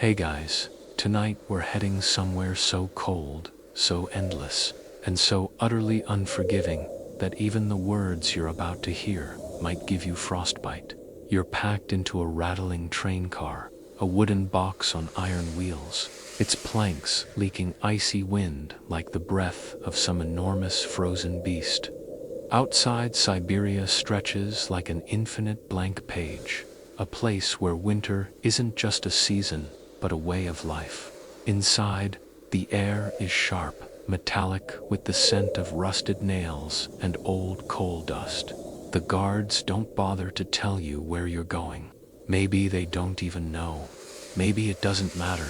Hey guys, tonight we're heading somewhere so cold, so endless, and so utterly unforgiving that even the words you're about to hear might give you frostbite. You're packed into a rattling train car, a wooden box on iron wheels, its planks leaking icy wind like the breath of some enormous frozen beast. Outside, Siberia stretches like an infinite blank page, a place where winter isn't just a season, but a way of life. Inside, the air is sharp, metallic with the scent of rusted nails and old coal dust. The guards don't bother to tell you where you're going. Maybe they don't even know. Maybe it doesn't matter.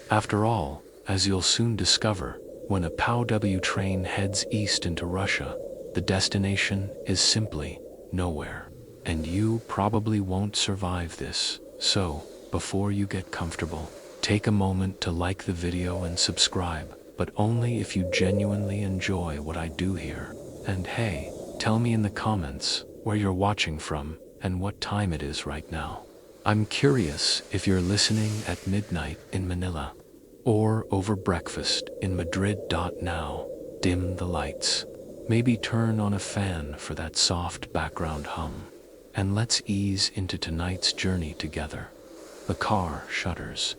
After all, as you'll soon discover, when a POW train heads east into Russia, the destination is simply nowhere. And you probably won't survive this. So, before you get comfortable, take a moment to like the video and subscribe, but only if you genuinely enjoy what I do here. And hey, tell me in the comments where you're watching from and what time it is right now. I'm curious if you're listening at midnight in Manila or over breakfast in Madrid. Now, dim the lights. Maybe turn on a fan for that soft background hum. And let's ease into tonight's journey together. The car shudders,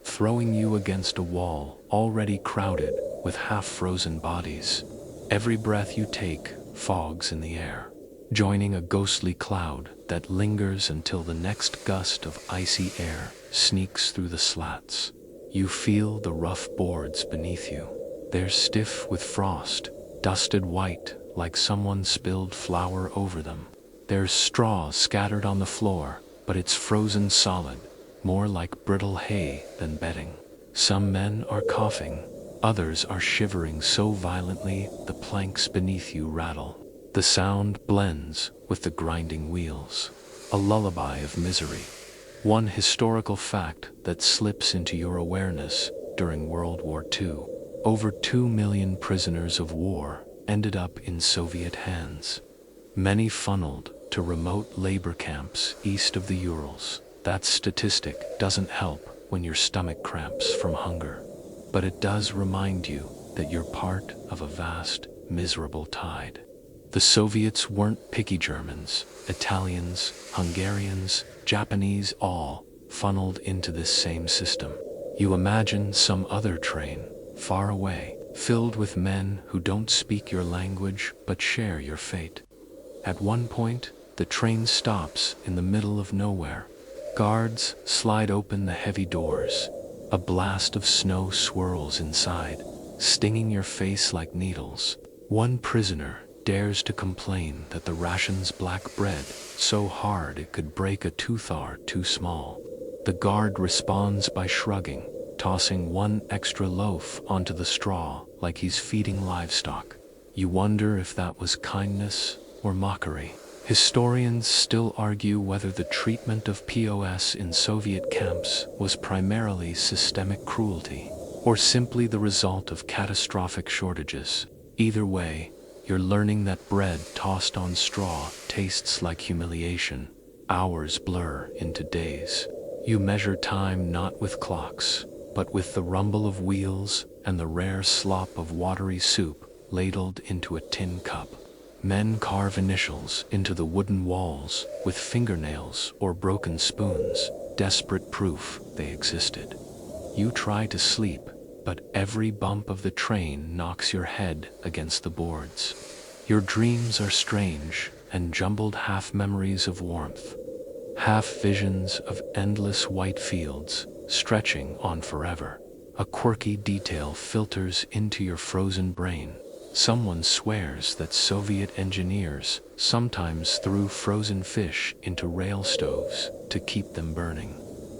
throwing you against a wall already crowded with half-frozen bodies. Every breath you take fogs in the air, joining a ghostly cloud that lingers until the next gust of icy air sneaks through the slats. You feel the rough boards beneath you. They're stiff with frost, dusted white like someone spilled flour over them. There's straw scattered on the floor, but it's frozen solid, more like brittle hay than bedding. Some men are coughing, others are shivering so violently the planks beneath you rattle. The sound blends with the grinding wheels, a lullaby of misery. One historical fact that slips into your awareness: during World War II, over 2 million prisoners of war ended up in Soviet hands. Many funneled to remote labor camps east of the Urals. That statistic doesn't help when your stomach cramps from hunger, but it does remind you that you're part of a vast, miserable tide. The Soviets weren't picky. Germans, Italians, Hungarians, Japanese, all funneled into this same system. You imagine some other train, far away, filled with men who don't speak your language but share your fate. At one point, the train stops in the middle of nowhere. Guards slide open the heavy doors. A blast of snow swirls inside, stinging your face like needles. One prisoner dares to complain that the ration's black bread so hard it could break a tooth are too small. The guard responds by shrugging, tossing one extra loaf onto the straw like he's feeding livestock. You wonder if that was kindness or mockery. Historians still argue whether the treatment of POWs in Soviet camps was primarily systemic cruelty or simply the result of catastrophic shortages. Either way, you're learning that bread tossed on straw tastes like humiliation. Hours blur into days. You measure time not with clocks, but with the rumble of wheels and the rare slop of watery soup ladled into a tin cup. Men carve initials into the wooden walls with fingernails or broken spoons, desperate proof they existed. You try to sleep, but every bump of the train knocks your head against the boards. Your dreams are strange and jumbled, half memories of warmth, half visions of endless white fields stretching on forever. A quirky detail filters into your frozen brain. Someone swears that Soviet engineers sometimes threw frozen fish into rail stoves to keep them burning.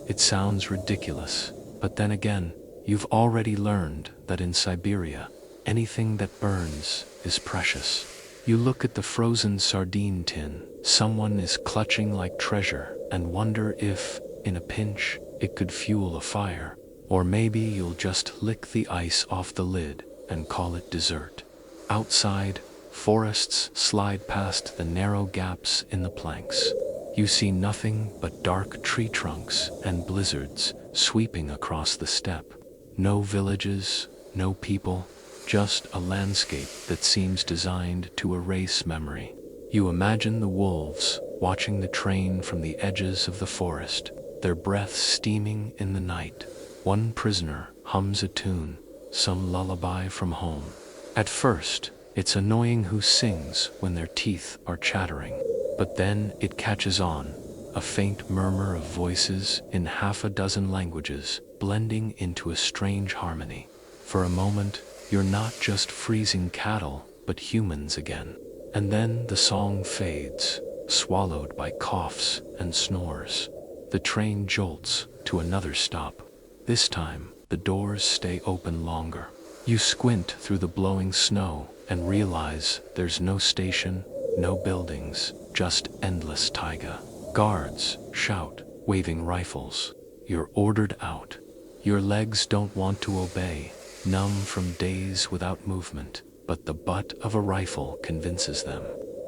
It sounds ridiculous, but then again, you've already learned that in Siberia, anything that burns is precious. You look at the frozen sardine tin someone is clutching like treasure and wonder if, in a pinch, it could fuel a fire. Or maybe you'll just lick the ice off the lid and call it dessert. Outside, forests slide past the narrow gaps in the planks. You see nothing but dark tree trunks and blizzards sweeping across the steppe. No villages, no people, just a landscape that seems designed to erase memory. You imagine the wolves watching the train from the edges of the forest, their breath steaming in the night. One prisoner hums a tune, some lullaby from home. At first, it's annoying who sings when their teeth are chattering, but then it catches on, a faint murmur of voices in half a dozen languages blending into a strange harmony. For a moment, you're not just freezing cattle, but humans again. And then the song fades, swallowed by coughs and snores. The train jolts to another stop. This time, the doors stay open longer. You squint through the blowing snow and realize there's no station, no buildings, just endless taiga. Guards shout, waving rifles. You're ordered out. Your legs don't want to obey, numb from days without movement, but the butt of a rifle convinces them.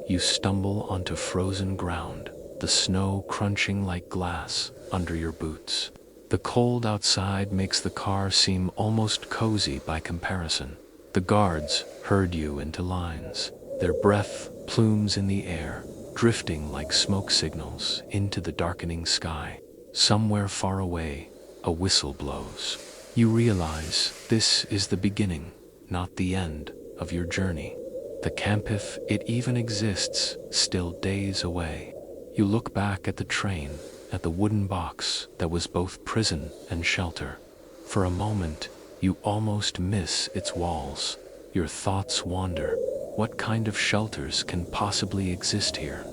You stumble onto frozen ground, the snow crunching like glass under your boots. The cold outside makes the car seem almost cozy by comparison. The guards herd you into lines, their breath plumes in the air, drifting like smoke signals into the darkening sky. Somewhere far away, a whistle blows. You realize this is the beginning, not the end, of your journey. The camp, if it even exists, still days away. You look back at the train, at the wooden box that was both prison and shelter. For a moment, you almost miss its walls. Your thoughts wander. What kind of shelters can possibly exist here?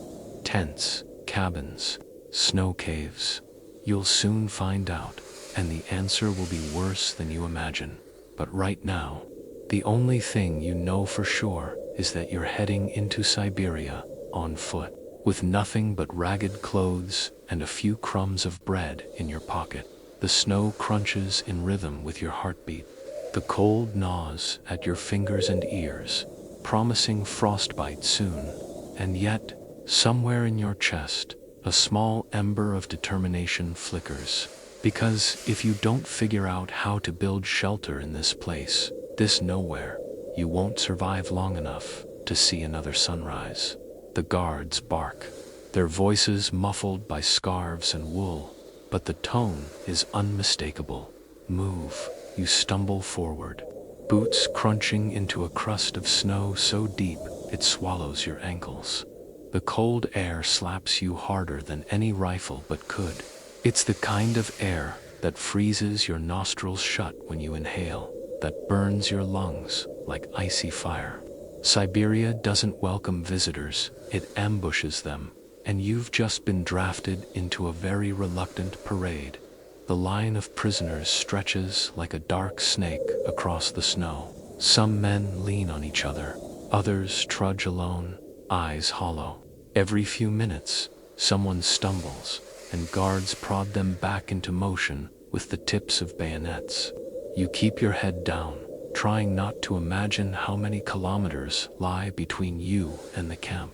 Tents, cabins, snow caves. You'll soon find out, and the answer will be worse than you imagine. But right now, the only thing you know for sure is that you're heading into Siberia on foot, with nothing but ragged clothes and a few crumbs of bread in your pocket. The snow crunches in rhythm with your heartbeat. The cold gnaws at your fingers and ears, promising frostbite soon. And yet, somewhere in your chest, a small ember of determination flickers. Because if you don't figure out how to build shelter in this place, this nowhere, you won't survive long enough to see another sunrise. The guards bark, their voices muffled by scarves and wool, but the tone is unmistakable. Move. You stumble forward, boots crunching into a crust of snow so deep it swallows your ankles. The cold air slaps you harder than any rifle but could. It's the kind of air that freezes your nostrils shut when you inhale, that burns your lungs like icy fire. Siberia doesn't welcome visitors, it ambushes them, and you've just been drafted into a very reluctant parade. The line of prisoners stretches like a dark snake across the snow. Some men lean on each other, others trudge alone, eyes hollow. Every few minutes, someone stumbles, and guards prod them back into motion with the tips of bayonets. You keep your head down, trying not to imagine how many kilometers lie between you and the camp.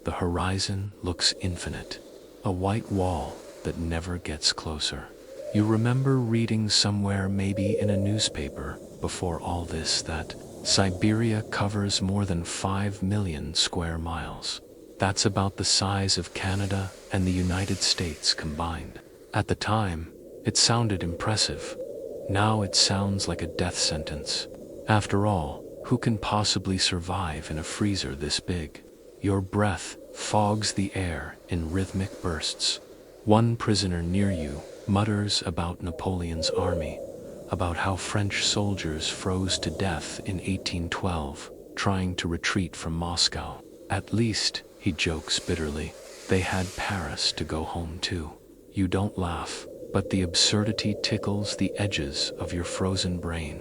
The horizon looks infinite, a white wall that never gets closer. You remember reading somewhere, maybe in a newspaper, before all this, that Siberia covers more than 5 million square miles. That's about the size of Canada and the United States combined. At the time, it sounded impressive. Now it sounds like a death sentence. After all, who can possibly survive in a freezer this big? Your breath fogs the air in rhythmic bursts. One prisoner near you mutters about Napoleon's army, about how French soldiers froze to death in 1812, trying to retreat from Moscow. At least, he jokes bitterly, they had Paris to go home to. You don't laugh, but the absurdity tickles the edges of your frozen brain.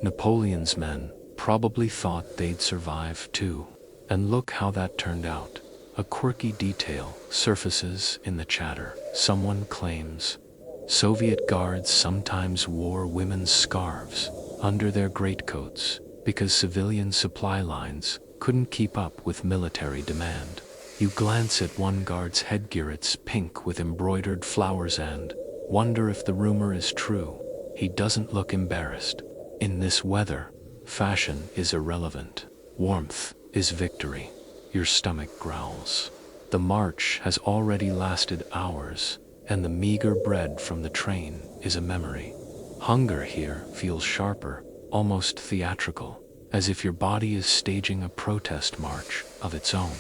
Napoleon's men probably thought they'd survive too. And look how that turned out. A quirky detail surfaces in the chatter. Someone claims Soviet guards sometimes wore women's scarves under their greatcoats because civilian supply lines couldn't keep up with military demand. You glance at one guard's headgear, it's pink with embroidered flowers and, Wonder if the rumor is true. He doesn't look embarrassed. In this weather, fashion is irrelevant. Warmth is victory. Your stomach growls. The march has already lasted hours, and the meager bread from the train is a memory. Hunger here feels sharper, almost theatrical, as if your body is staging a protest march of its own.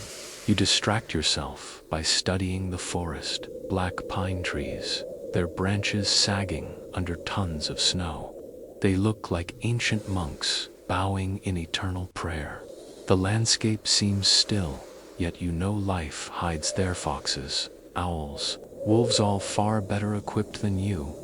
You distract yourself by studying the forest, black pine trees, their branches sagging under tons of snow. They look like ancient monks bowing in eternal prayer. The landscape seems still, yet you know life hides there: foxes, owls, wolves, all far better equipped than you.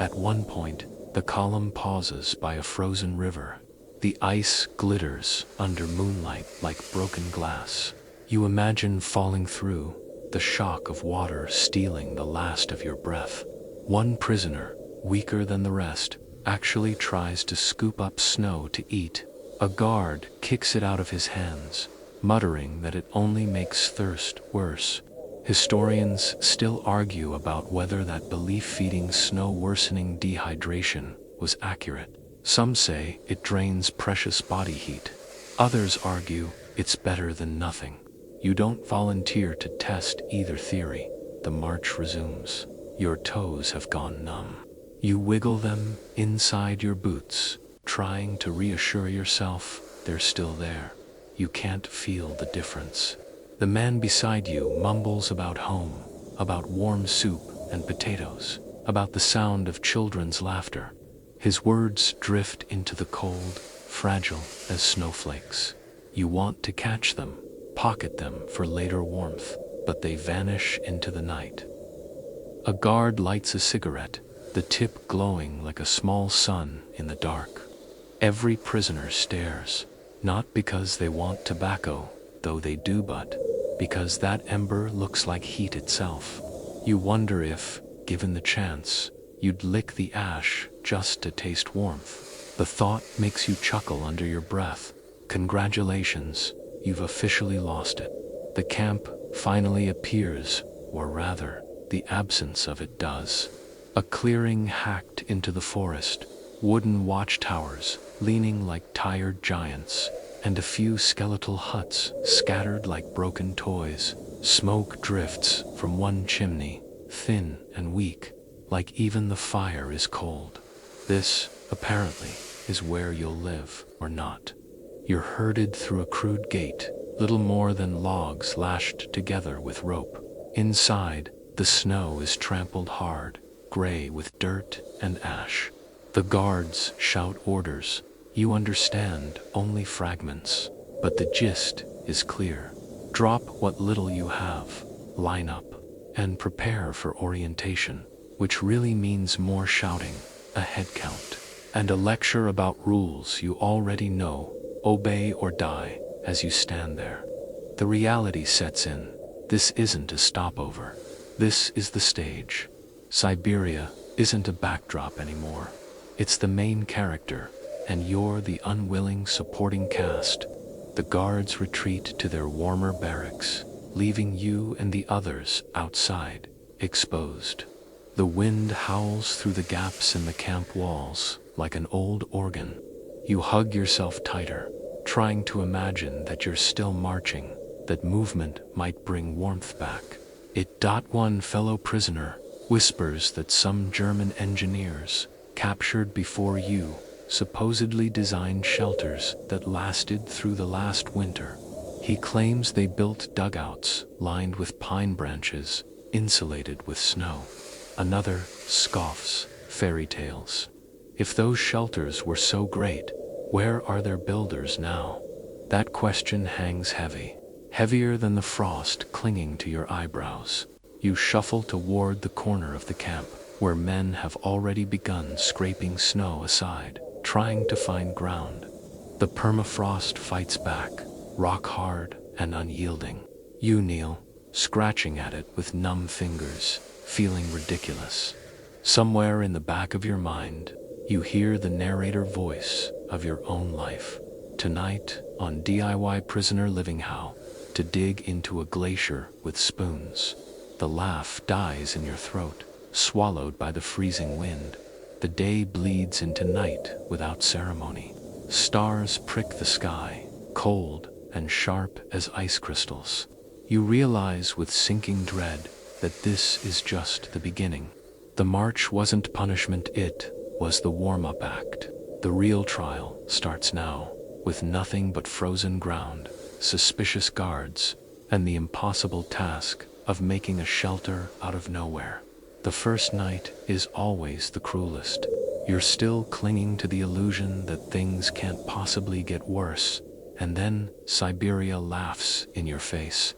At one point, the column pauses by a frozen river. The ice glitters under moonlight like broken glass. You imagine falling through, the shock of water stealing the last of your breath. One prisoner, weaker than the rest, actually tries to scoop up snow to eat. A guard kicks it out of his hands, muttering that it only makes thirst worse. Historians still argue about whether that belief feeding snow worsening dehydration was accurate. Some say it drains precious body heat. Others argue it's better than nothing. You don't volunteer to test either theory. The march resumes. Your toes have gone numb. You wiggle them inside your boots, trying to reassure yourself they're still there. You can't feel the difference. The man beside you mumbles about home, about warm soup and potatoes, about the sound of children's laughter. His words drift into the cold, fragile as snowflakes. You want to catch them, pocket them for later warmth, but they vanish into the night. A guard lights a cigarette, the tip glowing like a small sun in the dark. Every prisoner stares, not because they want tobacco, though they do, but because that ember looks like heat itself. You wonder if, given the chance, you'd lick the ash just to taste warmth. The thought makes you chuckle under your breath. Congratulations, you've officially lost it. The camp finally appears, or rather, the absence of it does. A clearing hacked into the forest, wooden watchtowers leaning like tired giants, and a few skeletal huts scattered like broken toys. Smoke drifts from one chimney, thin and weak, like even the fire is cold. This, apparently, is where you'll live, or not. You're herded through a crude gate, little more than logs lashed together with rope. Inside, the snow is trampled hard, gray with dirt and ash. The guards shout orders. You understand only fragments, but the gist is clear. Drop what little you have, line up, and prepare for orientation, which really means more shouting, a head count, and a lecture about rules you already know. Obey or die as you stand there. The reality sets in. This isn't a stopover. This is the stage. Siberia isn't a backdrop anymore. It's the main character, and you're the unwilling supporting cast. The guards retreat to their warmer barracks, leaving you and the others outside, exposed. The wind howls through the gaps in the camp walls like an old organ. You hug yourself tighter, trying to imagine that you're still marching, that movement might bring warmth back. One fellow prisoner whispers that some German engineers, captured before you, supposedly designed shelters that lasted through the last winter. He claims they built dugouts lined with pine branches, insulated with snow. Another scoffs, fairy tales. If those shelters were so great, where are their builders now? That question hangs heavy, heavier than the frost clinging to your eyebrows. You shuffle toward the corner of the camp, where men have already begun scraping snow aside, trying to find ground. The permafrost fights back, rock hard and unyielding. You kneel, scratching at it with numb fingers, feeling ridiculous. Somewhere in the back of your mind, you hear the narrator voice of your own life. Tonight, on DIY Prisoner Living How to dig into a glacier with spoons. The laugh dies in your throat. swallowed by the freezing wind. The day bleeds into night without ceremony. Stars prick the sky, cold and sharp as ice crystals. You realize with sinking dread that this is just the beginning. The march wasn't punishment, it was the warm-up act. The real trial starts now, with nothing but frozen ground, suspicious guards, and the impossible task of making a shelter out of nowhere. The first night is always the cruelest. You're still clinging to the illusion that things can't possibly get worse, and then Siberia laughs in your face.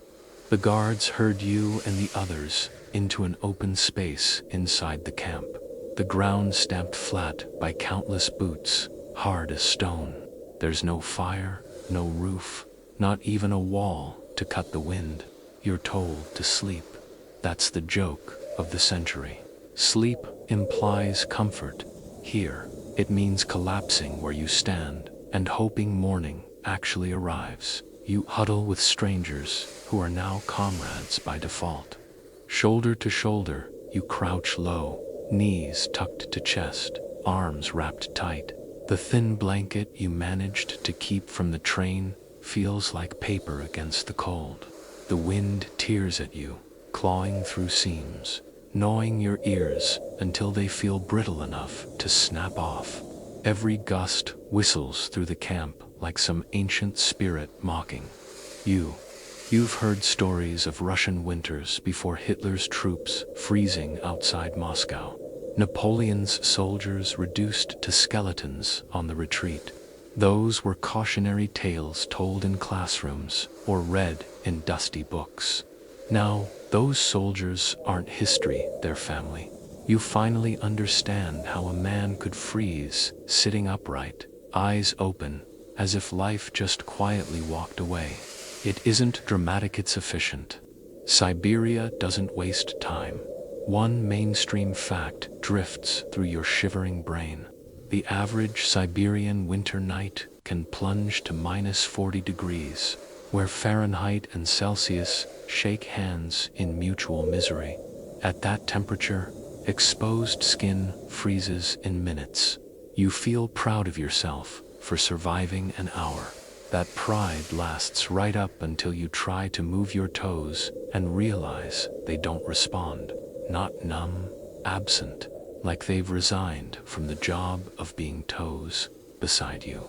The guards herd you and the others into an open space inside the camp. The ground stamped flat by countless boots, hard as stone. There's no fire, no roof, not even a wall to cut the wind. You're told to sleep. That's the joke of the century. Sleep implies comfort. Here, it means collapsing where you stand and hoping morning actually arrives. You huddle with strangers who are now comrades by default. Shoulder to shoulder, you crouch low, knees tucked to chest, arms wrapped tight. The thin blanket you managed to keep from the train feels like paper against the cold. The wind tears at you, clawing through seams, gnawing your ears until they feel brittle enough to snap off. Every gust whistles through the camp like some ancient spirit mocking. You've heard stories of Russian winters before Hitler's troops freezing outside Moscow. Napoleon's soldiers reduced to skeletons on the retreat. Those were cautionary tales told in classrooms or read in dusty books. Now, those soldiers aren't history, they're family. You finally understand how a man could freeze, sitting upright, eyes open, as if life just quietly walked away. It isn't dramatic, it's efficient. Siberia doesn't waste time. One mainstream fact drifts through your shivering brain. The average Siberian winter night can plunge to -40 degrees, where Fahrenheit and Celsius shake hands in mutual misery. At that temperature, exposed skin freezes in minutes. You feel proud of yourself for surviving an hour. That pride lasts right up until you try to move your toes and realize they don't respond. Not numb, absent, like they've resigned from the job of being toes beside you.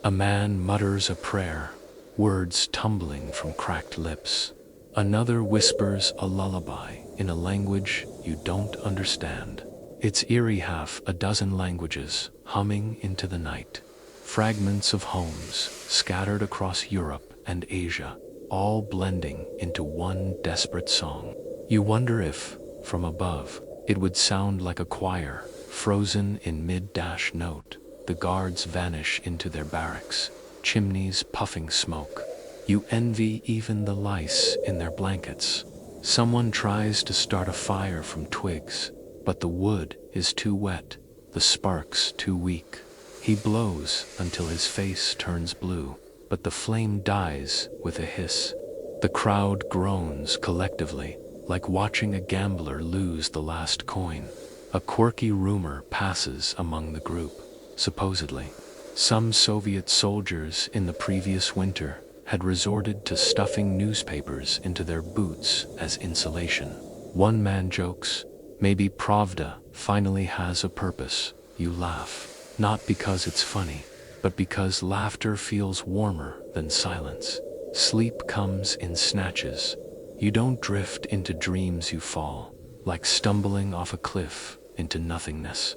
A man mutters a prayer, words tumbling from cracked lips. Another whispers a lullaby in a language you don't understand. It's eerie, half a dozen languages humming into the night. Fragments of homes scattered across Europe and Asia, all blending into one desperate song. You wonder if, from above, it would sound like a choir, frozen in mid-note. The guards vanish into their barracks, chimneys puffing smoke. You envy even the lice in their blankets. Someone tries to start a fire from twigs, but the wood is too wet, the sparks too weak. He blows until his face turns blue, but the flame dies with a hiss. The crowd groans collectively, like watching a gambler lose the last coin. A quirky rumor passes among the group. Supposedly, some Soviet soldiers in the previous winter had resorted to stuffing newspapers into their boots as insulation. One man jokes, maybe Pravda finally has a purpose. You laugh, not because it's funny, but because laughter feels warmer than silence. Sleep comes in snatches. You don't drift into dreams, you fall, like stumbling off a cliff into nothingness.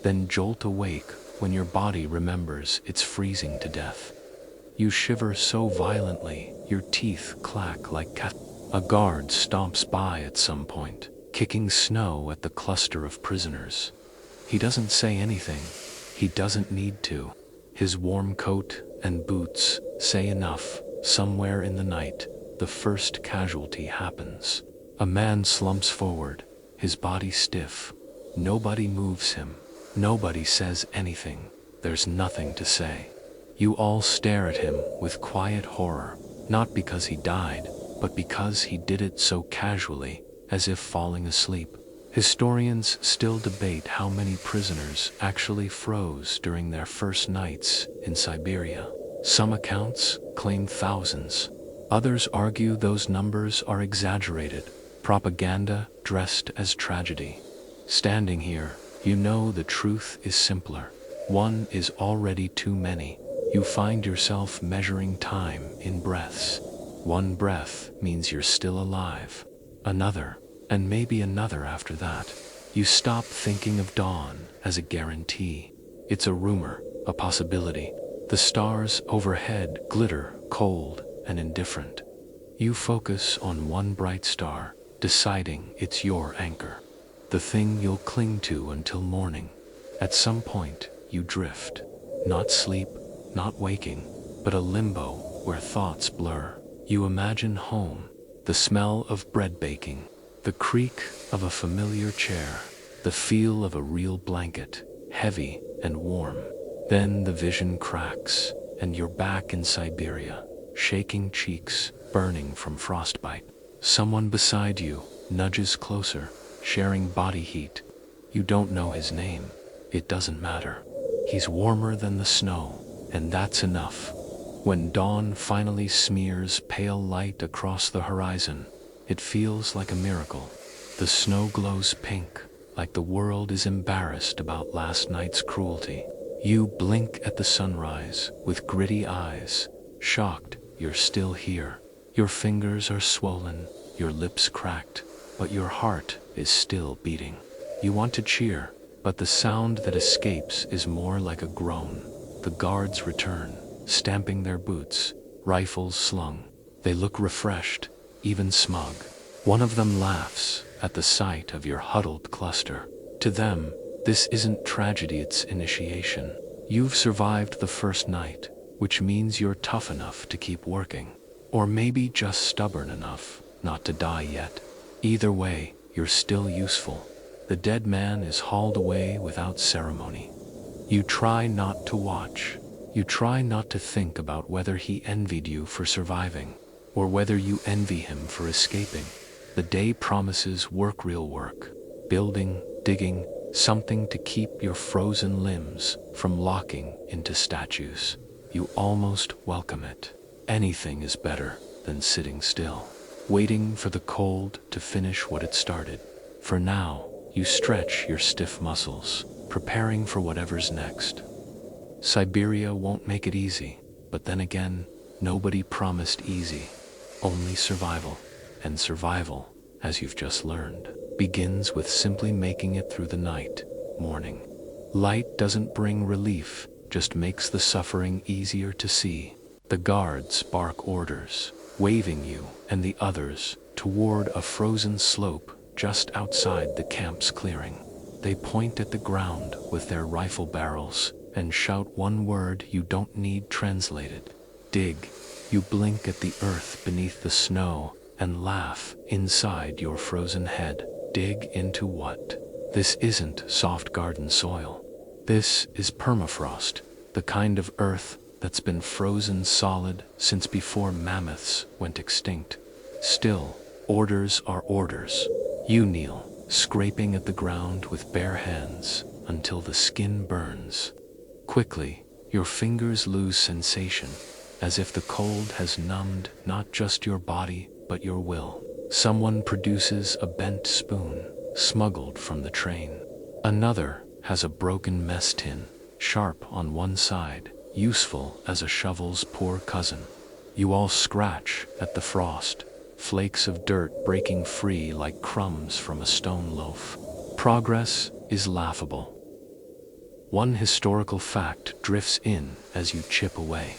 Then jolt awake when your body remembers it's freezing to death. You shiver so violently, your teeth clack like cat. A guard stomps by at some point, kicking snow at the cluster of prisoners. He doesn't say anything. He doesn't need to. His warm coat and boots say enough. Somewhere in the night, the first casualty happens. A man slumps forward, his body stiff. Nobody moves him. Nobody says anything. There's nothing to say. You all stare at him with quiet horror, not because he died, but because he did it so casually, as if falling asleep. Historians still debate how many prisoners actually froze during their first nights in Siberia. Some accounts claim thousands. Others argue those numbers are exaggerated, propaganda dressed as tragedy. Standing here, you know the truth is simpler. One is already too many. You find yourself measuring time in breaths. One breath means you're still alive. Another, and maybe another after that. You stop thinking of dawn as a guarantee. It's a rumor, a possibility. The stars overhead glitter cold and indifferent. You focus on one bright star, deciding it's your anchor, the thing you'll cling to until morning. At some point, you drift. Not sleep, not waking, but a limbo where thoughts blur. You imagine home, the smell of bread baking, the creak of a familiar chair, the feel of a real blanket, heavy and warm. Then the vision cracks, and you're back in Siberia, shaking cheeks, burning from frostbite. Someone beside you nudges closer, sharing body heat. You don't know his name. It doesn't matter. He's warmer than the snow, and that's enough. When dawn finally smears pale light across the horizon, it feels like a miracle. The snow glows pink, like the world is embarrassed about last night's cruelty. You blink at the sunrise with gritty eyes, shocked you're still here. Your fingers are swollen, your lips cracked, but your heart is still beating. You want to cheer, but the sound that escapes is more like a groan. The guards return, stamping their boots, rifles slung. They look refreshed, even smug. One of them laughs at the sight of your huddled cluster. To them, this isn't tragedy, it's initiation. You've survived the first night, which means you're tough enough to keep working. Or maybe just stubborn enough not to die yet. Either way, you're still useful. The dead man is hauled away without ceremony. You try not to watch. You try not to think about whether he envied you for surviving, or whether you envy him for escaping. The day promises work, real work. Building, digging, something to keep your frozen limbs from locking into statues. You almost welcome it. Anything is better than sitting still, waiting for the cold to finish what it started. For now, you stretch your stiff muscles, preparing for whatever's next. Siberia won't make it easy, but then again, nobody promised easy. Only survival. And survival, as you've just learned, begins with simply making it through the night, morning. Light doesn't bring relief, just makes the suffering easier to see. The guards bark orders, waving you and the others toward a frozen slope just outside the camp's clearing. They point at the ground with their rifle barrels and shout one word you don't need translated. Dig. You blink at the earth beneath the snow and laugh inside your frozen head. Dig into what? This isn't soft garden soil. This is permafrost, the kind of earth that's been frozen solid since before mammoths went extinct. Still, orders are orders. You kneel, scraping at the ground with bare hands until the skin burns. Quickly, your fingers lose sensation, as if the cold has numbed not just your body, but your will. Someone produces a bent spoon, smuggled from the train. Another has a broken mess tin, sharp on one side, useful as a shovel's poor cousin. You all scratch at the frost, flakes of dirt breaking free like crumbs from a stone loaf. Progress is laughable. One historical fact drifts in as you chip away.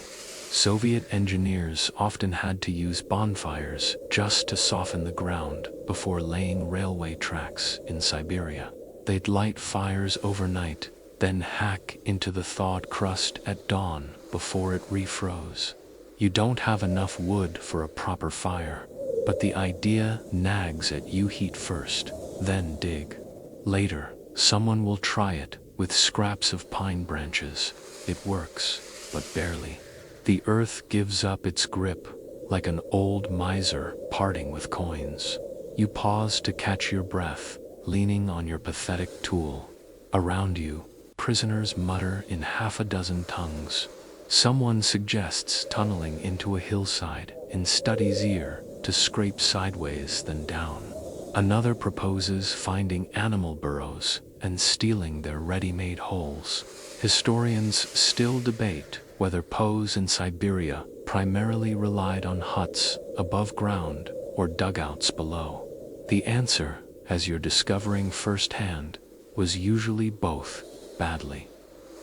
Soviet engineers often had to use bonfires just to soften the ground before laying railway tracks in Siberia. They'd light fires overnight, then hack into the thawed crust at dawn before it refroze. You don't have enough wood for a proper fire, but the idea nags at you. Heat first, then dig. Later, someone will try it with scraps of pine branches. It works, but barely. The earth gives up its grip, like an old miser parting with coins. You pause to catch your breath, leaning on your pathetic tool. Around you, prisoners mutter in half a dozen tongues. Someone suggests tunneling into a hillside in Study's ear to scrape sideways then down. Another proposes finding animal burrows and stealing their ready-made holes. Historians still debate whether POWs in Siberia primarily relied on huts above ground or dugouts below. The answer, as you're discovering firsthand, was usually both, badly.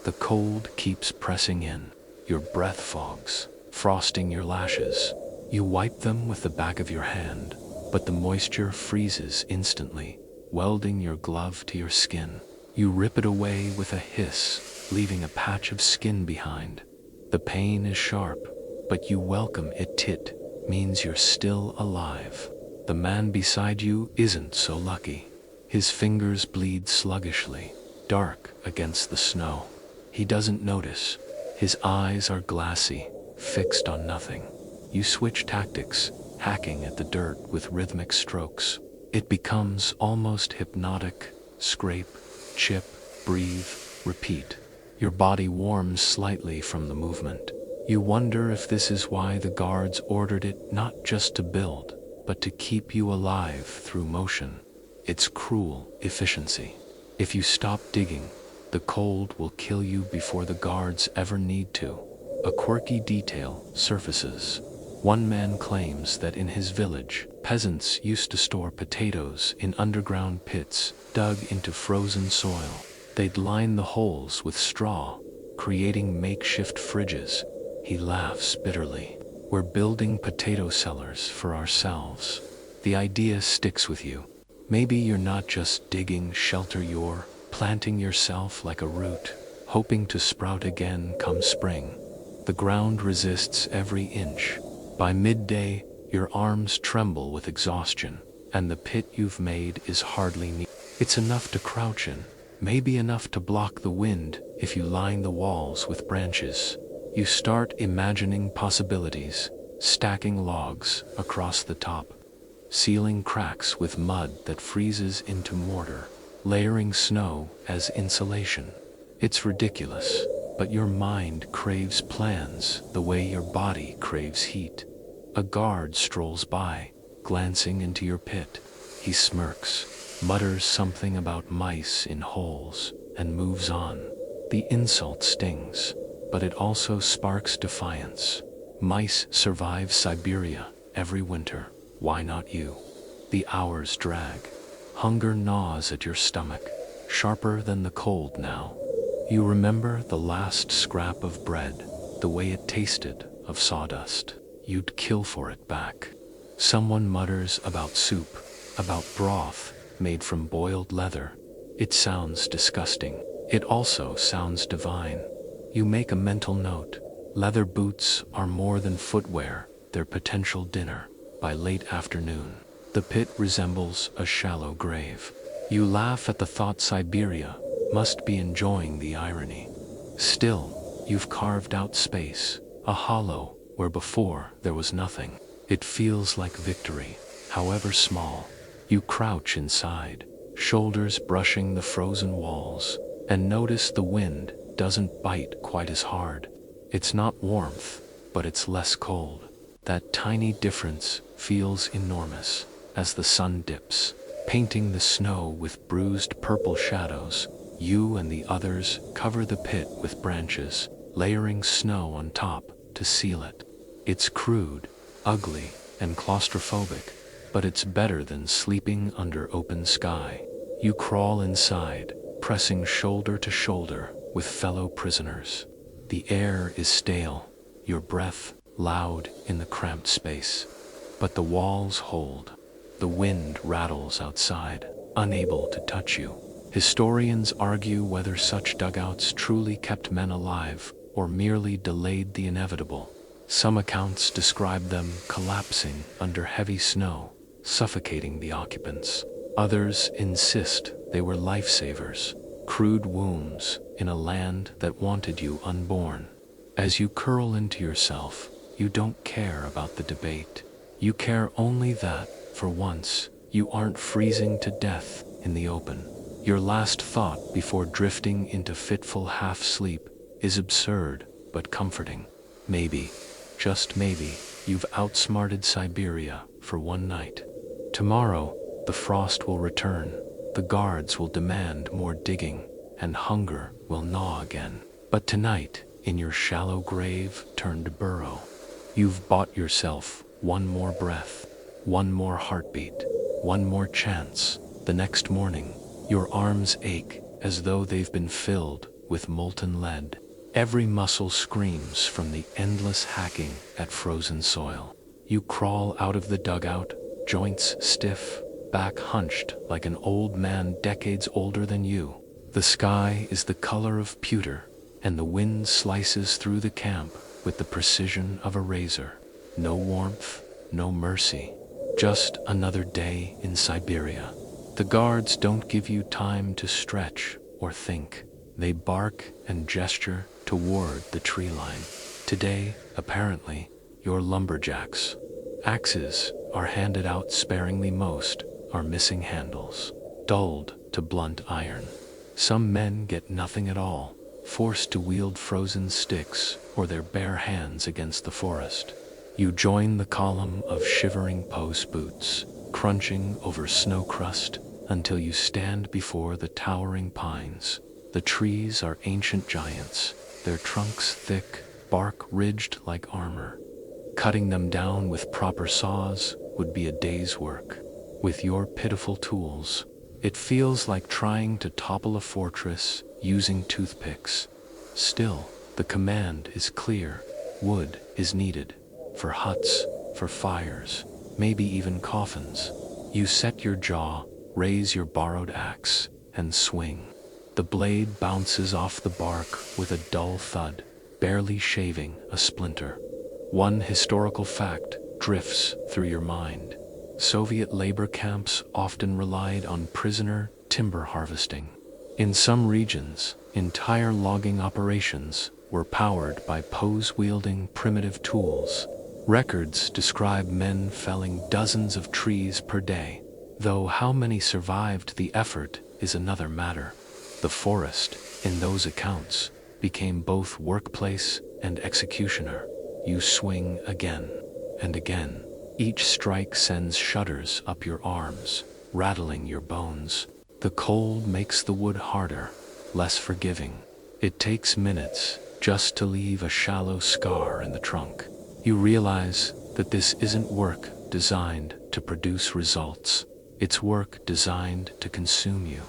The cold keeps pressing in. Your breath fogs, frosting your lashes. You wipe them with the back of your hand, but the moisture freezes instantly, welding your glove to your skin. You rip it away with a hiss, leaving a patch of skin behind. The pain is sharp, but you welcome it. It means you're still alive. The man beside you isn't so lucky. His fingers bleed sluggishly, dark against the snow. He doesn't notice. His eyes are glassy, fixed on nothing. You switch tactics, hacking at the dirt with rhythmic strokes. It becomes almost hypnotic. Scrape, chip, breathe, repeat. Your body warms slightly from the movement. You wonder if this is why the guards ordered it not just to build, but to keep you alive through motion. It's cruel efficiency. If you stop digging, the cold will kill you before the guards ever need to. A quirky detail surfaces. One man claims that in his village, peasants used to store potatoes in underground pits dug into frozen soil. They'd line the holes with straw, creating makeshift fridges. He laughs bitterly. We're building potato cellars for ourselves. The idea sticks with you. Maybe you're not just digging shelter, you're planting yourself like a root, hoping to sprout again come spring. The ground resists every inch. By midday, your arms tremble with exhaustion, and the pit you've made is hardly neat. It's enough to crouch in, maybe enough to block the wind if you line the walls with branches. You start imagining possibilities, stacking logs across the top, sealing cracks with mud that freezes into mortar, layering snow as insulation. It's ridiculous, but your mind craves plans the way your body craves heat. A guard strolls by, glancing into your pit. He smirks, mutters something about mice in holes, and moves on. The insult stings, but it also sparks defiance. Mice survive Siberia every winter. Why not you? The hours drag. Hunger gnaws at your stomach, sharper than the cold now. You remember the last scrap of bread, the way it tasted of sawdust. You'd kill for it back. Someone mutters about soup, about broth made from boiled leather. It sounds disgusting. It also sounds divine. You make a mental note. Leather boots are more than footwear, they're potential dinner. By late afternoon, the pit resembles a shallow grave. You laugh at the thought Siberia must be enjoying the irony. Still, you've carved out space, a hollow where before there was nothing. It feels like victory, however small. You crouch inside, shoulders brushing the frozen walls, and notice the wind doesn't bite quite as hard. It's not warmth, but it's less cold. That tiny difference feels enormous as the sun dips, painting the snow with bruised purple shadows. You and the others cover the pit with branches, layering snow on top to seal it. It's crude, ugly, and claustrophobic, but it's better than sleeping under open sky. You crawl inside, pressing shoulder to shoulder with fellow prisoners. The air is stale, your breath loud in the cramped space. But the walls hold. The wind rattles outside, unable to touch you. Historians argue whether such dugouts truly kept men alive or merely delayed the inevitable. Some accounts describe them collapsing under heavy snow, suffocating the occupants. Others insist they were lifesavers, crude wombs in a land that wanted you unborn. As you curl into yourself, you don't care about the debate. You care only that, for once, you aren't freezing to death in the open. Your last thought before drifting into fitful half-sleep is absurd but comforting. Maybe, just maybe, you've outsmarted Siberia for one night. Tomorrow, the frost will return, the guards will demand more digging, and hunger will gnaw again. But tonight, in your shallow grave turned burrow, you've bought yourself one more breath, one more heartbeat, one more chance. The next morning, your arms ache as though they've been filled with molten lead. Every muscle screams from the endless hacking at frozen soil. You crawl out of the dugout, joints stiff, back hunched like an old man decades older than you. The sky is the color of pewter, and the wind slices through the camp with the precision of a razor. No warmth, no mercy, just another day in Siberia. The guards don't give you time to stretch or think. They bark and gesture toward the tree line. Today, apparently, you're lumberjacks. Axes are handed out sparingly, most are missing handles, dulled to blunt iron. Some men get nothing at all, forced to wield frozen sticks or their bare hands against the forest. You join the column of shivering post boots, crunching over snow crust until you stand before the towering pines. The trees are ancient giants, their trunks thick, bark ridged like armor. Cutting them down with proper saws would be a day's work. With your pitiful tools, it feels like trying to topple a fortress using toothpicks. Still, the command is clear. Wood is needed. For huts, for fires, maybe even coffins. You set your jaw, raise your borrowed axe, and swing. The blade bounces off the bark with a dull thud, barely shaving a splinter. One historical fact drifts through your mind. Soviet labor camps often relied on prisoner timber harvesting. In some regions, entire logging operations were powered by POWs-wielding primitive tools. Records describe men felling dozens of trees per day, though how many survived the effort is another matter. The forest, in those accounts, became both workplace and executioner. You swing again and again. Each strike sends shudders up your arms, rattling your bones. The cold makes the wood harder, less forgiving. It takes minutes just to leave a shallow scar in the trunk. You realize that this isn't work designed to produce results. It's work designed to consume you.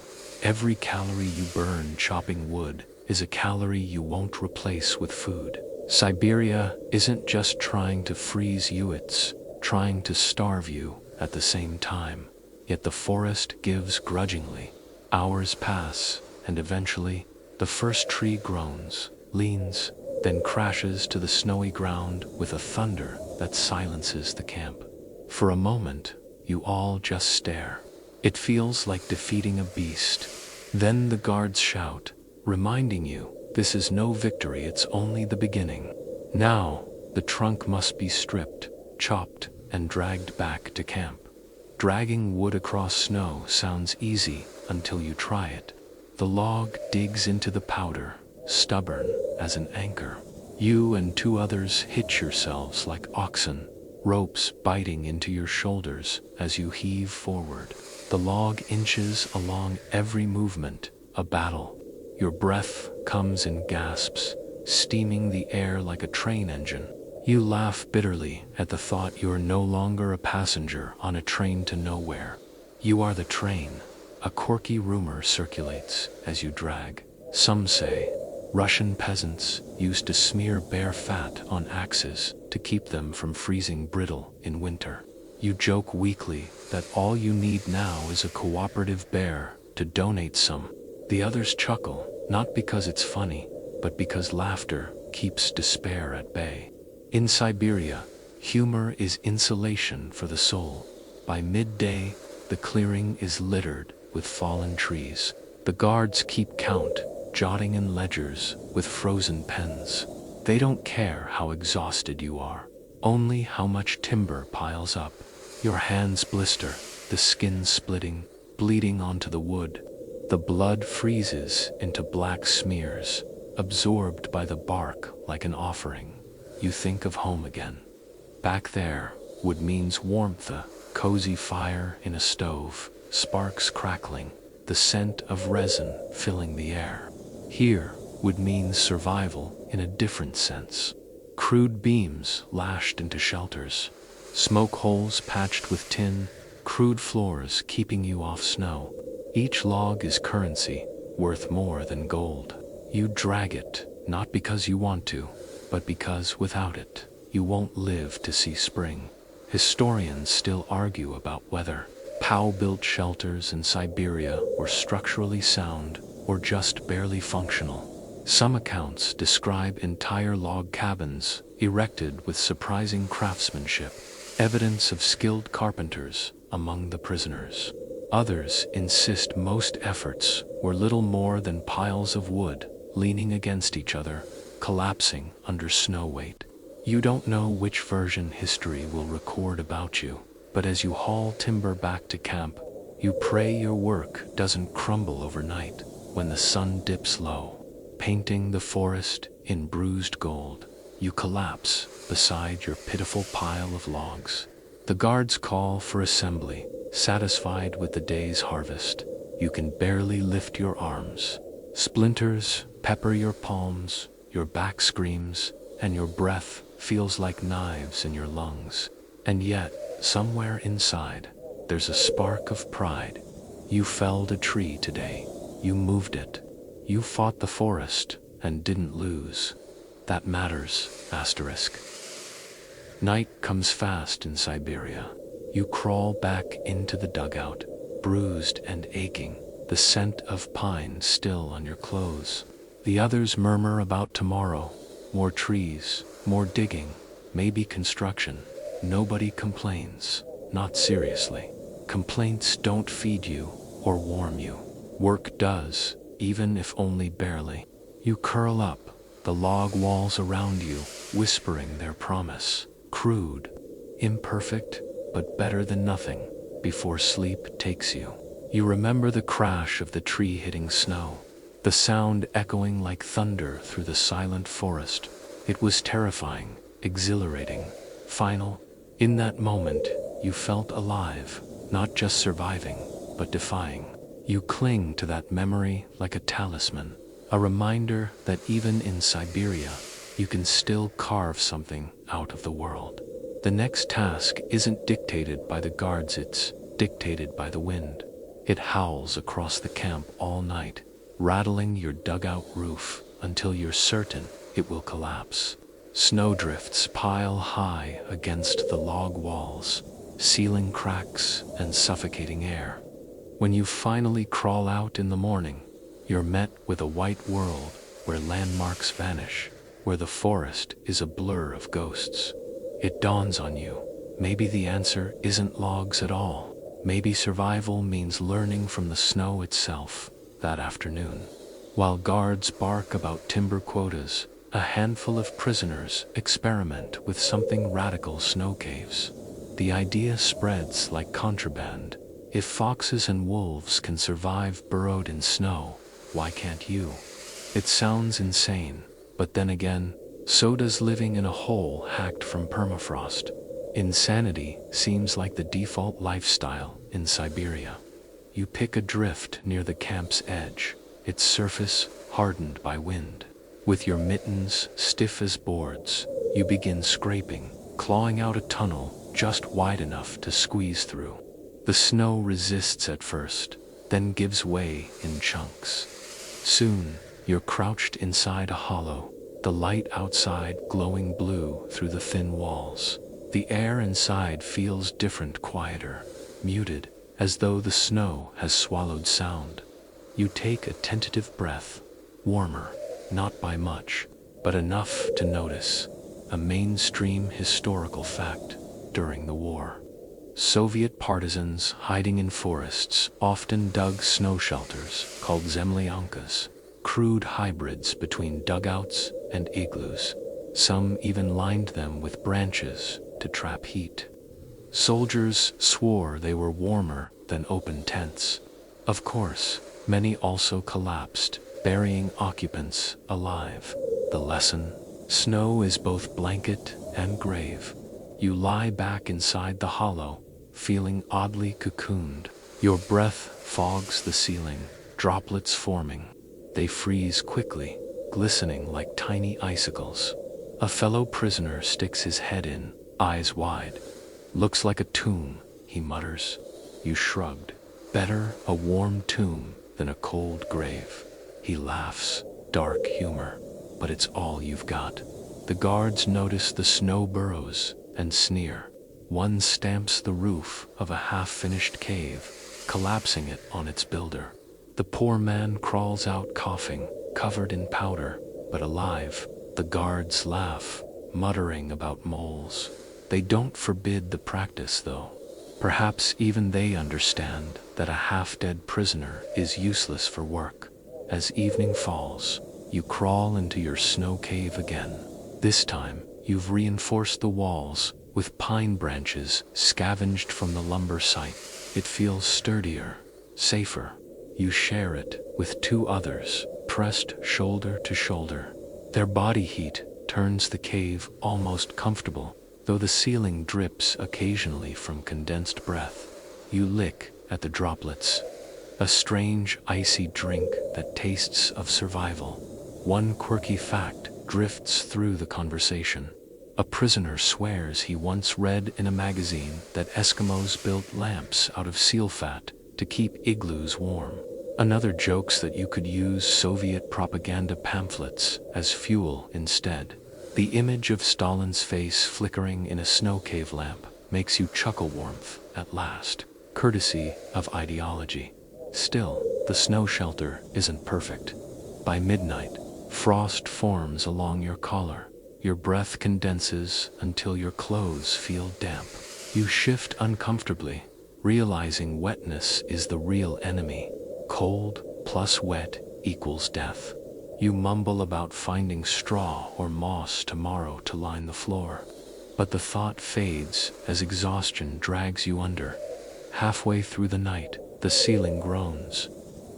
Every calorie you burn chopping wood is a calorie you won't replace with food. Siberia isn't just trying to freeze you, it's trying to starve you at the same time. Yet the forest gives grudgingly. Hours pass, and eventually, the first tree groans, leans, then crashes to the snowy ground with a thunder that silences the camp. For a moment, you all just stare. It feels like defeating a beast. Then the guards shout, reminding you, this is no victory, it's only the beginning. Now, the trunk must be stripped, chopped, and dragged back to camp. Dragging wood across snow sounds easy until you try it. The log digs into the powder, stubborn as an anchor. You and two others hitch yourselves like oxen, ropes biting into your shoulders as you heave forward. The log inches along every movement, a battle. Your breath comes in gasps, steaming the air like a train engine. You laugh bitterly at the thought you're no longer a passenger on a train to nowhere. You are the train. A quirky rumor circulates as you drag. Some say Russian peasants used to smear bear fat on axes to keep them from freezing brittle in winter. You joke weakly that all you need now is a cooperative bear to donate some. The others chuckle, not because it's funny, but because laughter keeps despair at bay. In Siberia, humor is insulation for the soul. By midday, the clearing is littered with fallen trees. The guards keep count, jotting in ledgers with frozen pens. They don't care how exhausted you are, only how much timber piles up. Your hands blister, the skin splitting, bleeding onto the wood. The blood freezes into black smears, absorbed by the bark like an offering. You think of home again. Back there, wood means warmth, a cozy fire in a stove, sparks crackling, the scent of resin filling the air. Here, wood means survival in a different sense. Crude beams lashed into shelters, smoke holes patched with tin, crude floors keeping you off snow. Each log is currency, worth more than gold. You drag it, not because you want to, but because without it, you won't live to see spring. Historians still argue about whether POW-built shelters in Siberia were structurally sound or just barely functional. Some accounts describe entire log cabins erected with surprising craftsmanship, evidence of skilled carpenters among the prisoners. Others insist most efforts were little more than piles of wood leaning against each other, collapsing under snow weight. You don't know which version history will record about you, but as you haul timber back to camp, you pray your work doesn't crumble overnight when the sun dips low, painting the forest in bruised gold. You collapse beside your pitiful pile of logs. The guards call for assembly, satisfied with the day's harvest. You can barely lift your arms. Splinters pepper your palms, your back screams, and your breath feels like knives in your lungs. And yet, somewhere inside, there's a spark of pride. You felled a tree today. You moved it. You fought the forest and didn't lose. That matters, asterisk. Night comes fast in Siberia. You crawl back into the dugout, bruised and aching, the scent of pine still on your clothes. The others murmur about tomorrow, more trees, more digging, maybe construction. Nobody complains, not seriously. Complaints don't feed you or warm you. Work does, even if only barely. You curl up, the log walls around you, whispering their promise. Crude, imperfect, but better than nothing, before sleep takes you. You remember the crash of the tree hitting snow, the sound echoing like thunder through the silent forest. It was terrifying, exhilarating, final. In that moment, you felt alive, not just surviving, but defying. You cling to that memory like a talisman, a reminder that even in Siberia, you can still carve something out of the world. The next task isn't dictated by the guards, it's dictated by the wind. It howls across the camp all night, rattling your dugout roof until you're certain it will collapse. Snowdrifts pile high against the log walls, sealing cracks and suffocating air. When you finally crawl out in the morning, you're met with a white world where landmarks vanish, where the forest is a blur of ghosts. It dawns on you, maybe the answer isn't logs at all. Maybe survival means learning from the snow itself. That afternoon, while guards bark about timber quotas, a handful of prisoners experiment with something radical: snow caves. The idea spreads like contraband. If foxes and wolves can survive burrowed in snow, why can't you? It sounds insane, but then again, so does living in a hole hacked from permafrost. Insanity seems like the default lifestyle in Siberia. You pick a drift near the camp's edge, its surface hardened by wind. With your mittens stiff as boards, you begin scraping, clawing out a tunnel just wide enough to squeeze through. The snow resists at first, then gives way in chunks. Soon, you're crouched inside a hollow, the light outside glowing blue through the thin walls. The air inside feels different, quieter, muted, as though the snow has swallowed sound. You take a tentative breath, warmer, not by much, but enough to notice, a mainstream historical fact during the war. Soviet partisans hiding in forests often dug snow shelters called zemlyankas, crude hybrids between dugouts and igloos. Some even lined them with branches to trap heat. Soldiers swore they were warmer than open tents, Of course, many also collapsed, burying occupants alive. The lesson: snow is both blanket and grave. You lie back inside the hollow, feeling oddly cocooned. Your breath fogs the ceiling, droplets forming. They freeze quickly, glistening like tiny icicles. A fellow prisoner sticks his head in, eyes wide. "Looks like a tomb," he mutters. You shrugged. "Better a warm tomb than a cold grave." He laughs, dark humor, but it's all you've got. The guards notice the snow burrows and sneer. One stamps the roof of a half-finished cave, collapsing it on its builder. The poor man crawls out coughing, covered in powder, but alive. The guards laugh, muttering about moles. They don't forbid the practice, though. Perhaps even they understand that a half-dead prisoner is useless for work. As evening falls, you crawl into your snow cave again. This time, you've reinforced the walls with pine branches scavenged from the lumber site. It feels sturdier, safer. You share it with two others, pressed shoulder to shoulder. Their body heat turns the cave almost comfortable, though the ceiling drips occasionally from condensed breath. You lick at the droplets, a strange icy drink that tastes of survival. One quirky fact drifts through the conversation. A prisoner swears he once read in a magazine that Eskimos built lamps out of seal fat to keep igloos warm. Another jokes that you could use Soviet propaganda pamphlets as fuel instead. The image of Stalin's face flickering in a snow cave lamp makes you chuckle. Warmth at last, courtesy of ideology. Still, the snow shelter isn't perfect. By midnight, frost forms along your collar. Your breath condenses until your clothes feel damp. You shift uncomfortably, realizing wetness is the real enemy. Cold plus wet equals death. You mumble about finding straw or moss tomorrow to line the floor. But the thought fades as exhaustion drags you under. Halfway through the night, the ceiling groans.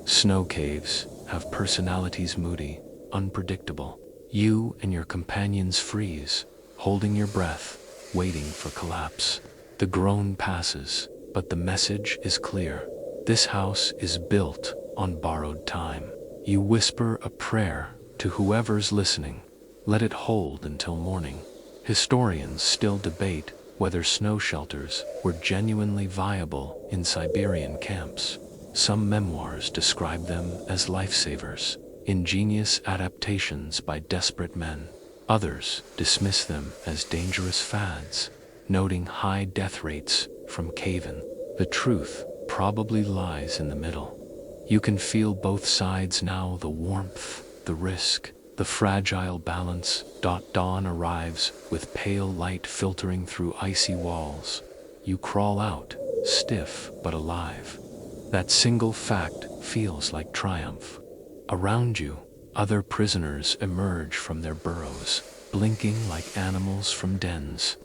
Snow caves have personalities, moody, unpredictable. You and your companions freeze, holding your breath, waiting for collapse. The groan passes, but the message is clear. This house is built on borrowed time. You whisper a prayer to whoever's listening. Let it hold until morning. Historians still debate whether snow shelters were genuinely viable in Siberian camps. Some memoirs describe them as lifesavers, ingenious adaptations by desperate men. Others dismiss them as dangerous fads, noting high death rates from cave-in. The truth probably lies in the middle. You can feel both sides now, the warmth, the risk, the fragile balance. Dawn arrives with pale light filtering through icy walls. You crawl out, stiff but alive. That single fact feels like triumph. Around you, other prisoners emerge from their burrows, blinking like animals from dens.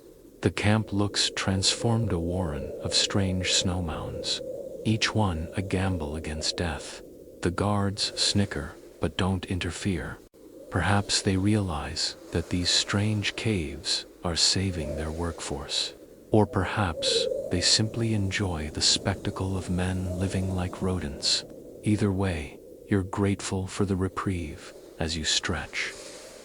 The camp looks transformed, a warren of strange snow mounds, each one a gamble against death. The guards snicker, but don't interfere. Perhaps they realize that these strange caves are saving their workforce. Or perhaps they simply enjoy the spectacle of men living like rodents. Either way, you're grateful for the reprieve as you stretch.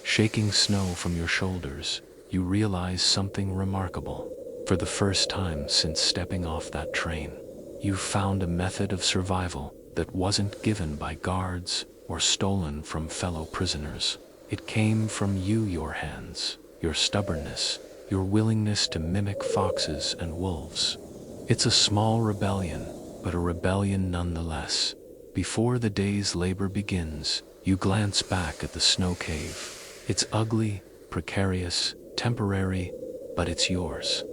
Shaking snow from your shoulders, you realize something remarkable. For the first time since stepping off that train, you've found a method of survival that wasn't given by guards or stolen from fellow prisoners. It came from you, your hands, your stubbornness, your willingness to mimic foxes and wolves. It's a small rebellion, but a rebellion nonetheless. Before the day's labor begins, you glance back at the snow cave. It's ugly, precarious, temporary, but it's yours.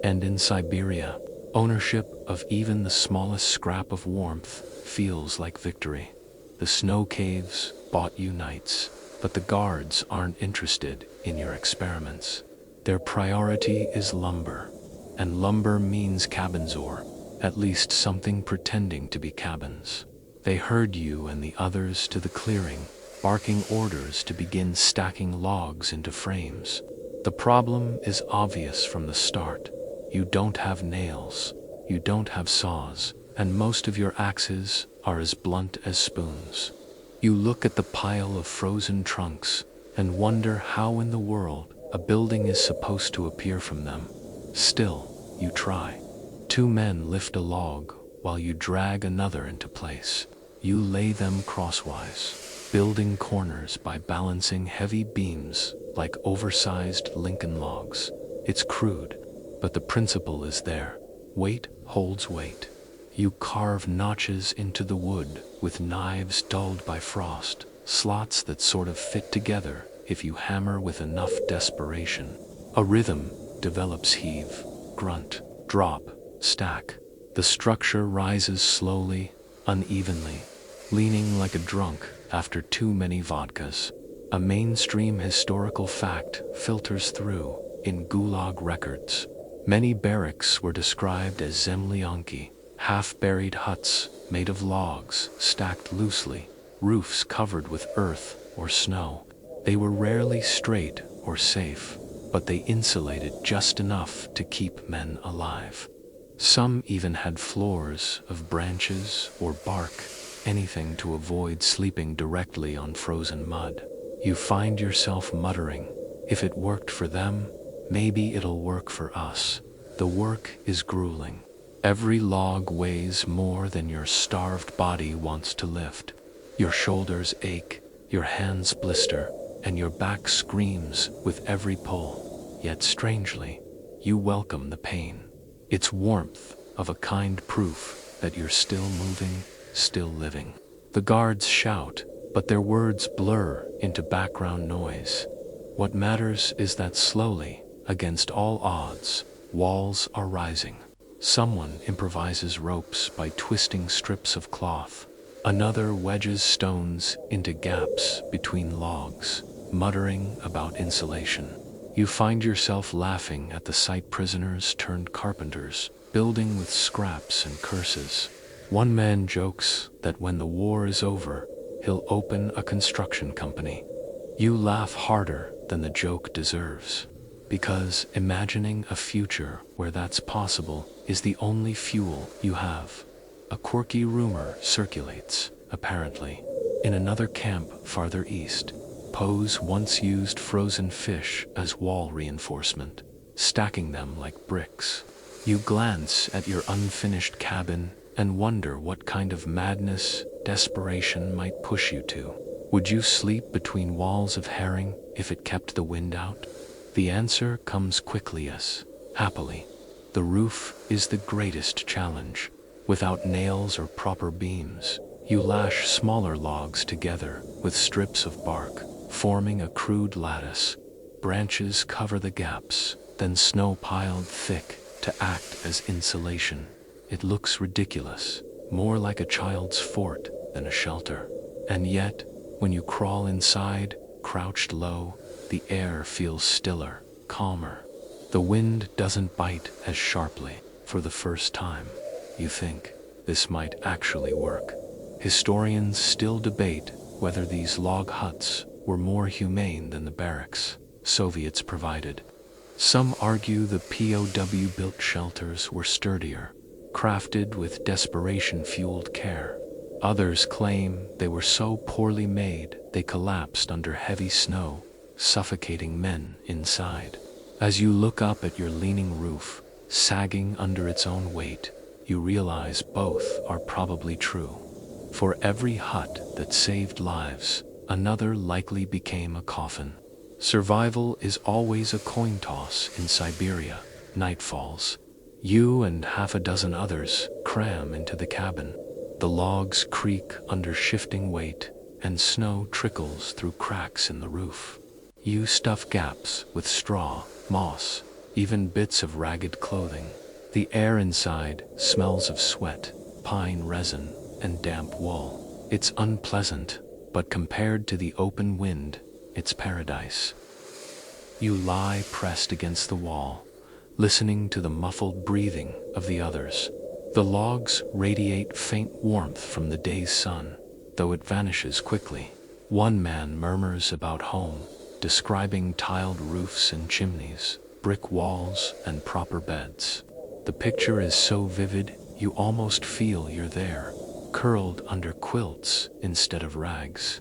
And in Siberia, ownership of even the smallest scrap of warmth feels like victory. The snow caves bought you nights, but the guards aren't interested in your experiments. Their priority is lumber, and lumber means cabins, or at least something pretending to be cabins. They herd you and the others to the clearing, barking orders to begin stacking logs into frames. The problem is obvious from the start. You don't have nails, you don't have saws, and most of your axes are as blunt as spoons. You look at the pile of frozen trunks and wonder how in the world a building is supposed to appear from them. Still, you try. Two men lift a log while you drag another into place. You lay them crosswise, building corners by balancing heavy beams like oversized Lincoln logs. It's crude, but the principle is there. Weight holds weight. You carve notches into the wood with knives dulled by frost, slots that sort of fit together if you hammer with enough desperation. A rhythm develops: heave, grunt, drop, stack. The structure rises slowly, unevenly, leaning like a drunk after too many vodkas. A mainstream historical fact filters through in Gulag records. Many barracks were described as zemlyanki, half-buried huts made of logs stacked loosely, roofs covered with earth or snow. They were rarely straight or safe, but they insulated just enough to keep men alive. Some even had floors of branches or bark, anything to avoid sleeping directly on frozen mud. You find yourself muttering, if it worked for them, maybe it'll work for us. The work is grueling. Every log weighs more than your starved body wants to lift. Your shoulders ache, your hands blister, and your back screams with every pull. Yet strangely, you welcome the pain. It's warmth of a kind, proof that you're still moving, still living. The guards shout, but their words blur into background noise. What matters is that slowly, against all odds, walls are rising. Someone improvises ropes by twisting strips of cloth. Another wedges stones into gaps between logs, muttering about insulation. You find yourself laughing at the sight prisoners turned carpenters, building with scraps and curses. One man jokes that when the war is over, he'll open a construction company. You laugh harder than the joke deserves, because imagining a future where that's possible is the only fuel you have. A quirky rumor circulates, apparently. In another camp farther east, POWs once used frozen fish as wall reinforcement, stacking them like bricks. You glance at your unfinished cabin and wonder what kind of madness desperation might push you to. Would you sleep between walls of herring if it kept the wind out? The answer comes quickly, yes, happily. The roof is the greatest challenge. Without nails or proper beams, you lash smaller logs together with strips of bark, forming a crude lattice. Branches cover the gaps, then snow piled thick to act as insulation. It looks ridiculous, more like a child's fort than a shelter. And yet, when you crawl inside, crouched low, the air feels stiller, calmer. The wind doesn't bite as sharply. For the first time, you think, this might actually work. Historians still debate whether these log huts were more humane than the barracks Soviets provided. Some argue the POW-built shelters were sturdier, crafted with desperation-fueled care. Others claim they were so poorly made they collapsed under heavy snow, suffocating men inside. As you look up at your leaning roof, sagging under its own weight, you realize both are probably true. For every hut that saved lives, another likely became a coffin. Survival is always a coin toss in Siberia. Night falls. You and half a dozen others cram into the cabin. The logs creak under shifting weight, and snow trickles through cracks in the roof. You stuff gaps with straw, moss, even bits of ragged clothing. The air inside smells of sweat, pine resin, and damp wool. It's unpleasant, but compared to the open wind, it's paradise. You lie pressed against the wall, listening to the muffled breathing of the others. The logs radiate faint warmth from the day's sun, though it vanishes quickly. One man murmurs about home, describing tiled roofs and chimneys, brick walls and proper beds. The picture is so vivid, you almost feel you're there, curled under quilts instead of rags.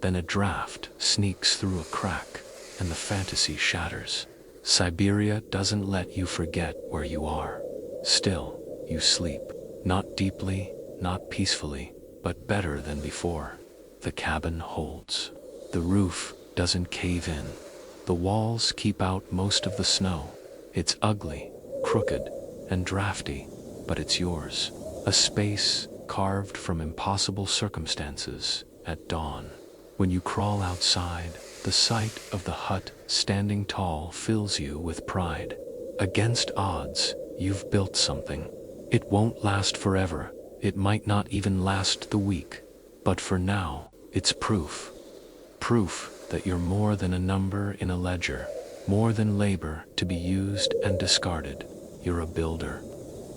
Then a draft sneaks through a crack, and the fantasy shatters. Siberia doesn't let you forget where you are. Still, you sleep. Not deeply, not peacefully, but better than before. The cabin holds. The roof doesn't cave in. The walls keep out most of the snow. It's ugly, crooked, and drafty, but it's yours. A space carved from impossible circumstances at dawn. When you crawl outside, the sight of the hut standing tall fills you with pride. Against odds, you've built something. It won't last forever. It might not even last the week. But for now, it's proof. Proof that you're more than a number in a ledger, more than labor to be used and discarded. You're a builder,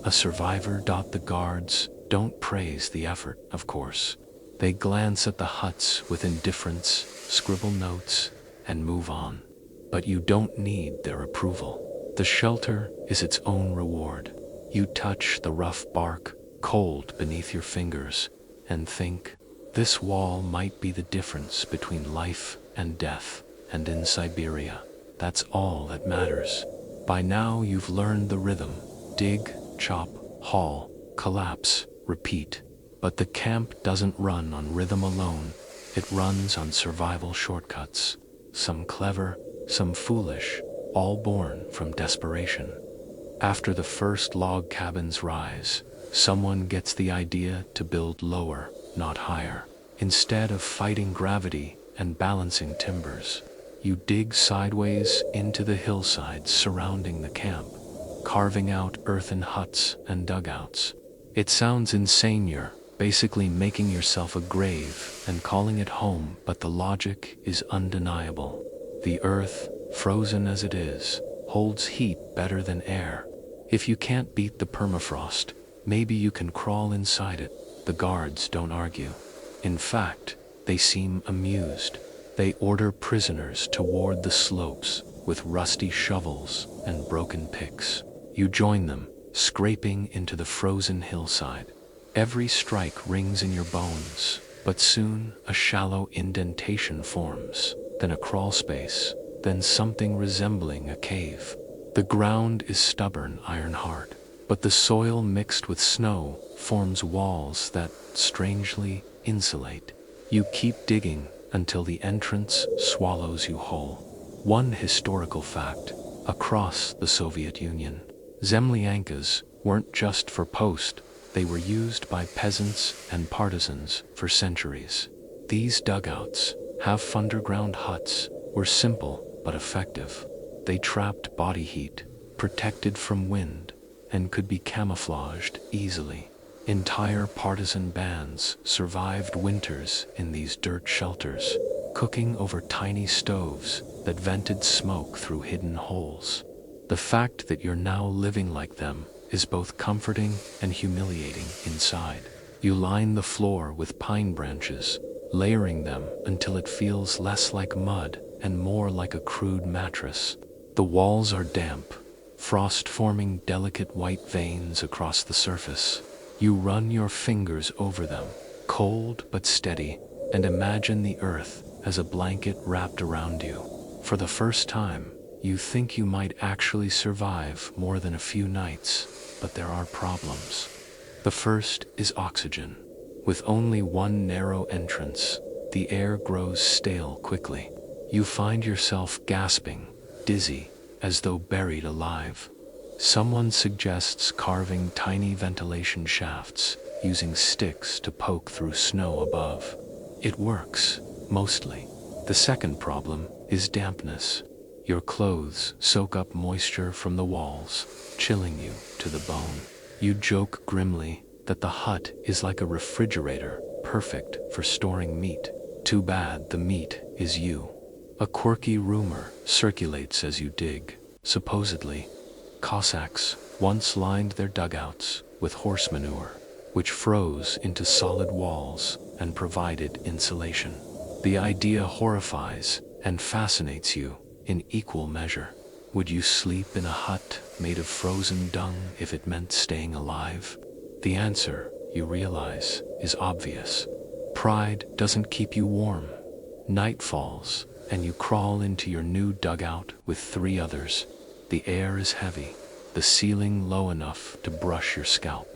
a survivor. The guards don't praise the effort, of course. They glance at the huts with indifference, scribble notes, and move on. But you don't need their approval. The shelter is its own reward. You touch the rough bark, cold beneath your fingers, and think, this wall might be the difference between life and death, and in Siberia, that's all that matters. By now you've learned the rhythm: dig, chop, haul, collapse, repeat. But the camp doesn't run on rhythm alone, it runs on survival shortcuts. Some clever, some foolish, all born from desperation. After the first log cabins rise, someone gets the idea to build lower, not higher. Instead of fighting gravity and balancing timbers, you dig sideways into the hillsides surrounding the camp, carving out earthen huts and dugouts. It sounds insane. You're basically making yourself a grave and calling it home, but the logic is undeniable. The earth, frozen as it is, holds heat better than air. If you can't beat the permafrost, maybe you can crawl inside it. The guards don't argue. In fact, they seem amused. They order prisoners toward the slopes with rusty shovels and broken picks. You join them, scraping into the frozen hillside. Every strike rings in your bones, but soon a shallow indentation forms, then a crawl space, then something resembling a cave. The ground is stubborn, iron hard, but the soil mixed with snow forms walls that strangely insulate. You keep digging until the entrance swallows you whole. One historical fact: across the Soviet Union, zemlyankas weren't just for post, they were used by peasants and partisans for centuries. These dugouts, half underground huts, were simple but effective. They trapped body heat, protected from wind, and could be camouflaged easily. Entire partisan bands survived winters in these dirt shelters, cooking over tiny stoves that vented smoke through hidden holes. The fact that you're now living like them is both comforting and humiliating inside. You line the floor with pine branches, layering them until it feels less like mud and more like a crude mattress. The walls are damp, frost forming delicate white veins across the surface. You run your fingers over them, cold but steady, and imagine the earth as a blanket wrapped around you. For the first time, you think you might actually survive more than a few nights, but there are problems. The first is oxygen. With only one narrow entrance, the air grows stale quickly. You find yourself gasping, dizzy, as though buried alive. Someone suggests carving tiny ventilation shafts, using sticks to poke through snow above. It works, mostly. The second problem is dampness. Your clothes soak up moisture from the walls, chilling you to the bone. You joke grimly that the hut is like a refrigerator, perfect for storing meat. Too bad the meat is you. A quirky rumor circulates as you dig. Supposedly, Cossacks once lined their dugouts with horse manure, which froze into solid walls and provided insulation. The idea horrifies and fascinates you in equal measure. Would you sleep in a hut made of frozen dung if it meant staying alive? The answer, you realize, is obvious. Pride doesn't keep you warm. Night falls, and you crawl into your new dugout with 3 others. The air is heavy, the ceiling low enough to brush your scalp.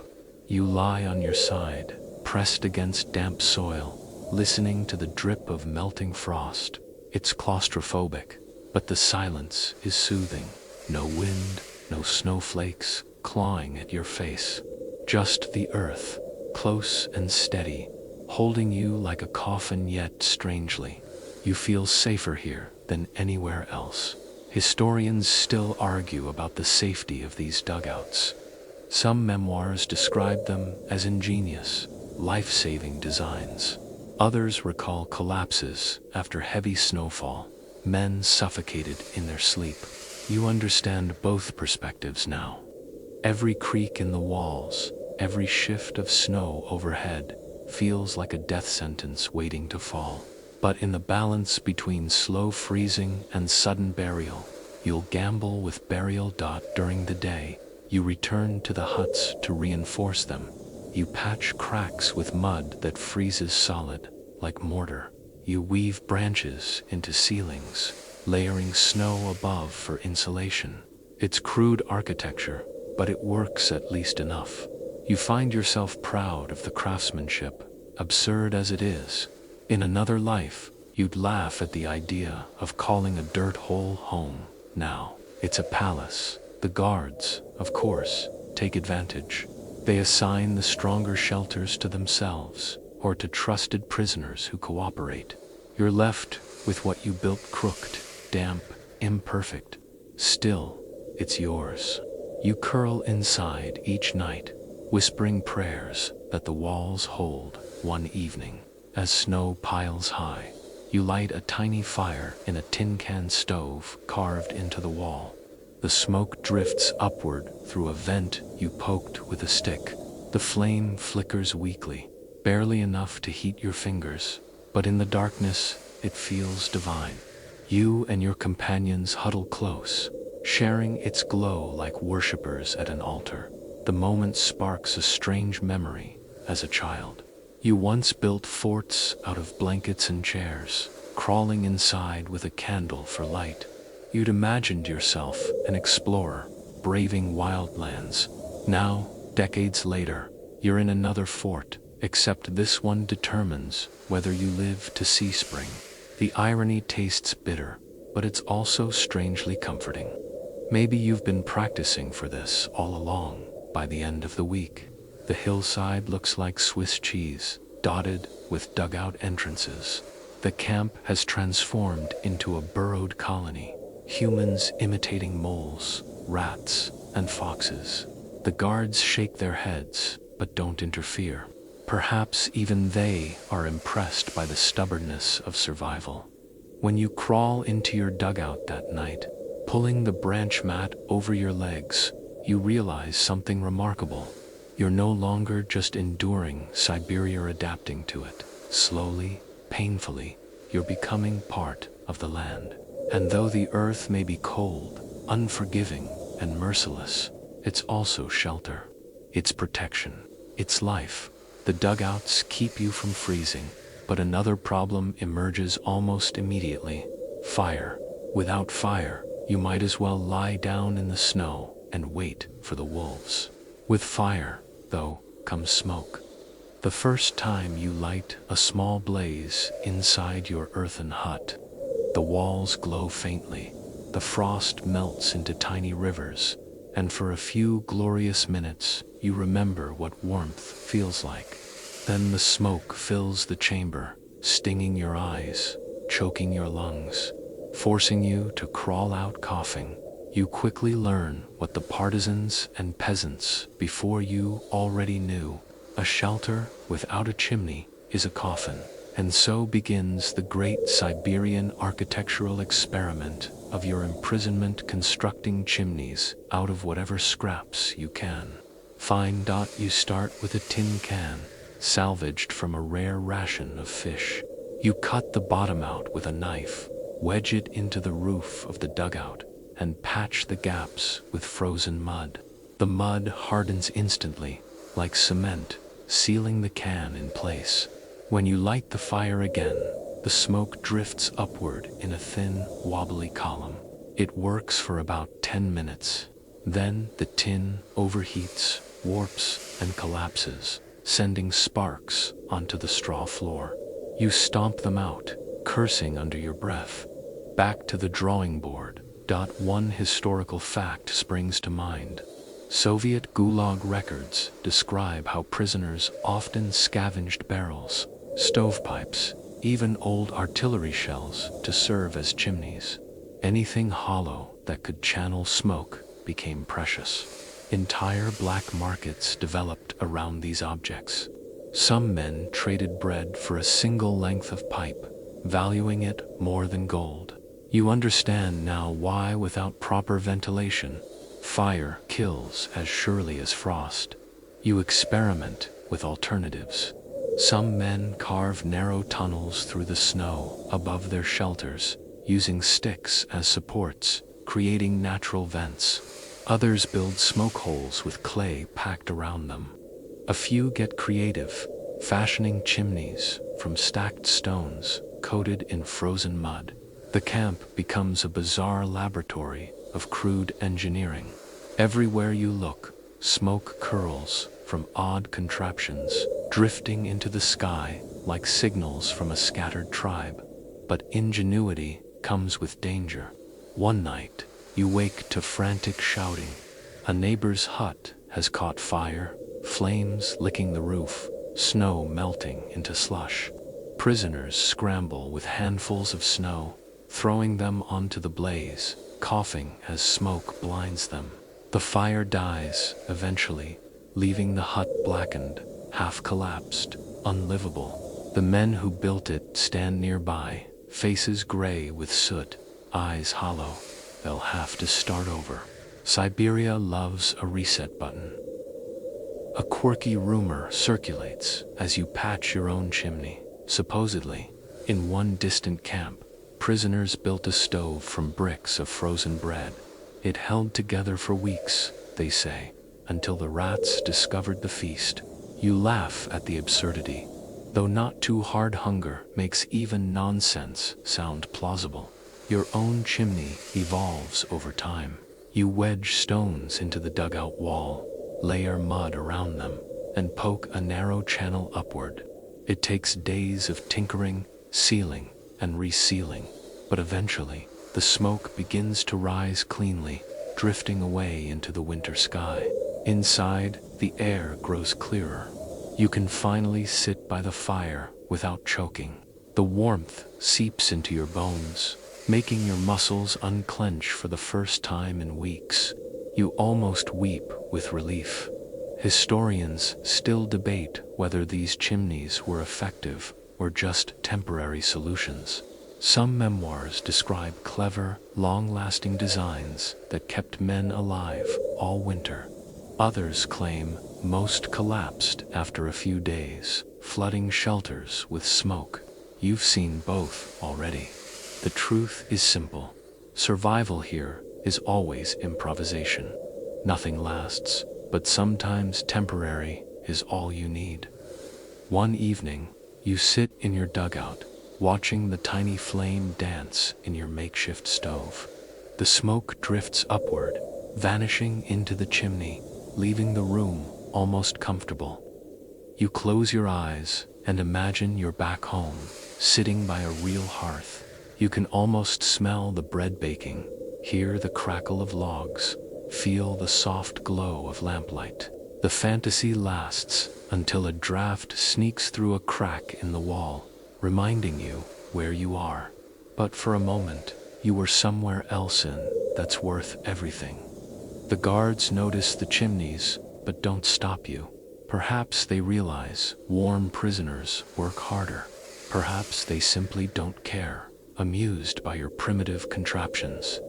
You lie on your side, pressed against damp soil, listening to the drip of melting frost. It's claustrophobic, but the silence is soothing. No wind, no snowflakes clawing at your face. Just the earth, close and steady, holding you like a coffin, yet strangely. You feel safer here than anywhere else. Historians still argue about the safety of these dugouts. Some memoirs describe them as ingenious, life-saving designs. Others recall collapses after heavy snowfall, men suffocated in their sleep. You understand both perspectives now. Every creak in the walls, every shift of snow overhead, feels like a death sentence waiting to fall. But in the balance between slow freezing and sudden burial, you'll gamble with burial. During the day, you return to the huts to reinforce them. You patch cracks with mud that freezes solid, like mortar. You weave branches into ceilings, layering snow above for insulation. It's crude architecture, but it works at least enough. You find yourself proud of the craftsmanship, absurd as it is. In another life, you'd laugh at the idea of calling a dirt hole home. Now, it's a palace. The guards, of course, take advantage. They assign the stronger shelters to themselves, or to trusted prisoners who cooperate. You're left with what you built, crooked, damp, imperfect. Still, it's yours. You curl inside each night, whispering prayers that the walls hold. One evening, as snow piles high, you light a tiny fire in a tin can stove carved into the wall. The smoke drifts upward through a vent you poked with a stick. The flame flickers weakly, barely enough to heat your fingers, but in the darkness, it feels divine. You and your companions huddle close, sharing its glow like worshippers at an altar. The moment sparks a strange memory as a child. You once built forts out of blankets and chairs, crawling inside with a candle for light. You'd imagined yourself an explorer, braving wildlands. Now, decades later, you're in another fort, except this one determines whether you live to see spring. The irony tastes bitter, but it's also strangely comforting. Maybe you've been practicing for this all along. By the end of the week, the hillside looks like Swiss cheese, dotted with dugout entrances. The camp has transformed into a burrowed colony, humans imitating moles, rats, and foxes. The guards shake their heads, but don't interfere. Perhaps even they are impressed by the stubbornness of survival. When you crawl into your dugout that night, pulling the branch mat over your legs, you realize something remarkable. You're no longer just enduring Siberia or adapting to it. Slowly, painfully, you're becoming part of the land. And though the earth may be cold, unforgiving, and merciless, it's also shelter. It's protection. It's life. The dugouts keep you from freezing, but another problem emerges almost immediately. Fire. Without fire, you might as well lie down in the snow and wait for the wolves. With fire, though, comes smoke. The first time you light a small blaze inside your earthen hut, the walls glow faintly, the frost melts into tiny rivers, and for a few glorious minutes you remember what warmth feels like. Then the smoke fills the chamber, stinging your eyes, choking your lungs, forcing you to crawl out coughing. You quickly learn what the partisans and peasants before you already knew. A shelter without a chimney is a coffin. And so begins the great Siberian architectural experiment of your imprisonment, constructing chimneys out of whatever scraps you can. Fine. You start with a tin can, salvaged from a rare ration of fish. You cut the bottom out with a knife, wedge it into the roof of the dugout, and patch the gaps with frozen mud. The mud hardens instantly, like cement, sealing the can in place. When you light the fire again, the smoke drifts upward in a thin, wobbly column. It works for about 10 minutes. Then the tin overheats, warps, and collapses, sending sparks onto the straw floor. You stomp them out, cursing under your breath. Back to the drawing board. One historical fact springs to mind. Soviet Gulag records describe how prisoners often scavenged barrels, stovepipes, even old artillery shells to serve as chimneys. Anything hollow that could channel smoke became precious. Entire black markets developed around these objects. Some men traded bread for a single length of pipe, valuing it more than gold. You understand now why, without proper ventilation, fire kills as surely as frost. You experiment with alternatives. Some men carve narrow tunnels through the snow above their shelters, using sticks as supports, creating natural vents. Others build smoke holes with clay packed around them. A few get creative, fashioning chimneys from stacked stones coated in frozen mud. The camp becomes a bizarre laboratory of crude engineering. Everywhere you look, smoke curls from odd contraptions, drifting into the sky like signals from a scattered tribe. But ingenuity comes with danger. One night, you wake to frantic shouting. A neighbor's hut has caught fire, flames licking the roof, snow melting into slush. Prisoners scramble with handfuls of snow, throwing them onto the blaze, coughing as smoke blinds them. The fire dies, eventually, leaving the hut blackened, half-collapsed, unlivable. The men who built it stand nearby, faces gray with soot, eyes hollow. They'll have to start over. Siberia loves a reset button. A quirky rumor circulates as you patch your own chimney. Supposedly, in one distant camp, prisoners built a stove from bricks of frozen bread. It held together for weeks, they say, until the rats discovered the feast. You laugh at the absurdity, though not too hard hunger makes even nonsense sound plausible. Your own chimney evolves over time. You wedge stones into the dugout wall, layer mud around them, and poke a narrow channel upward. It takes days of tinkering, sealing, and resealing, but eventually, the smoke begins to rise cleanly, drifting away into the winter sky. Inside, the air grows clearer. You can finally sit by the fire without choking. The warmth seeps into your bones, making your muscles unclench for the first time in weeks. You almost weep with relief. Historians still debate whether these chimneys were effective or just temporary solutions. Some memoirs describe clever, long-lasting designs that kept men alive all winter. Others claim most collapsed after a few days, flooding shelters with smoke. You've seen both already. The truth is simple. Survival here is always improvisation. Nothing lasts, but sometimes temporary is all you need. One evening, you sit in your dugout, watching the tiny flame dance in your makeshift stove. The smoke drifts upward, vanishing into the chimney, leaving the room almost comfortable. You close your eyes and imagine you're back home, sitting by a real hearth. You can almost smell the bread baking, hear the crackle of logs, feel the soft glow of lamplight. The fantasy lasts until a draft sneaks through a crack in the wall, reminding you where you are. But for a moment, you were somewhere else that's worth everything. The guards notice the chimneys, but don't stop you. Perhaps they realize warm prisoners work harder. Perhaps they simply don't care, amused by your primitive contraptions.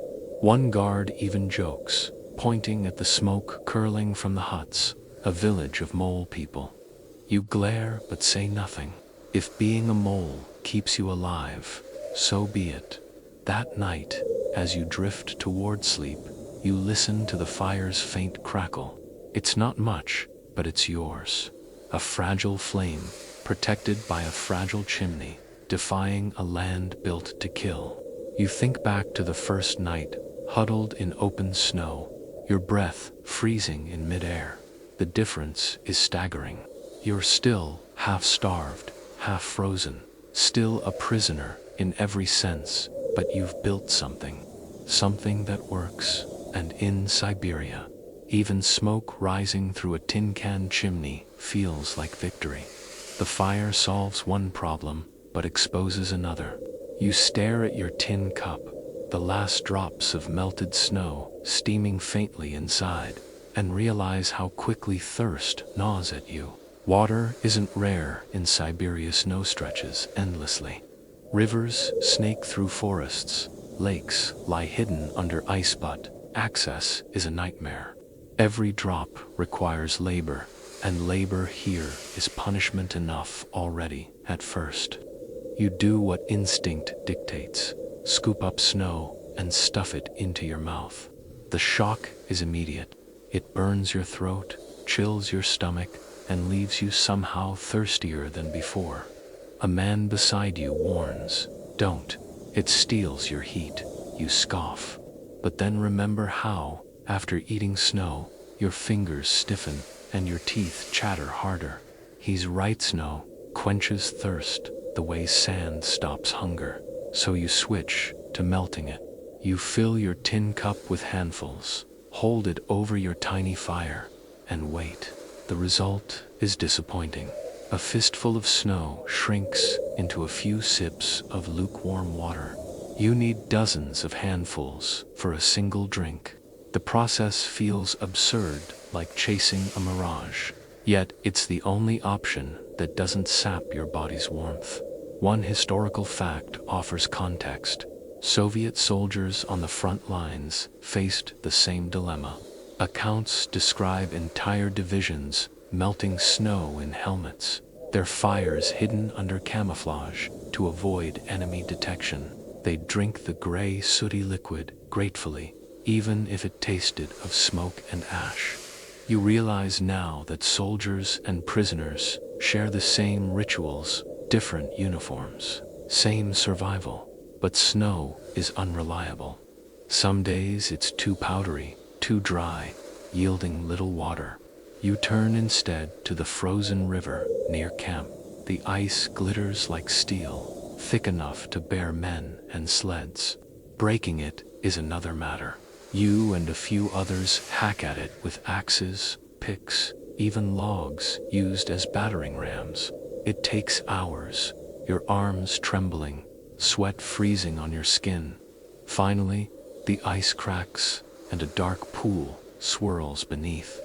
One guard even jokes, pointing at the smoke curling from the huts, a village of mole people. You glare but say nothing. If being a mole keeps you alive, so be it. That night, as you drift toward sleep, you listen to the fire's faint crackle. It's not much, but it's yours. A fragile flame, protected by a fragile chimney, defying a land built to kill. You think back to the first night, huddled in open snow, your breath freezing in midair. The difference is staggering. You're still half-starved, half-frozen, still a prisoner in every sense, but you've built something. Something that works, and in Siberia, even smoke rising through a tin can chimney feels like victory. The fire solves one problem, but exposes another. You stare at your tin cup, the last drops of melted snow steaming faintly inside, and realize how quickly thirst gnaws at you. Water isn't rare in Siberia snow stretches endlessly. Rivers snake through forests, lakes lie hidden under ice, but access is a nightmare. Every drop requires labor, and labor here is punishment enough already at first. You do what instinct dictates, scoop up snow and stuff it into your mouth. The shock is immediate. It burns your throat, chills your stomach, and leaves you somehow thirstier than before. A man beside you warns, "Don't." It steals your heat. You scoff. But then remember how, after eating snow, your fingers stiffen and your teeth chatter harder. He's right, snow quenches thirst the way sand stops hunger. So you switch to melting it. You fill your tin cup with handfuls, hold it over your tiny fire, and wait. The result is disappointing. A fistful of snow shrinks into a few sips of lukewarm water. You need dozens of handfuls for a single drink. The process feels absurd, like chasing a mirage. Yet it's the only option that doesn't sap your body's warmth. One historical fact offers context. Soviet soldiers on the front lines faced the same dilemma. Accounts describe entire divisions melting snow in helmets, their fires hidden under camouflage to avoid enemy detection. They'd drink the gray, sooty liquid gratefully, even if it tasted of smoke and ash. You realize now that soldiers and prisoners share the same rituals, different uniforms, same survival, but snow is unreliable. Some days it's too powdery, too dry, yielding little water. You turn instead to the frozen river near camp. The ice glitters like steel, thick enough to bear men and sleds. Breaking it is another matter. You and a few others hack at it with axes, picks, even logs used as battering rams. It takes hours, your arms trembling, sweat freezing on your skin. Finally, the ice cracks and a dark pool swirls beneath.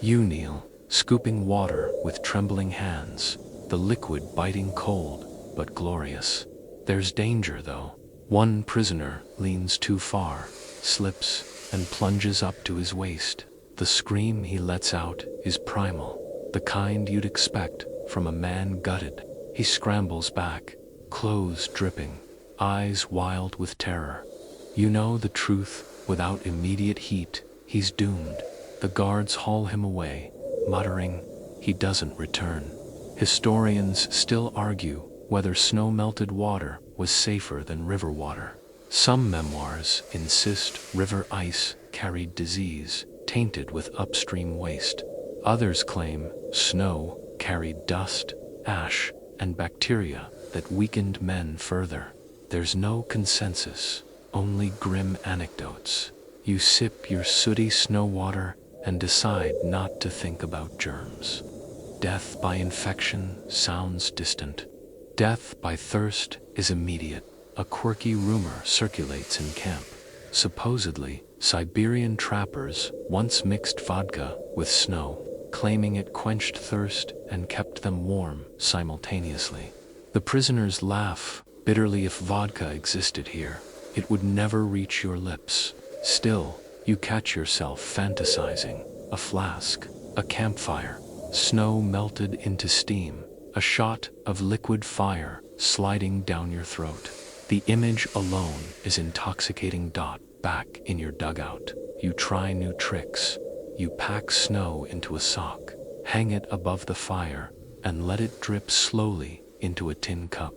You kneel, scooping water with trembling hands, the liquid biting cold but glorious. There's danger though. One prisoner leans too far, slips, and plunges up to his waist. The scream he lets out is primal, the kind you'd expect from a man gutted. He scrambles back, clothes dripping, eyes wild with terror. You know the truth. Without immediate heat, he's doomed. The guards haul him away, muttering, "He doesn't return." Historians still argue whether snow-melted water was safer than river water. Some memoirs insist river ice carried disease, tainted with upstream waste. Others claim snow carried dust, ash, and bacteria that weakened men further. There's no consensus, only grim anecdotes. You sip your sooty snow water and decide not to think about germs. Death by infection sounds distant. Death by thirst is immediate. A quirky rumor circulates in camp. Supposedly, Siberian trappers once mixed vodka with snow, claiming it quenched thirst and kept them warm simultaneously. The prisoners laugh bitterly. If vodka existed here, it would never reach your lips. Still, you catch yourself fantasizing. A flask, A campfire, snow melted into steam, a shot of liquid fire sliding down your throat. The image alone is intoxicating. Back in your dugout, you try new tricks. You pack snow into a sock, hang it above the fire, and let it drip slowly into a tin cup.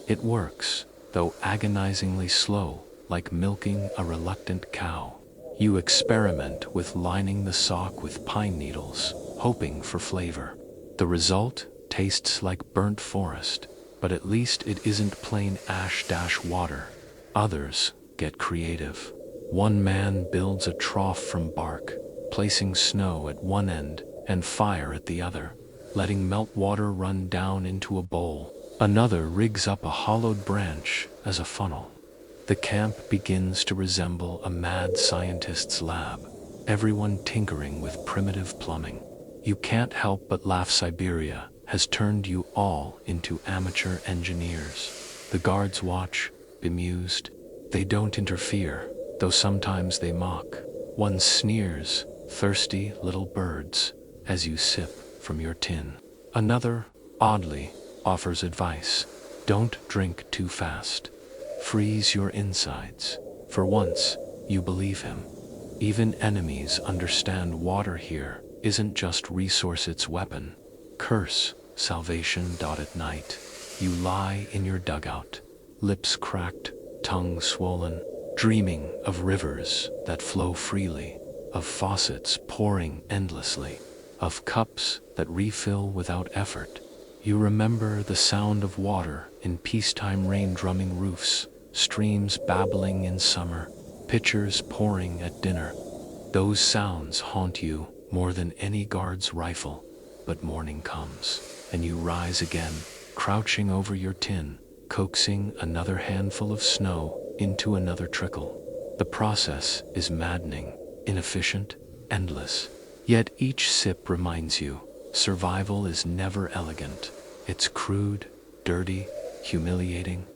It works, though agonizingly slow, like milking a reluctant cow. You experiment with lining the sock with pine needles, hoping for flavor. The result tastes like burnt forest, but at least it isn't plain ash-water. Others get creative. One man builds a trough from bark, placing snow at one end and fire at the other, letting meltwater run down into a bowl. Another rigs up a hollowed branch as a funnel. The camp begins to resemble a mad scientist's lab, everyone tinkering with primitive plumbing. You can't help but laugh. Siberia has turned you all into amateur engineers. The guards watch, bemused. They don't interfere, though sometimes they mock. One sneers, thirsty little birds, as you sip from your tin. Another, oddly, offers advice. Don't drink too fast. Freeze your insides. For once, you believe him. Even enemies understand water here isn't just resource, it's weapon. Curse, salvation. At night, you lie in your dugout, lips cracked, tongue swollen, dreaming of rivers that flow freely, of faucets pouring endlessly, of cups that refill without effort. You remember the sound of water in peacetime, rain drumming roofs, streams babbling in summer, pitchers pouring at dinner. Those sounds haunt you more than any guard's rifle. But morning comes, and you rise again, crouching over your tin, coaxing another handful of snow into another trickle. The process is maddening, inefficient, endless. Yet each sip reminds you, survival is never elegant. It's crude, dirty, humiliating,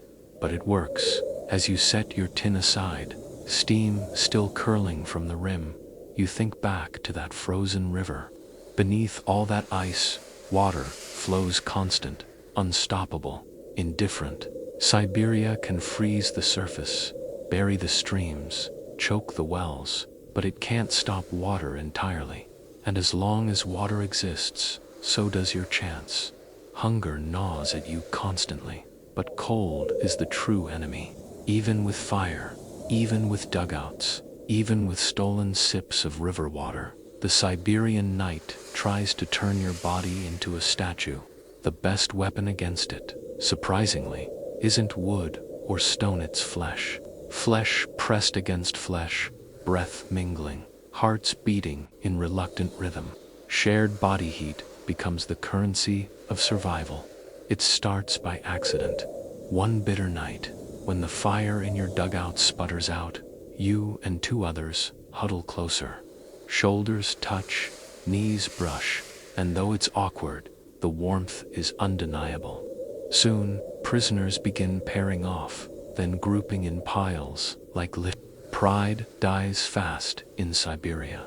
but it works. As you set your tin aside, steam still curling from the rim, you think back to that frozen river. Beneath all that ice, water flows constant, unstoppable, indifferent. Siberia can freeze the surface, bury the streams, choke the wells, but it can't stop water entirely. And as long as water exists, so does your chance. Hunger gnaws at you constantly, but cold is the true enemy. Even with fire, even with dugouts, even with stolen sips of river water, the Siberian night tries to turn your body into a statue. The best weapon against it, surprisingly, isn't wood or stone, it's flesh. Flesh pressed against flesh, breath mingling, hearts beating in reluctant rhythm. Shared body heat becomes the currency of survival. It starts by accident. One bitter night, when the fire in your dugout sputters out, you and two others huddle closer. Shoulders touch, knees brush, and though it's awkward, the warmth is undeniable. Soon, prisoners begin pairing off, then grouping in piles, like lift. Pride dies fast in Siberia.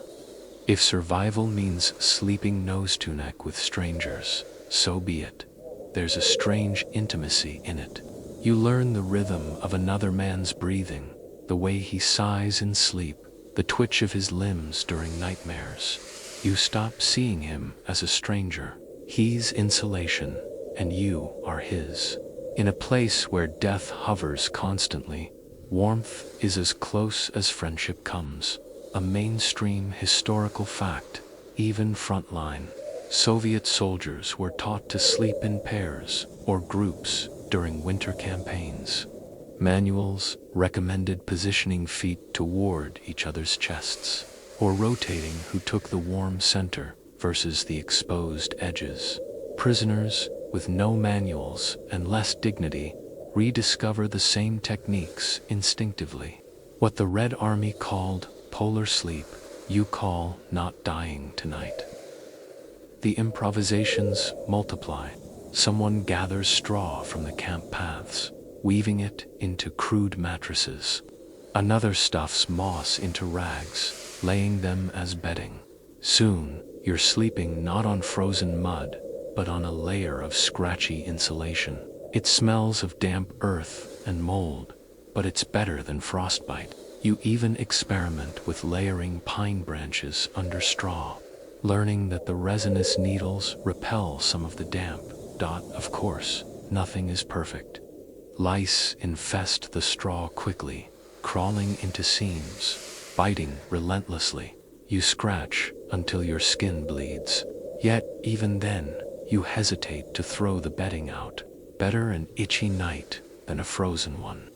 If survival means sleeping nose to neck with strangers, so be it. There's a strange intimacy in it. You learn the rhythm of another man's breathing, the way he sighs in sleep, the twitch of his limbs during nightmares. You stop seeing him as a stranger. He's insulation, and you are his. In a place where death hovers constantly, warmth is as close as friendship comes. A mainstream historical fact, even frontline. Soviet soldiers were taught to sleep in pairs or groups during winter campaigns. Manuals recommended positioning feet toward each other's chests, or rotating who took the warm center versus the exposed edges. Prisoners with no manuals and less dignity rediscover the same techniques instinctively. What the Red Army called polar sleep, you call not dying tonight. The improvisations multiply. Someone gathers straw from the camp paths, weaving it into crude mattresses. Another stuffs moss into rags, laying them as bedding. Soon, You're sleeping not on frozen mud, but on a layer of scratchy insulation. It smells of damp earth and mold, but it's better than frostbite. You even experiment with layering pine branches under straw, learning that the resinous needles repel some of the damp. Of course, nothing is perfect. Lice infest the straw quickly, crawling into seams, biting relentlessly. You scratch until your skin bleeds. Yet, even then, you hesitate to throw the bedding out. Better an itchy night than a frozen one.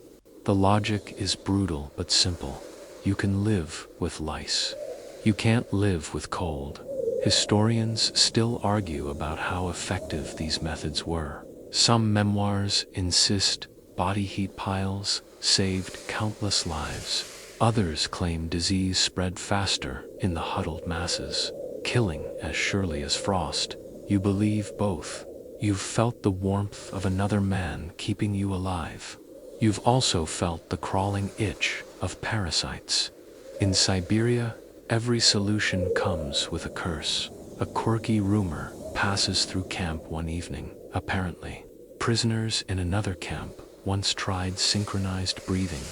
The logic is brutal but simple. You can live with lice. You can't live with cold. Historians still argue about how effective these methods were. Some memoirs insist body heat piles saved countless lives. Others claim disease spread faster in the huddled masses, killing as surely as frost. You believe both. You've felt the warmth of another man keeping you alive. You've also felt the crawling itch of parasites. In Siberia, every solution comes with a curse. A quirky rumor passes through camp one evening. Apparently, prisoners in another camp once tried synchronized breathing.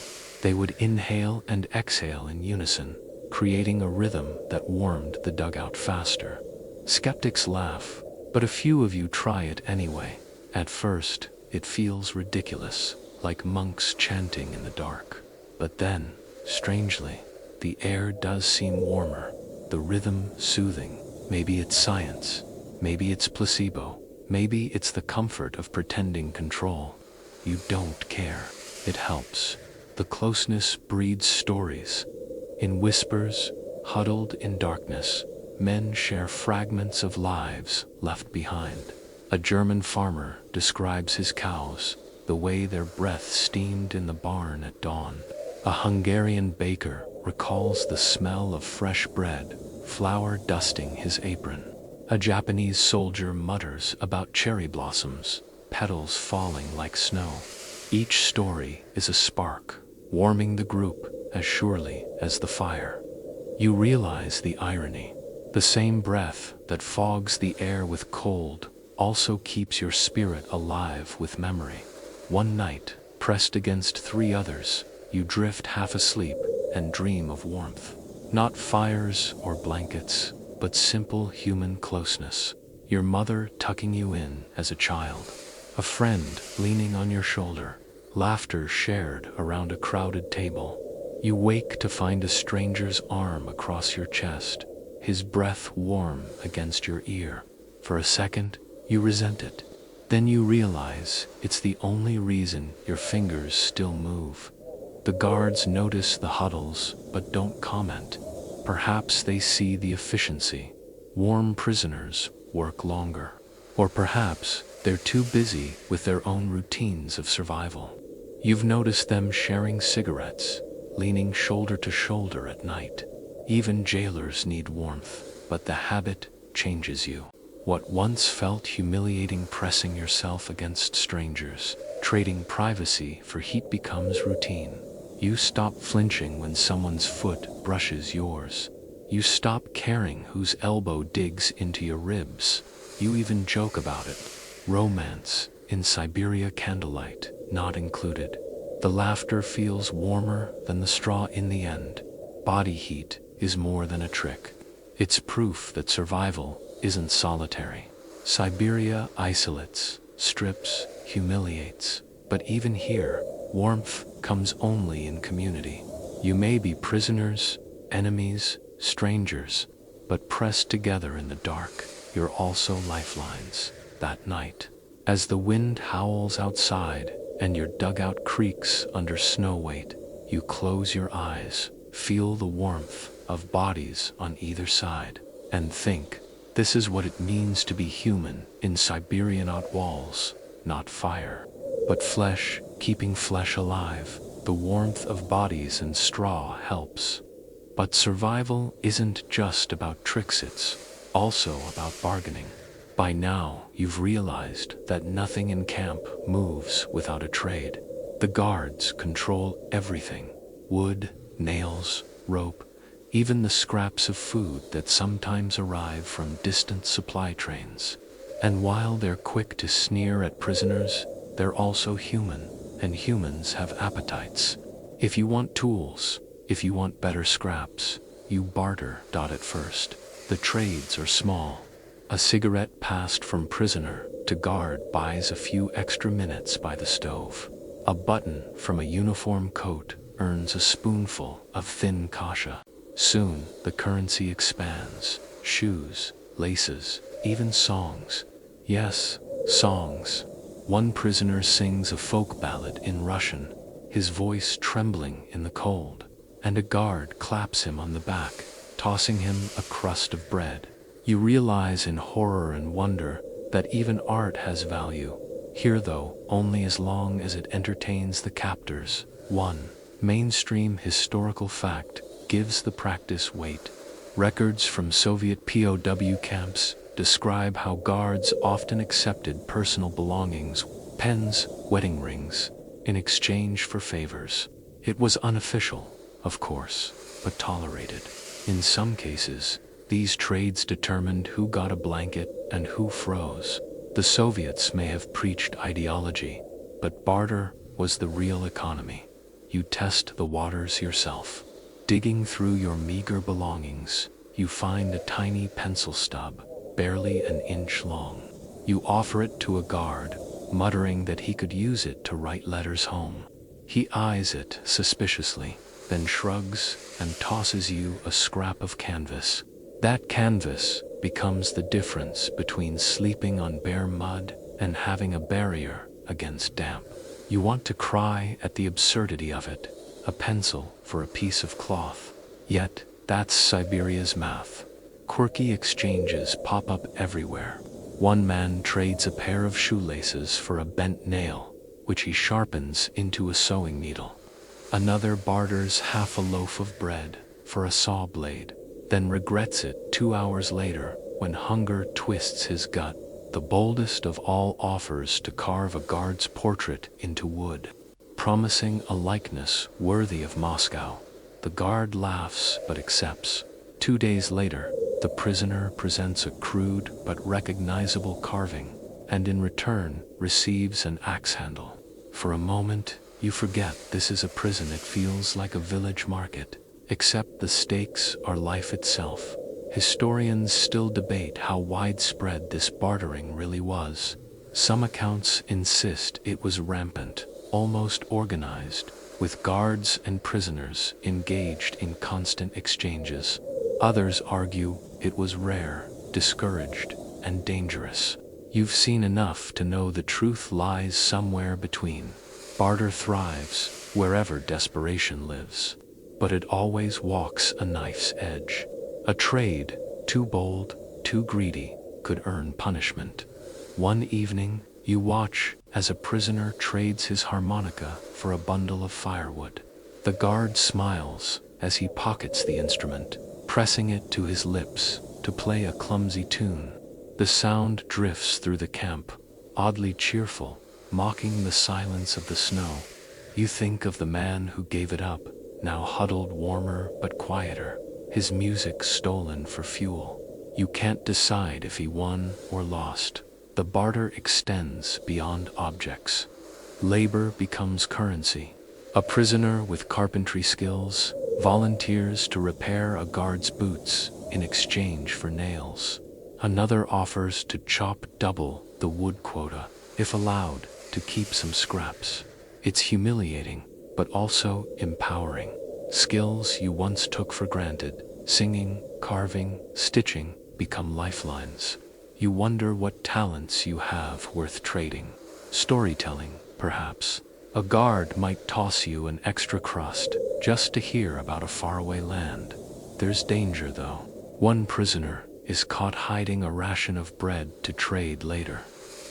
They would inhale and exhale in unison, creating a rhythm that warmed the dugout faster. Skeptics laugh, but a few of you try it anyway. At first, it feels ridiculous, like monks chanting in the dark. But then, strangely, the air does seem warmer, the rhythm soothing. Maybe it's science, maybe it's placebo, maybe it's the comfort of pretending control. You don't care. It helps. The closeness breeds stories. In whispers, huddled in darkness, men share fragments of lives left behind. A German farmer describes his cows, the way their breath steamed in the barn at dawn. A Hungarian baker recalls the smell of fresh bread, flour dusting his apron. A Japanese soldier mutters about cherry blossoms, petals falling like snow. Each story is a spark, warming the group as surely as the fire. You realize the irony. The same breath that fogs the air with cold also keeps your spirit alive with memory. One night, pressed against 3 others, you drift half asleep and dream of warmth. Not fires or blankets, but simple human closeness. Your mother tucking you in as a child. A friend leaning on your shoulder. Laughter shared around a crowded table. You wake to find a stranger's arm across your chest, his breath warm against your ear. For a second, you resent it. Then you realize it's the only reason your fingers still move. The guards notice the huddles, but don't comment. Perhaps they see the efficiency. Warm prisoners work longer. Or perhaps they're too busy with their own routines of survival. You've noticed them sharing cigarettes, leaning shoulder to shoulder at night. Even jailers need warmth, but the habit changes you. What once felt humiliating, pressing yourself against strangers, trading privacy for heat, becomes routine. You stop flinching when someone's foot brushes yours. You stop caring whose elbow digs into your ribs. You even joke about it. Romance in Siberia, candlelight not included. The laughter feels warmer than the straw in the end. Body heat is more than a trick. It's proof that survival isn't solitary. Siberia isolates, strips, humiliates. But even here, warmth comes only in community. You may be prisoners, enemies, strangers, but pressed together in the dark, you're also lifelines. That night, as the wind howls outside and your dugout creaks under snow weight, you close your eyes, feel the warmth of bodies on either side, and think, this is what it means to be human in Siberia. Not walls, not fire, but flesh keeping flesh alive. The warmth of bodies and straw helps. But survival isn't just about tricks, it's also about bargaining. By now, you've realized that nothing in camp moves without a trade. The guards control everything: wood, nails, rope, even the scraps of food that sometimes arrive from distant supply trains. And while they're quick to sneer at prisoners, they're also human, and humans have appetites. If you want tools, if you want better scraps, you barter. At first, the trades are small. A cigarette passed from prisoner to guard buys a few extra minutes by the stove. A button from a uniform coat earns a spoonful of thin kasha. Soon, the currency expands. Shoes, laces, even songs. Yes, songs. One prisoner sings a folk ballad in Russian, his voice trembling in the cold, and a guard claps him on the back, tossing him a crust of bread. You realize in horror and wonder that even art has value. Here though, only as long as it entertains the captors. One mainstream historical fact gives the practice weight. Records from Soviet POW camps describe how guards often accepted personal belongings, pens, wedding rings, in exchange for favors. It was unofficial, of course, but tolerated. In some cases, these trades determined who got a blanket and who froze. The Soviets may have preached ideology, but barter was the real economy. You test the waters yourself. Digging through your meager belongings, you find a tiny pencil stub, barely an inch long. You offer it to a guard, muttering that he could use it to write letters home. He eyes it suspiciously, then shrugs and tosses you a scrap of canvas. That canvas becomes the difference between sleeping on bare mud and having a barrier against damp. You want to cry at the absurdity of it, a pencil for a piece of cloth. Yet, that's Siberia's math. Quirky exchanges pop up everywhere. One man trades a pair of shoelaces for a bent nail, which he sharpens into a sewing needle. Another barters half a loaf of bread for a saw blade, then regrets it 2 hours later when hunger twists his gut. The boldest of all offers to carve a guard's portrait into wood, promising a likeness worthy of Moscow. The guard laughs but accepts. 2 days later, the prisoner presents a crude but recognizable carving, and in return receives an axe handle. For a moment, you forget this is a prison. It feels like a village market, except the stakes are life itself. Historians still debate how widespread this bartering really was. Some accounts insist it was rampant, almost organized, with guards and prisoners engaged in constant exchanges. Others argue it was rare, discouraged, and dangerous. You've seen enough to know the truth lies somewhere between. Barter thrives wherever desperation lives, but it always walks a knife's edge. A trade, too bold, too greedy, could earn punishment. One evening, you watch as a prisoner trades his harmonica for a bundle of firewood. The guard smiles as he pockets the instrument, pressing it to his lips to play a clumsy tune. The sound drifts through the camp, oddly cheerful, mocking the silence of the snow. You think of the man who gave it up, now huddled warmer but quieter, his music stolen for fuel. You can't decide if he won or lost. The barter extends beyond objects. Labor becomes currency. A prisoner with carpentry skills volunteers to repair a guard's boots in exchange for nails. Another offers to chop double the wood quota, if allowed, to keep some scraps. It's humiliating, but also empowering. Skills you once took for granted, singing, carving, stitching, become lifelines. You wonder what talents you have worth trading. Storytelling, perhaps. A guard might toss you an extra crust just to hear about a faraway land. There's danger, though. One prisoner is caught hiding a ration of bread to trade later.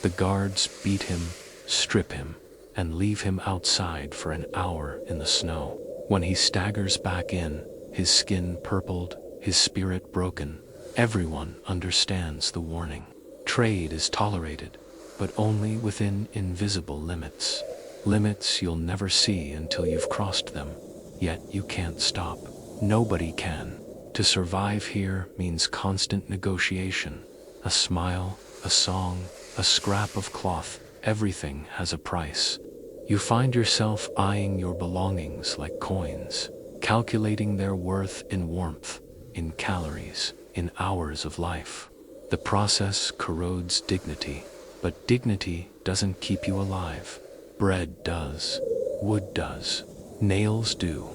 The guards beat him, strip him, and leave him outside for an hour in the snow. When he staggers back in, his skin purpled, his spirit broken, everyone understands the warning. Trade is tolerated, but only within invisible limits. Limits you'll never see until you've crossed them. Yet you can't stop. Nobody can. To survive here means constant negotiation. A smile, a song, a scrap of cloth, everything has a price. You find yourself eyeing your belongings like coins, calculating their worth in warmth, in calories, in hours of life. The process corrodes dignity, but dignity doesn't keep you alive. Bread does, wood does, nails do.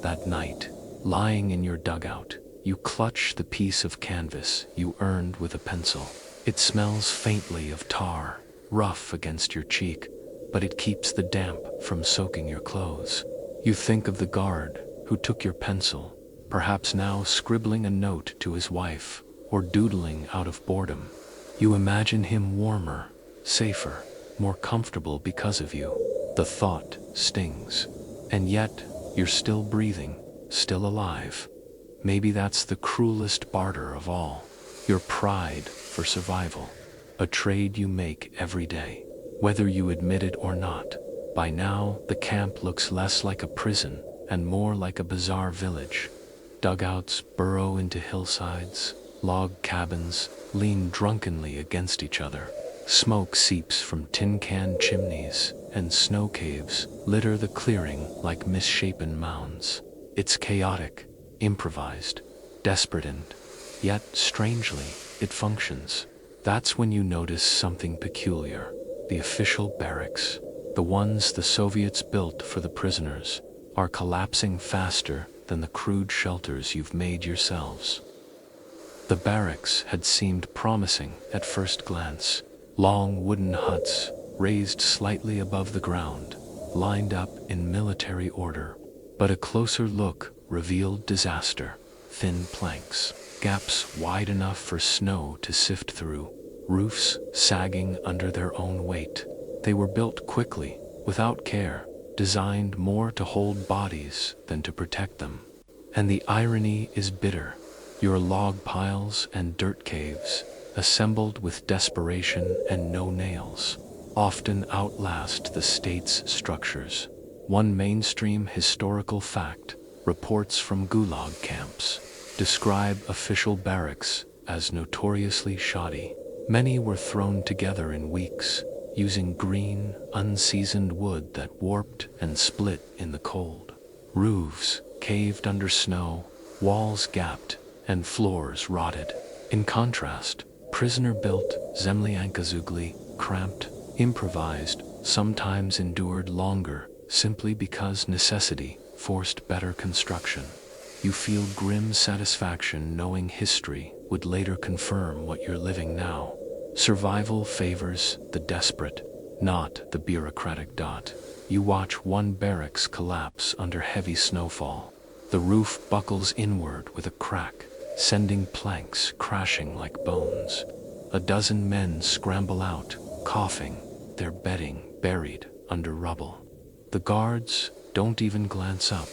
That night, lying in your dugout, you clutch the piece of canvas you earned with a pencil. It smells faintly of tar, rough against your cheek, but it keeps the damp from soaking your clothes. You think of the guard who took your pencil, perhaps now scribbling a note to his wife or doodling out of boredom. You imagine him warmer, safer, more comfortable because of you. The thought stings. And yet, you're still breathing, still alive. Maybe that's the cruelest barter of all. Your pride for survival. A trade you make every day, whether you admit it or not. By now, the camp looks less like a prison and more like a bizarre village. Dugouts burrow into hillsides, log cabins lean drunkenly against each other. Smoke seeps from tin can chimneys, and snow caves litter the clearing like misshapen mounds. It's chaotic, improvised, desperate, and yet, strangely, it functions. That's when you notice something peculiar. The official barracks, the ones the Soviets built for the prisoners, are collapsing faster than the crude shelters you've made yourselves. The barracks had seemed promising at first glance. Long wooden huts, raised slightly above the ground, lined up in military order. But a closer look revealed disaster. Thin planks, gaps wide enough for snow to sift through, roofs sagging under their own weight. They were built quickly, without care, designed more to hold bodies than to protect them. And the irony is bitter. Your log piles and dirt caves, assembled with desperation and no nails, often outlast the state's structures. One mainstream historical fact, reports from gulag camps, describe official barracks as notoriously shoddy. Many were thrown together in weeks, using green, unseasoned wood that warped and split in the cold. Roofs caved under snow, walls gapped, and floors rotted. In contrast, prisoner-built zemlyankazugli, cramped, improvised, sometimes endured longer, simply because necessity forced better construction. You feel grim satisfaction knowing history would later confirm what you're living now. Survival favors the desperate, not the bureaucratic. You watch one barracks collapse under heavy snowfall. The roof buckles inward with a crack, sending planks crashing like bones. A dozen men scramble out, coughing, their bedding buried under rubble. The guards don't even glance up.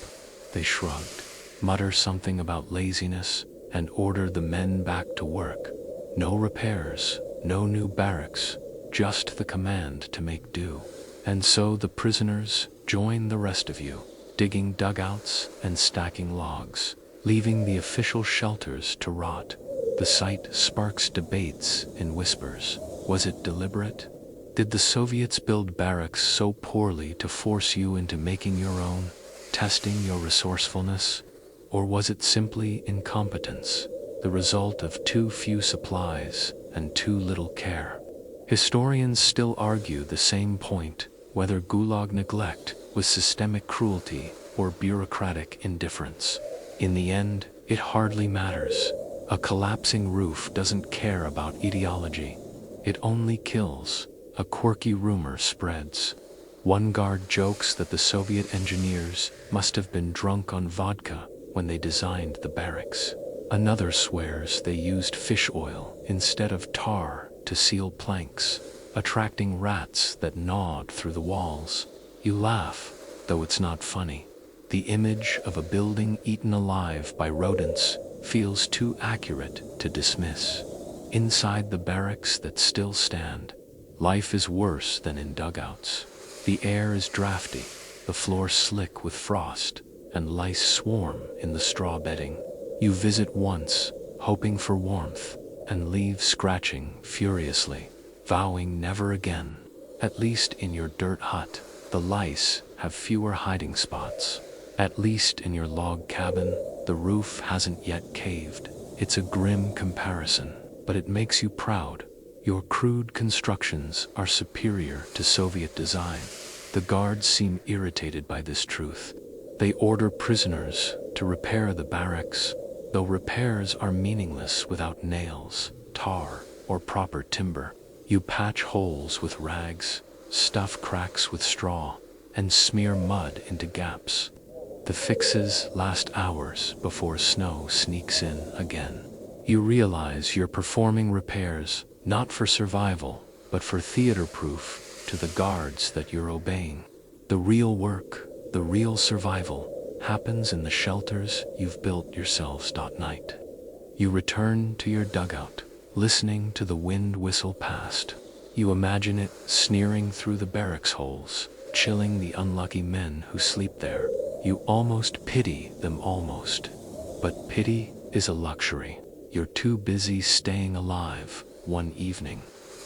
They shrugged, mutter something about laziness, and order the men back to work. No repairs, no new barracks, just the command to make do. And so the prisoners join the rest of you, digging dugouts and stacking logs, leaving the official shelters to rot. The sight sparks debates in whispers. Was it deliberate? Did the Soviets build barracks so poorly to force you into making your own, testing your resourcefulness? Or was it simply incompetence, the result of too few supplies and too little care? Historians still argue the same point, whether gulag neglect was systemic cruelty or bureaucratic indifference. In the end, it hardly matters. A collapsing roof doesn't care about ideology. It only kills. A quirky rumor spreads. One guard jokes that the Soviet engineers must have been drunk on vodka when they designed the barracks. Another swears they used fish oil instead of tar to seal planks, attracting rats that gnawed through the walls. You laugh, though it's not funny. The image of a building eaten alive by rodents feels too accurate to dismiss. Inside the barracks that still stand, life is worse than in dugouts. The air is drafty, the floor slick with frost, and lice swarm in the straw bedding. You visit once, hoping for warmth, and leave scratching furiously, vowing never again. At least in your dirt hut, the lice have fewer hiding spots. At least in your log cabin, the roof hasn't yet caved. It's a grim comparison, but it makes you proud. Your crude constructions are superior to Soviet design. The guards seem irritated by this truth. They order prisoners to repair the barracks, though repairs are meaningless without nails, tar, or proper timber. You patch holes with rags, stuff cracks with straw, and smear mud into gaps. The fixes last hours before snow sneaks in again. You realize you're performing repairs not for survival, but for theater proof to the guards that you're obeying. The real work, the real survival, happens in the shelters you've built yourselves. Night. You return to your dugout, listening to the wind whistle past. You imagine it sneering through the barracks holes, chilling the unlucky men who sleep there. You almost pity them almost. But pity is a luxury. You're too busy staying alive. One evening,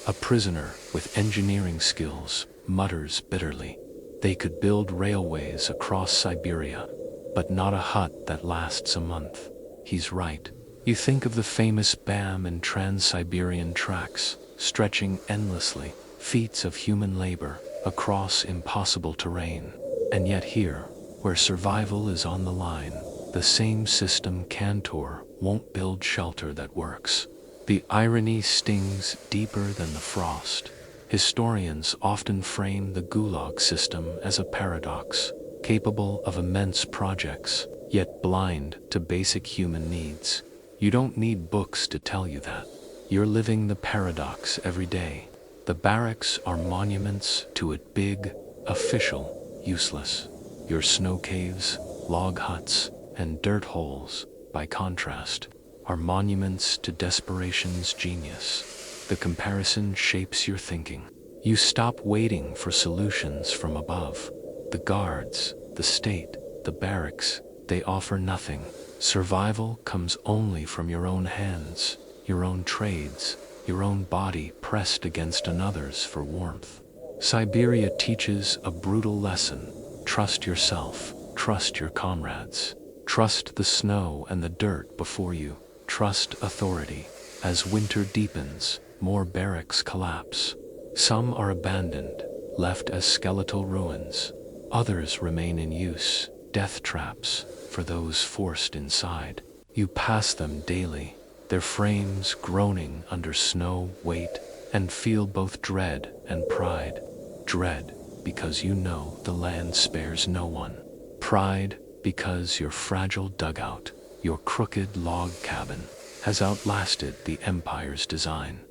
a prisoner with engineering skills mutters bitterly. They could build railways across Siberia, but not a hut that lasts a month. He's right. You think of the famous BAM and Trans-Siberian tracks, stretching endlessly, feats of human labor, across impossible terrain. And yet here, where survival is on the line, the same system Cantor won't build shelter that works. The irony stings deeper than the frost. Historians often frame the Gulag system as a paradox, capable of immense projects, yet blind to basic human needs. You don't need books to tell you that. You're living the paradox every day. The barracks are monuments to it, big, official, useless. Your snow caves, log huts, and dirt holes, by contrast, are monuments to desperation's genius. The comparison shapes your thinking. You stop waiting for solutions from above. The guards, the state, the barracks, they offer nothing. Survival comes only from your own hands, your own trades, your own body pressed against another's for warmth. Siberia teaches a brutal lesson. Trust yourself, trust your comrades, trust the snow and the dirt before you. Trust authority. As winter deepens, more barracks collapse. Some are abandoned, left as skeletal ruins. Others remain in use, death traps for those forced inside. You pass them daily, their frames groaning under snow weight, and feel both dread and pride. Dread, because you know the land spares no one. Pride, because your fragile dugout, your crooked log cabin, has outlasted the empire's design.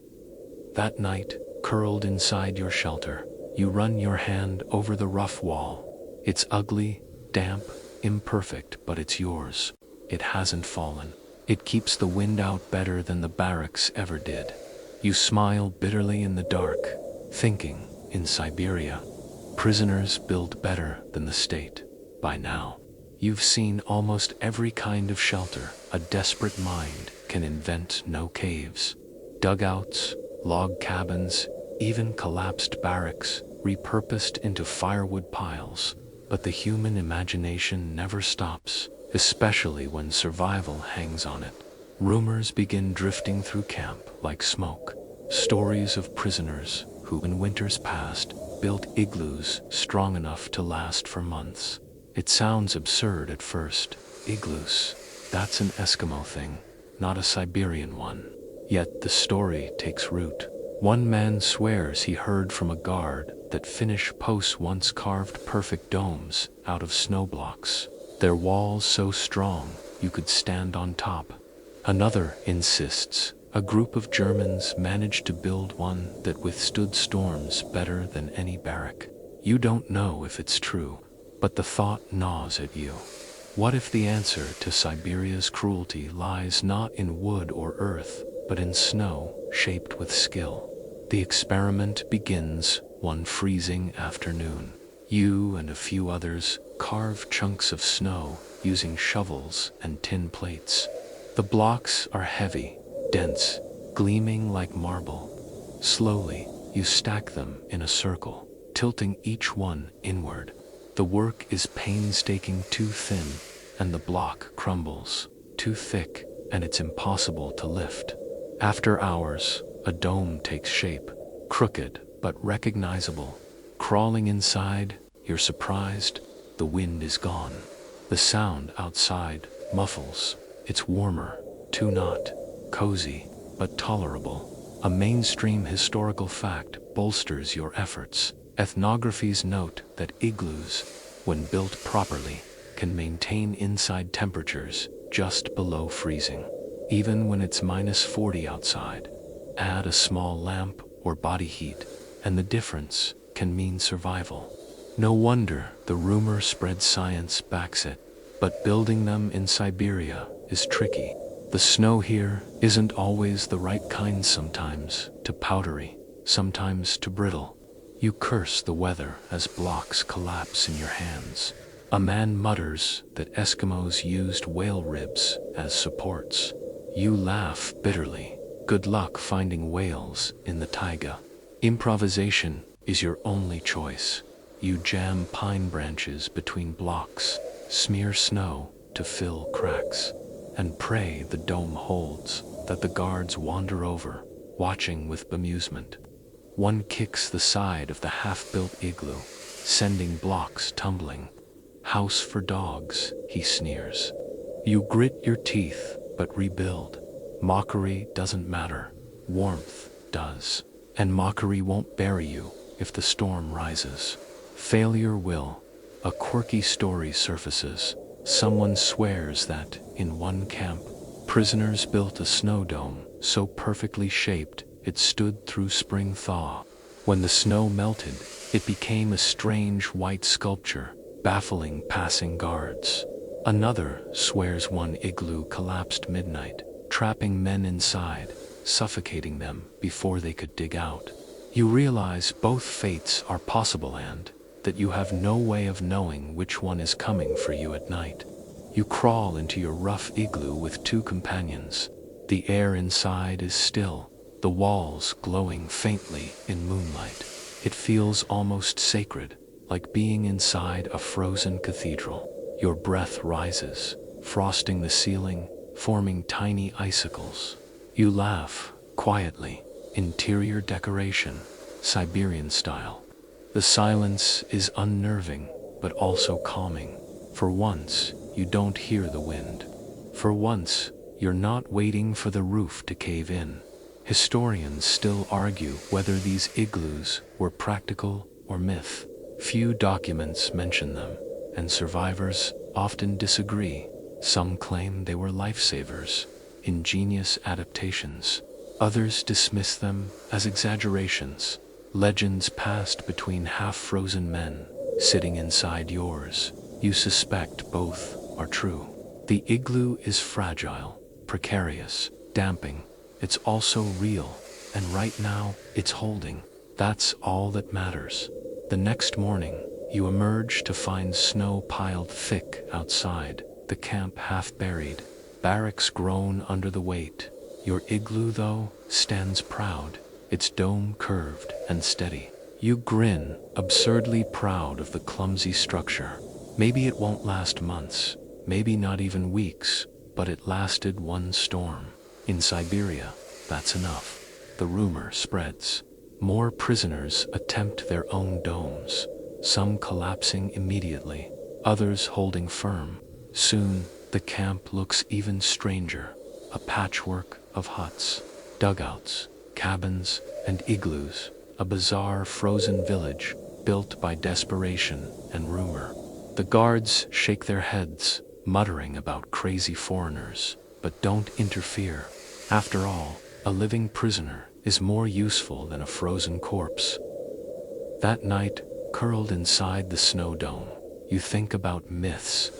That night, curled inside your shelter, you run your hand over the rough wall. It's ugly, damp, imperfect, but it's yours. It hasn't fallen. It keeps the wind out better than the barracks ever did. You smile bitterly in the dark, thinking, in Siberia, prisoners build better than the state. By now, you've seen almost every kind of shelter a desperate mind can invent. No caves, dugouts, log cabins, even collapsed barracks repurposed into firewood piles. But the human imagination never stops, especially when survival hangs on it. Rumors begin drifting through camp like smoke. Stories of prisoners who, in winters past, built igloos strong enough to last for months. It sounds absurd at first. Igloos, that's an Eskimo thing, not a Siberian one. Yet the story takes root. One man swears he heard from a guard that Finnish posts once carved perfect domes out of snow blocks, their walls so strong you could stand on top. Another insists a group of Germans managed to build one that withstood storms better than any barrack. You don't know if it's true, but the thought gnaws at you. What if the answer to Siberia's cruelty lies not in wood or earth, but in snow shaped with skill? The experiment begins one freezing afternoon. You and a few others carve chunks of snow using shovels and tin plates. The blocks are heavy, dense, gleaming like marble. Slowly, you stack them in a circle, tilting each one inward. The work is painstaking, too thin, and the block crumbles. Too thick, and it's impossible to lift. After hours, a dome takes shape, crooked but recognizable. Crawling inside, you're surprised, the wind is gone. The sound outside muffles. It's warmer, too not cozy, but tolerable. A mainstream historical fact bolsters your efforts. Ethnographies note that igloos, when built properly, can maintain inside temperatures just below freezing, even when it's -40 outside. Add a small lamp or body heat, and the difference can mean survival. No wonder the rumor spread science backs it, but building them in Siberia is tricky. The snow here isn't always the right kind, sometimes too powdery, sometimes too brittle. You curse the weather as blocks collapse in your hands. A man mutters that Eskimos used whale ribs as supports. You laugh bitterly. Good luck finding whales in the taiga. Improvisation is your only choice. You jam pine branches between blocks, smear snow to fill cracks, and pray the dome holds, that the guards wander over, watching with bemusement. One kicks the side of the half-built igloo, sending blocks tumbling. House for dogs, he sneers. You grit your teeth, but rebuild. Mockery doesn't matter, warmth does. And mockery won't bury you if the storm rises. Failure will. A quirky story surfaces. Someone swears that, in one camp, prisoners built a snow dome so perfectly shaped it stood through spring thaw. When the snow melted, it became a strange white sculpture, baffling passing guards. Another swears one igloo collapsed midnight, trapping men inside, suffocating them before they could dig out. You realize both fates are possible and that you have no way of knowing which one is coming for you at night. You crawl into your rough igloo with two companions. The air inside is still, the walls glowing faintly in moonlight. It feels almost sacred, like being inside a frozen cathedral. Your breath rises, frosting the ceiling, forming tiny icicles. You laugh, quietly, interior decoration, Siberian style. The silence is unnerving, but also calming. For once, you don't hear the wind. For once, you're not waiting for the roof to cave in. Historians still argue whether these igloos were practical or myth. Few documents mention them, and survivors often disagree. Some claim they were lifesavers, ingenious adaptations. Others dismiss them as exaggerations, legends passed between half-frozen men sitting inside yours. You suspect both are true. The igloo is fragile, precarious, damping. It's also real, and right now it's holding. That's all that matters. The next morning, you emerge to find snow piled thick outside, the camp half buried, barracks groan under the weight. Your igloo, though, stands proud, its dome curved and steady. You grin, absurdly proud of the clumsy structure. Maybe it won't last months, maybe not even weeks, but it lasted one storm. In Siberia, that's enough. The rumor spreads. More prisoners attempt their own domes, some collapsing immediately, others holding firm. Soon, the camp looks even stranger, a patchwork of huts, dugouts, cabins, and igloos, a bizarre frozen village built by desperation and rumor. The guards shake their heads, muttering about crazy foreigners, but don't interfere. After all, a living prisoner is more useful than a frozen corpse. That night, curled inside the snow dome, you think about myths,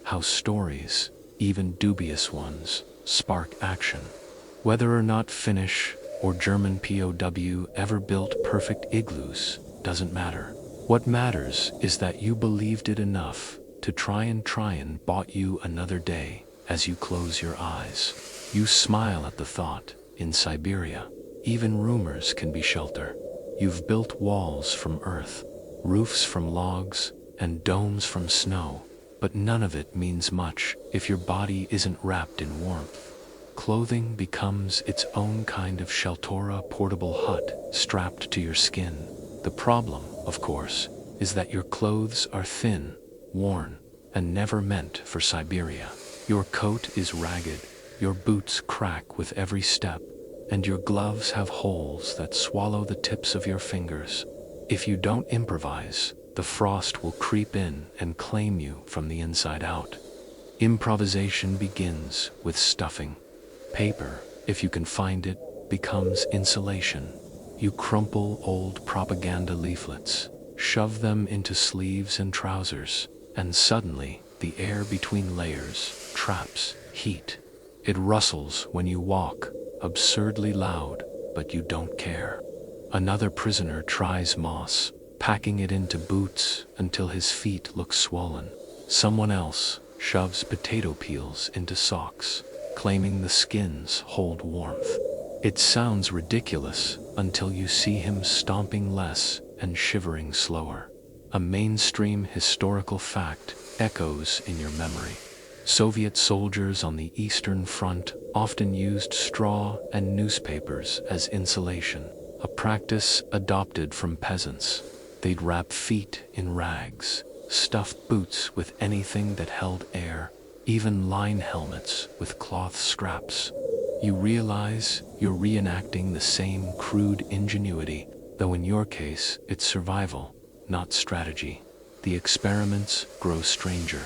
how stories, even dubious ones, spark action. Whether or not Finnish or German POW ever built perfect igloos doesn't matter. What matters is that you believed it enough to try and bought you another day, as you close your eyes. You smile at the thought, in Siberia, even rumors can be shelter. You've built walls from earth, roofs from logs, and domes from snow, but none of it means much if your body isn't wrapped in warmth. Clothing becomes its own kind of shelter, portable hut strapped to your skin. The problem, of course, is that your clothes are thin, worn, and never meant for Siberia. Your coat is ragged, your boots crack with every step, and your gloves have holes that swallow the tips of your fingers. If you don't improvise, the frost will creep in and claim you from the inside out. Improvisation begins with stuffing. Paper, if you can find it, becomes insulation. You crumple old propaganda leaflets, shove them into sleeves and trousers, and suddenly the air between layers traps heat. It rustles when you walk, absurdly loud, but you don't care. Another prisoner tries moss, packing it into boots until his feet look swollen. Someone else shoves potato peels into socks, claiming the skins hold warmth. It sounds ridiculous until you see him stomping less and shivering slower. A mainstream historical fact echoes in your memory. Soviet soldiers on the Eastern Front often used straw and newspapers as insulation, a practice adopted from peasants. They'd wrap feet in rags, stuff boots with anything that held air, even line helmets with cloth scraps. You realize you're reenacting the same crude ingenuity, though in your case it's survival, not strategy. The experiments grow stranger.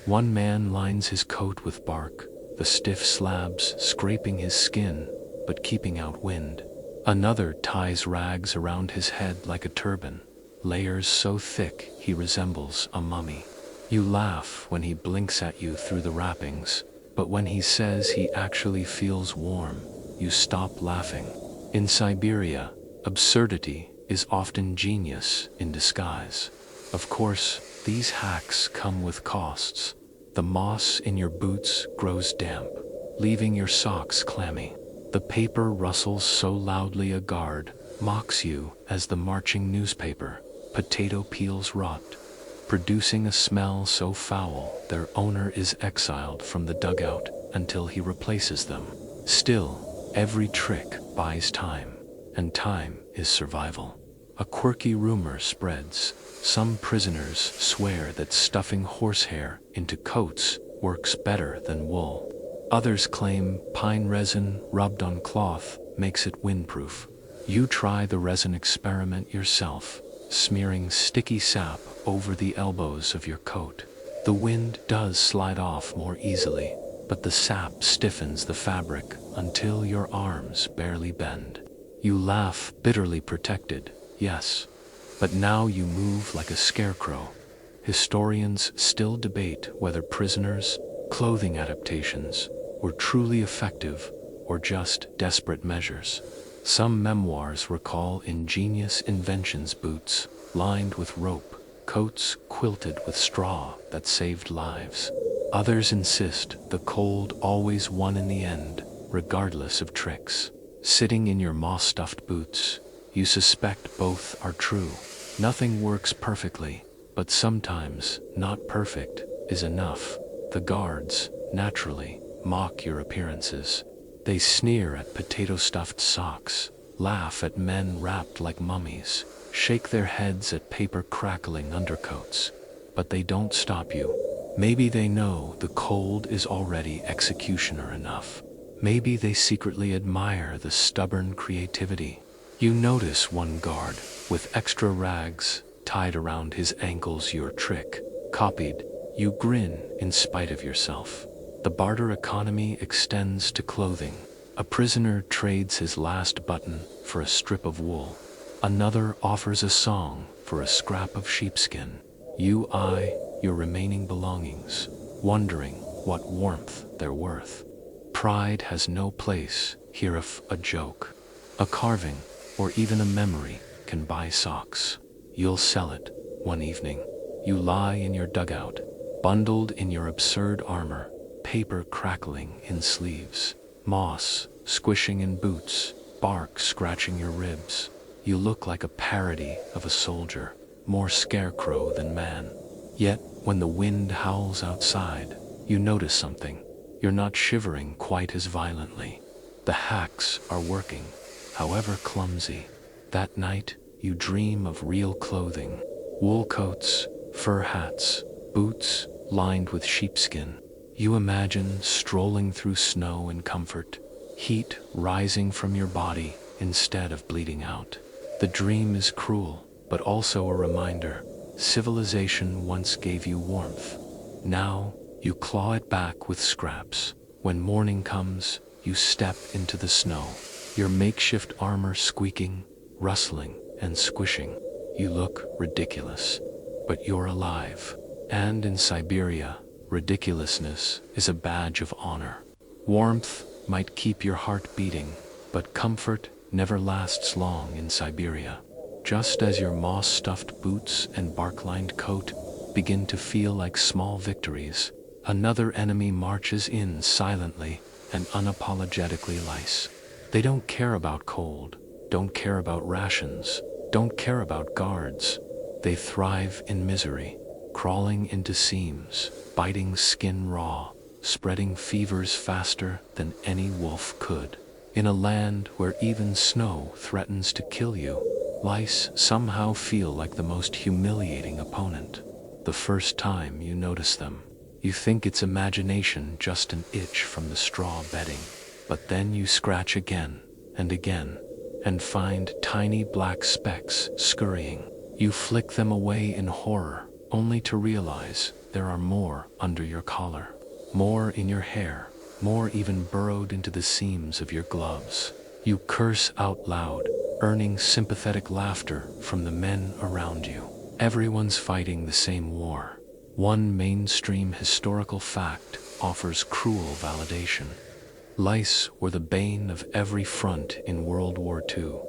One man lines his coat with bark, the stiff slabs scraping his skin, but keeping out wind. Another ties rags around his head like a turban, layers so thick he resembles a mummy. You laugh when he blinks at you through the wrappings, but when he says he actually feels warm, you stop laughing. In Siberia, absurdity is often genius in disguise. Of course, these hacks come with costs. The moss in your boots grows damp, leaving your socks clammy. The paper rustles so loudly a guard mocks you as the marching newspaper. Potato peels rot, producing a smell so foul their owner is exiled from the dugout until he replaces them. Still, every trick buys time, and time is survival. A quirky rumor spreads. Some prisoners swear that stuffing horsehair into coats works better than wool. Others claim pine resin rubbed on cloth makes it windproof. You try the resin experiment yourself, smearing sticky sap over the elbows of your coat. The wind does slide off more easily, but the sap stiffens the fabric until your arms barely bend. You laugh, bitterly protected, yes, but now you move like a scarecrow. Historians still debate whether prisoners' clothing adaptations were truly effective or just desperate measures. Some memoirs recall ingenious inventions: boots lined with rope, coats quilted with straw that saved lives. Others insist the cold always won in the end, regardless of tricks. Sitting in your moss-stuffed boots, you suspect both are true. Nothing works perfectly, but sometimes not perfect is enough. The guards, naturally, mock your appearances. They sneer at potato-stuffed socks, laugh at men wrapped like mummies, shake their heads at paper-crackling undercoats. But they don't stop you. Maybe they know the cold is already executioner enough. Maybe they secretly admire the stubborn creativity. You notice one guard, with extra rags tied around his ankles, your trick copied. You grin in spite of yourself. The barter economy extends to clothing. A prisoner trades his last button for a strip of wool. Another offers a song for a scrap of sheepskin. You eye your remaining belongings, wondering what warmth they're worth. Pride has no place here if a joke, a carving, or even a memory can buy socks. You'll sell it one evening. You lie in your dugout, bundled in your absurd armor, paper crackling in sleeves, moss squishing in boots, bark scratching your ribs. You look like a parody of a soldier, more scarecrow than man. Yet, when the wind howls outside, you notice something. You're not shivering quite as violently. The hacks are working, however clumsy. That night, you dream of real clothing. Wool coats, fur hats, boots lined with sheepskin. You imagine strolling through snow in comfort, heat rising from your body instead of bleeding out. The dream is cruel, but also a reminder. Civilization once gave you warmth. Now, you claw it back with scraps. When morning comes, you step into the snow, your makeshift armor squeaking, rustling, and squishing. You look ridiculous, but you're alive. And in Siberia, ridiculousness is a badge of honor. Warmth might keep your heart beating, but comfort never lasts long in Siberia. Just as your moss-stuffed boots and bark-lined coat begin to feel like small victories, another enemy marches in silently and unapologetically lice. They don't care about cold, don't care about rations, don't care about guards. They thrive in misery, crawling into seams, biting skin raw, spreading fevers faster than any wolf could. In a land where even snow threatens to kill you, lice somehow feel like the most humiliating opponent. The first time you notice them, you think it's imagination, just an itch from the straw bedding. But then you scratch again, and find tiny black specks scurrying. You flick them away in horror, only to realize there are more under your collar, more in your hair, more even burrowed into the seams of your gloves. You curse out loud, earning sympathetic laughter from the men around you. Everyone's fighting the same war. One mainstream historical fact offers cruel validation. Lice were the bane of every front in World War II.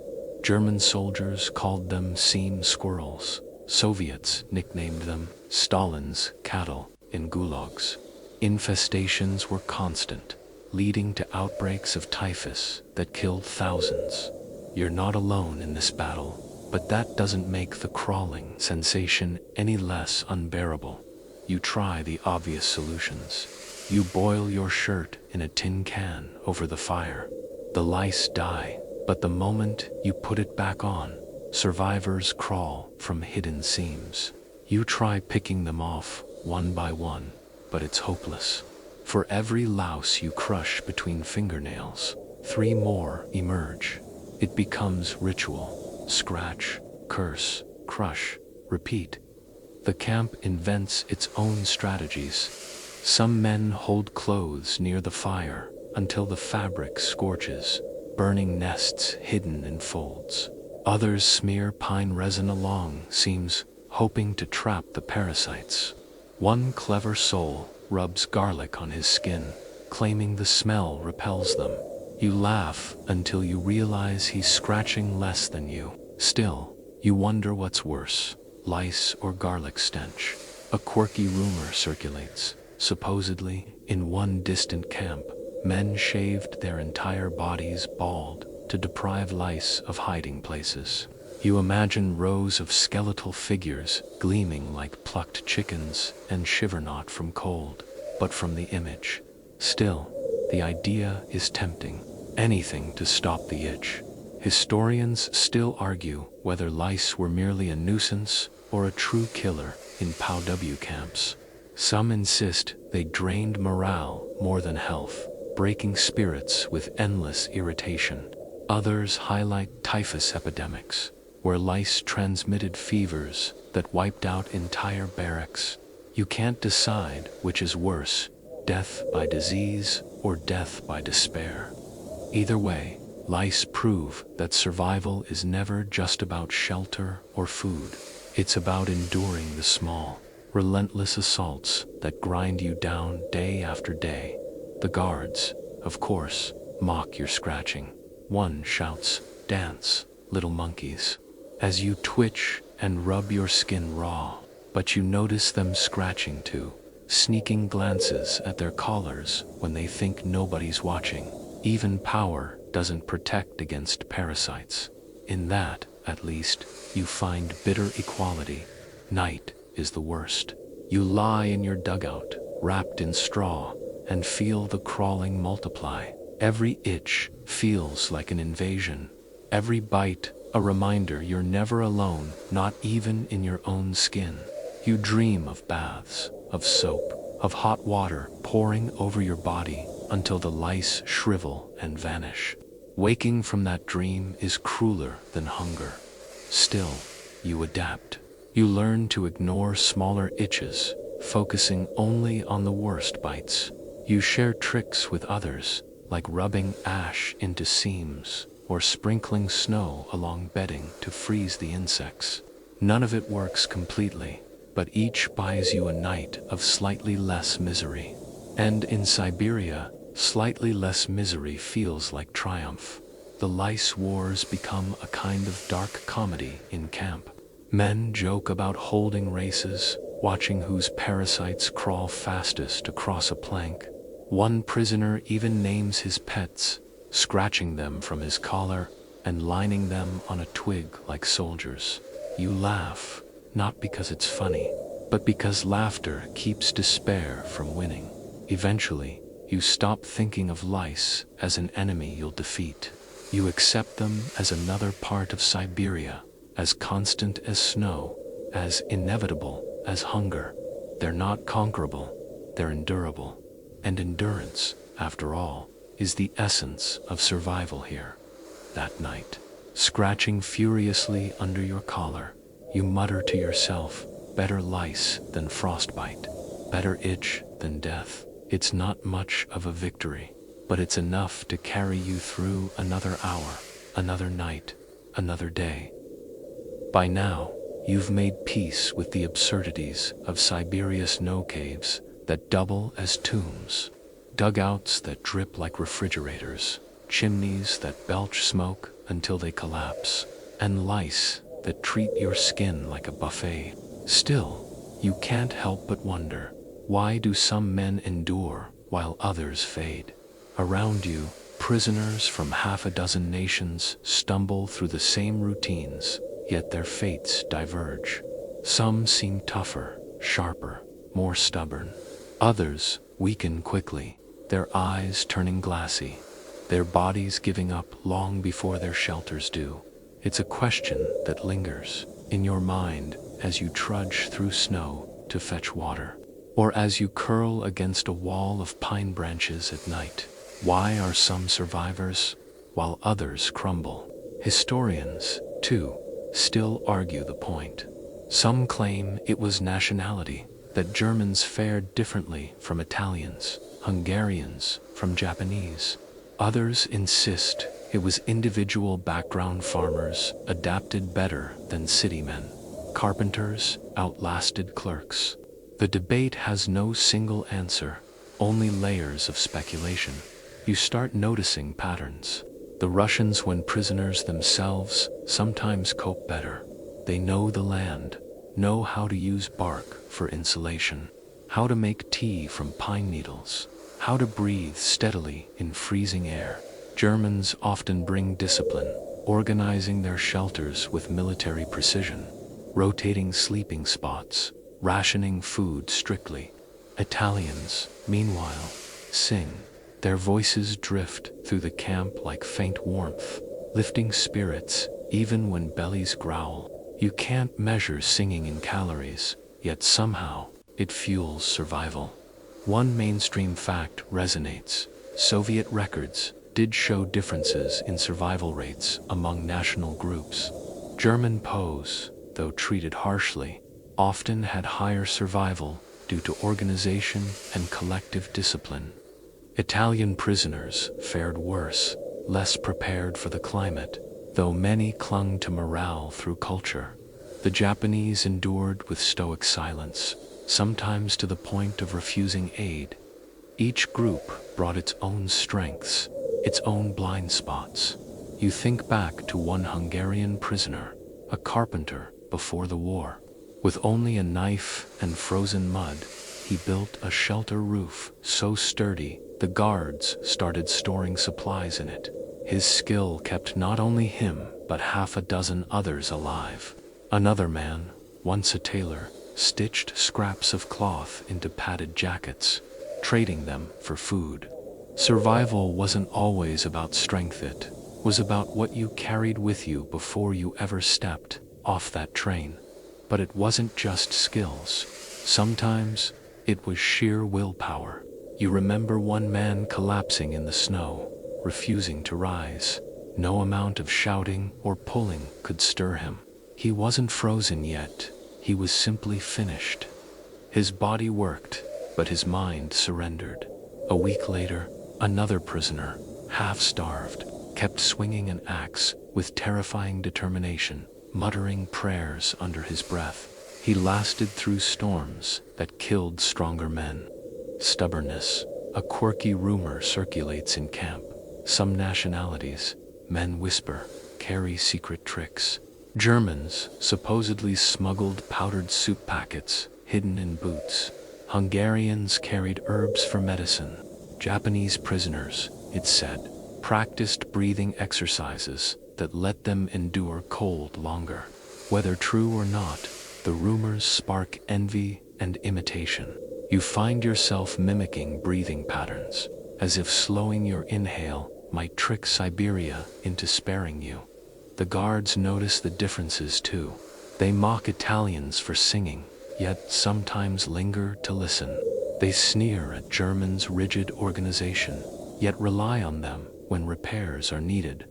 German soldiers called them seam squirrels. Soviets nicknamed them Stalin's cattle in gulags. Infestations were constant, leading to outbreaks of typhus that killed thousands. You're not alone in this battle, but that doesn't make the crawling sensation any less unbearable. You try the obvious solutions. You boil your shirt in a tin can over the fire. The lice die, but the moment you put it back on, survivors crawl from hidden seams. You try picking them off one by one, but it's hopeless. For every louse you crush between fingernails, 3 more emerge. It becomes ritual. Scratch, curse, crush, repeat. The camp invents its own strategies. Some men hold clothes near the fire until the fabric scorches, burning nests hidden in folds. Others smear pine resin along seams, hoping to trap the parasites. One clever soul rubs garlic on his skin, claiming the smell repels them. You laugh until you realize he's scratching less than you. Still, you wonder what's worse, lice or garlic stench. A quirky rumor circulates. Supposedly, in one distant camp, men shaved their entire bodies bald to deprive lice of hiding places. You imagine rows of skeletal figures gleaming like plucked chickens and shiver not from cold, but from the image. Still, the idea is tempting. Anything to stop the itch. Historians still argue whether lice were merely a nuisance or a true killer in POW camps. Some insist they drained morale more than health, breaking spirits with endless irritation. Others highlight typhus epidemics, where lice transmitted fevers that wiped out entire barracks. You can't decide which is worse, death by disease or death by despair. Either way, lice prove that survival is never just about shelter or food. It's about enduring the small, relentless assaults that grind you down day after day. The guards, of course, mock your scratching. One shouts, "Dance, little monkeys," as you twitch and rub your skin raw. But you notice them scratching too, sneaking glances at their collars when they think nobody's watching. Even power doesn't protect against parasites. In that, at least, you find bitter equality. Night is the worst. You lie in your dugout, wrapped in straw, and feel the crawling multiply. Every itch feels like an invasion. Every bite a reminder you're never alone, not even in your own skin. You dream of baths, of soap, of hot water pouring over your body until the lice shrivel and vanish. Waking from that dream is crueler than hunger. Still, you adapt. You learn to ignore smaller itches, focusing only on the worst bites. You share tricks with others, like rubbing ash into seams or sprinkling snow along bedding to freeze the insects. None of it works completely, but each buys you a night of slightly less misery. And in Siberia, slightly less misery feels like triumph. The lice wars become a kind of dark comedy in camp. Men joke about holding races, watching whose parasites crawl fastest across a plank. One prisoner even names his pets, scratching them from his collar and lining them on a twig like soldiers. You laugh, not because it's funny, but because laughter keeps despair from winning. Eventually, you stop thinking of lice as an enemy you'll defeat. You accept them as another part of Siberia, as constant as snow, as inevitable as hunger. They're not conquerable, they're endurable. And endurance, after all, is the essence of survival here. That night, scratching furiously under your collar, you mutter to yourself, better lice than frostbite, better itch than death. It's not much of a victory, but it's enough to carry you through another hour, another night, another day. By now, you've made peace with the absurdities of Siberia's snow caves that double as tombs, dugouts that drip like refrigerators, chimneys that belch smoke until they collapse, and lice that treat your skin like a buffet. Still, you can't help but wonder, why do some men endure while others fade? Around you, prisoners from half a dozen nations stumble through the same routines, yet their fates diverge. Some seem tougher, sharper, more stubborn. Others weaken quickly, their eyes turning glassy, their bodies giving up long before their shelters do. It's a question that lingers in your mind as you trudge through snow to fetch water, or as you curl against a wall of pine branches at night. Why are some survivors while others crumble? Historians, too, still argue the point. Some claim it was nationality, that Germans fared differently from Italians, Hungarians from Japanese. Others insist it was individual background. Farmers adapted better than city men. Carpenters outlasted clerks. The debate has no single answer, only layers of speculation. You start noticing patterns. The Russians, when prisoners themselves, sometimes cope better. They know the land, know how to use bark for insulation, how to make tea from pine needles, how to breathe steadily in freezing air. Germans often bring discipline, organizing their shelters with military precision, rotating sleeping spots, rationing food strictly. Italians, meanwhile, sing. Their voices drift through the camp like faint warmth, lifting spirits even when bellies growl. You can't measure singing in calories, yet somehow it fuels survival. One mainstream fact resonates. Soviet records did show differences in survival rates among national groups. German POWs, though treated harshly, often had higher survival due to organization and collective discipline. Italian prisoners fared worse, less prepared for the climate, though many clung to morale through culture. The Japanese endured with stoic silence, sometimes to the point of refusing aid. Each group brought its own strengths, its own blind spots. You think back to one Hungarian prisoner, a carpenter before the war. With only a knife and frozen mud, he built a shelter roof so sturdy the guards started storing supplies in it. His skill kept not only him but half a dozen others alive. Another man, once a tailor, stitched scraps of cloth into padded jackets, trading them for food. Survival wasn't always about strength, it was about what you carried with you before you ever stepped off that train. But it wasn't just skills. Sometimes it was sheer willpower. You remember one man collapsing in the snow, refusing to rise. No amount of shouting or pulling could stir him. He wasn't frozen yet, he was simply finished. His body worked, but his mind surrendered. A week later, another prisoner, half-starved, kept swinging an axe with terrifying determination, muttering prayers under his breath. He lasted through storms that killed stronger men. Stubbornness, a quirky rumor circulates in camp. Some nationalities, men whisper, carry secret tricks. Germans supposedly smuggled powdered soup packets hidden in boots. Hungarians carried herbs for medicine. Japanese prisoners, it said, practiced breathing exercises that let them endure cold longer. Whether true or not, the rumors spark envy and imitation. You find yourself mimicking breathing patterns, as if slowing your inhale might trick Siberia into sparing you. The guards notice the differences too. They mock Italians for singing, yet sometimes linger to listen. They sneer at Germans' rigid organization, yet rely on them when repairs are needed.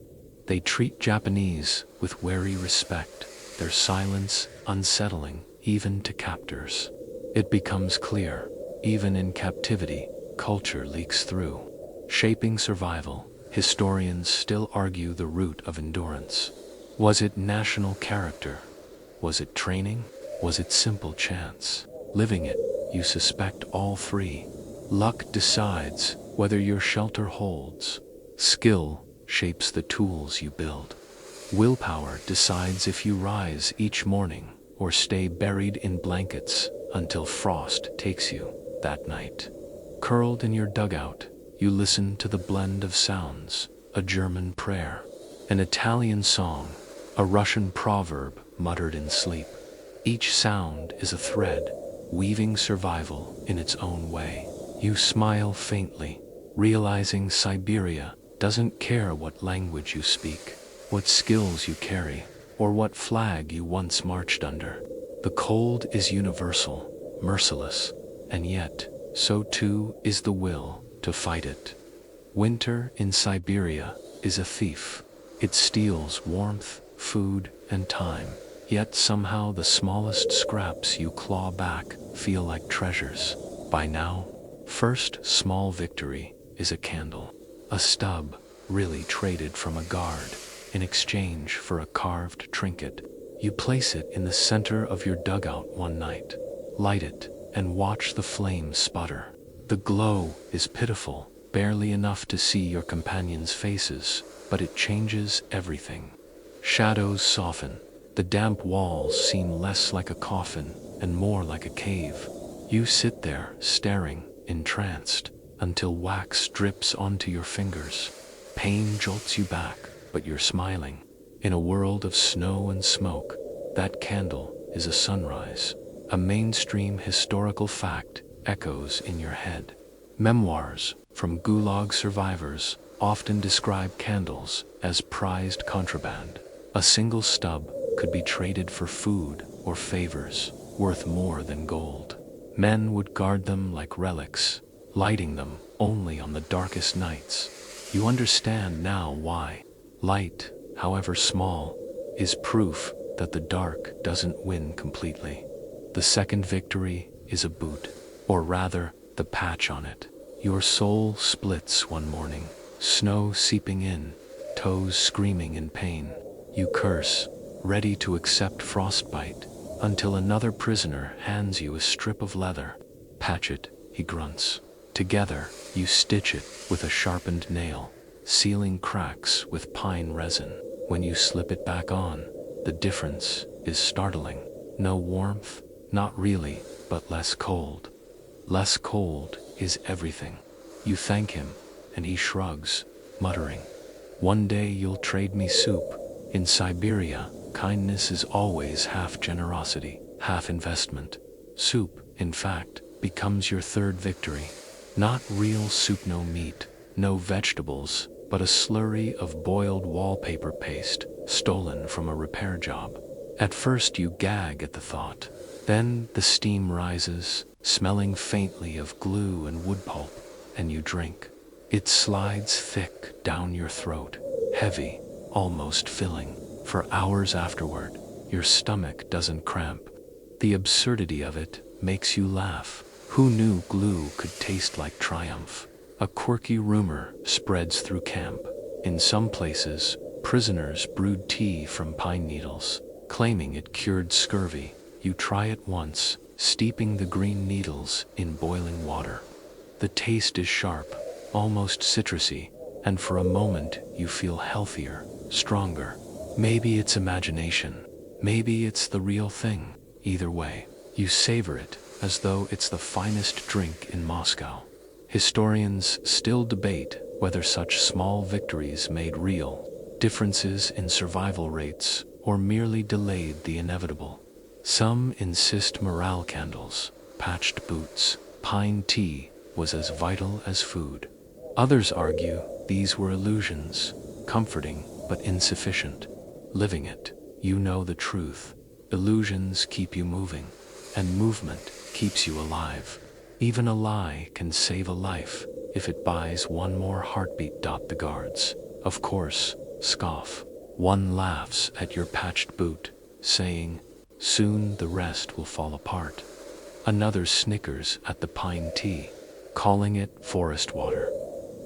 They treat Japanese with wary respect, their silence unsettling even to captors. It becomes clear, even in captivity, culture leaks through. Shaping survival, historians still argue the root of endurance. Was it national character? Was it training? Was it simple chance? Living it, you suspect all three. Luck decides whether your shelter holds. Skill shapes the tools you build. Willpower decides if you rise each morning or stay buried in blankets until frost takes you that night. Curled in your dugout, you listen to the blend of sounds, a German prayer, an Italian song, a Russian proverb muttered in sleep. Each sound is a thread, weaving survival in its own way. You smile faintly, realizing Siberia doesn't care what language you speak, what skills you carry, or what flag you once marched under. The cold is universal, merciless, and yet, so too is the will to fight it. Winter in Siberia is a thief. It steals warmth, food, and time, yet somehow the smallest scraps you claw back feel like treasures. By now, first small victory is a candle, a stub really traded from a guard in exchange for a carved trinket. You place it in the center of your dugout one night, light it, and watch the flames sputter. The glow is pitiful, barely enough to see your companions' faces, but it changes everything. Shadows soften, the damp walls seem less like a coffin and more like a cave. You sit there, staring, entranced, until wax drips onto your fingers. Pain jolts you back, but you're smiling. In a world of snow and smoke, that candle is a sunrise. A mainstream historical fact echoes in your head. Memoirs from Gulag survivors often describe candles as prized contraband. A single stub could be traded for food or favors, worth more than gold. Men would guard them like relics, lighting them only on the darkest nights. You understand now why. Light, however small, is proof that the dark doesn't win completely. The second victory is a boot, or rather, the patch on it. Your soul splits one morning, snow seeping in, toes screaming in pain. You curse, ready to accept frostbite, until another prisoner hands you a strip of leather. Patch it, he grunts. Together, you stitch it with a sharpened nail, sealing cracks with pine resin. When you slip it back on, the difference is startling. No warmth, not really, but less cold. less cold is everything. You thank him, and he shrugs, muttering, "One day you'll trade me soup." In Siberia, kindness is always half generosity, half investment. Soup, in fact, becomes your third victory. Not real soup, no meat, no vegetables, but a slurry of boiled wallpaper paste, stolen from a repair job. At first you gag at the thought. Then the steam rises, smelling faintly of glue and wood pulp, and you drink. It slides thick down your throat, heavy, almost filling. For hours afterward, your stomach doesn't cramp. The absurdity of it makes you laugh. Who knew glue could taste like triumph? A quirky rumor spreads through camp. In some places, prisoners brewed tea from pine needles, claiming it cured scurvy. You try it once, steeping the green needles in boiling water. The taste is sharp, almost citrusy, and for a moment you feel healthier, stronger. Maybe it's imagination, maybe it's the real thing. Either way, you savor it as though it's the finest drink in Moscow. Historians still debate whether such small victories made real differences in survival rates or merely delayed the inevitable. Some insist morale candles, patched boots, pine tea was as vital as food. Others argue these were illusions, comforting but insufficient. Living it, you know the truth. Illusions keep you moving, and movement keeps you alive. Even a lie can save a life if it buys one more heartbeat. The guards, of course, scoff. One laughs at your patched boot, saying, "Soon the rest will fall apart." Another snickers at the pine tea, calling it forest water.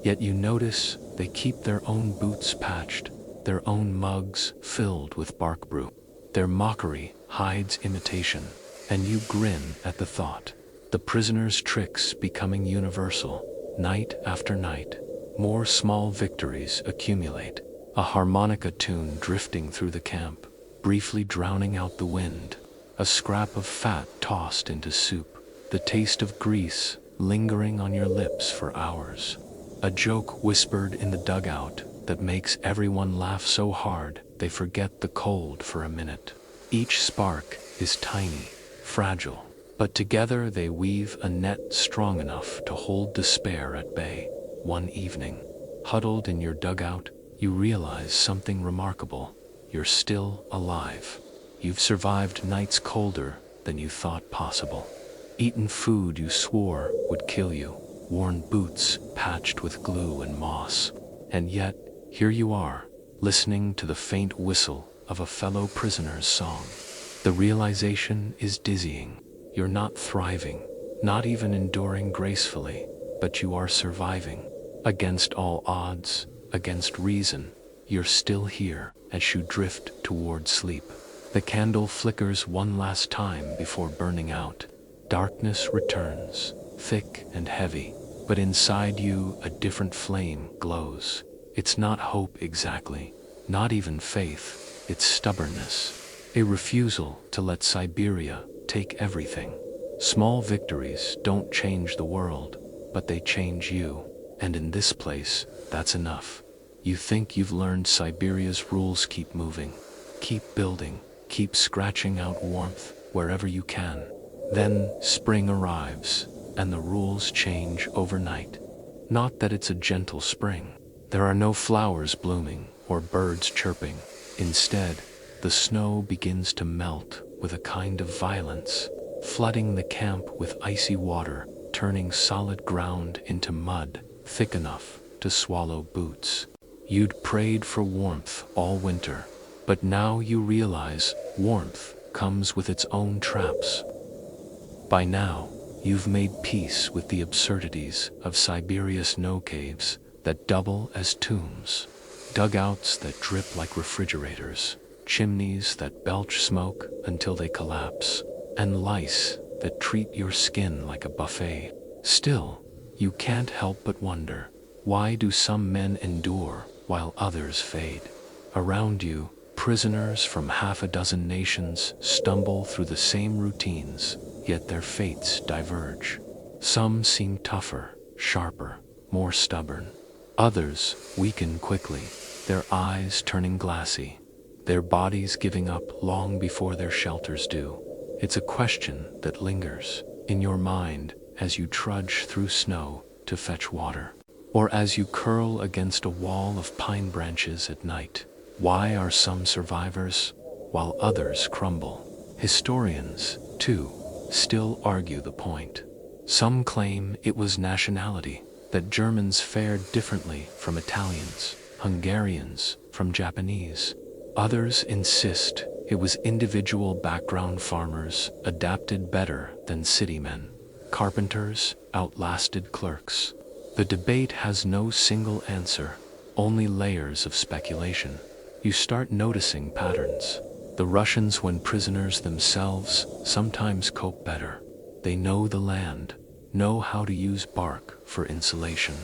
Yet you notice they keep their own boots patched, their own mugs filled with bark brew. Their mockery hides imitation, and you grin at the thought. The prisoners' tricks becoming universal. Night after night, more small victories accumulate. A harmonica tune drifting through the camp, briefly drowning out the wind. A scrap of fat tossed into soup. The taste of grease lingering on your lips for hours. A joke whispered in the dugout that makes everyone laugh so hard they forget the cold for a minute. Each spark is tiny, fragile, but together they weave a net strong enough to hold despair at bay. One evening, huddled in your dugout, you realize something remarkable. You're still alive. You've survived nights colder than you thought possible. Eaten food you swore would kill you. Worn boots patched with glue and moss. And yet, here you are, listening to the faint whistle of a fellow prisoner's song. The realization is dizzying. You're not thriving, not even enduring gracefully, but you are surviving. Against all odds, against reason, you're still here as you drift toward sleep. The candle flickers one last time before burning out. Darkness returns, thick and heavy, but inside you a different flame glows. It's not hope exactly, not even faith, it's stubbornness. A refusal to let Siberia take everything. Small victories don't change the world, but they change you. And in this place, that's enough. You think you've learned Siberia's rules. Keep moving, keep building, keep scratching out warmth wherever you can. Then spring arrives, and the rules change overnight. Not that it's a gentle spring. There are no flowers blooming or birds chirping. Instead, the snow begins to melt with a kind of violence, flooding the camp with icy water, turning solid ground into mud, thick enough to swallow boots. You'd prayed for warmth all winter, but now you realize warmth comes with its own traps. By now, you've made peace with the absurdities of Siberia's snow caves that double as tombs, dugouts that drip like refrigerators, chimneys that belch smoke until they collapse, and lice that treat your skin like a buffet. Still, you can't help but wonder, why do some men endure while others fade? Around you, prisoners from half a dozen nations stumble through the same routines, yet their fates diverge. Some seem tougher, sharper, more stubborn. Others weaken quickly, their eyes turning glassy, their bodies giving up long before their shelters do. It's a question that lingers in your mind as you trudge through snow to fetch water, or as you curl against a wall of pine branches at night. Why are some survivors while others crumble? Historians, too, still argue the point. Some claim it was nationality, that Germans fared differently from Italians, Hungarians from Japanese. Others insist it was individual background. Farmers adapted better than city men. Carpenters outlasted clerks. The debate has no single answer, only layers of speculation. You start noticing patterns. The Russians, when prisoners themselves, sometimes cope better. They know the land, know how to use bark for insulation,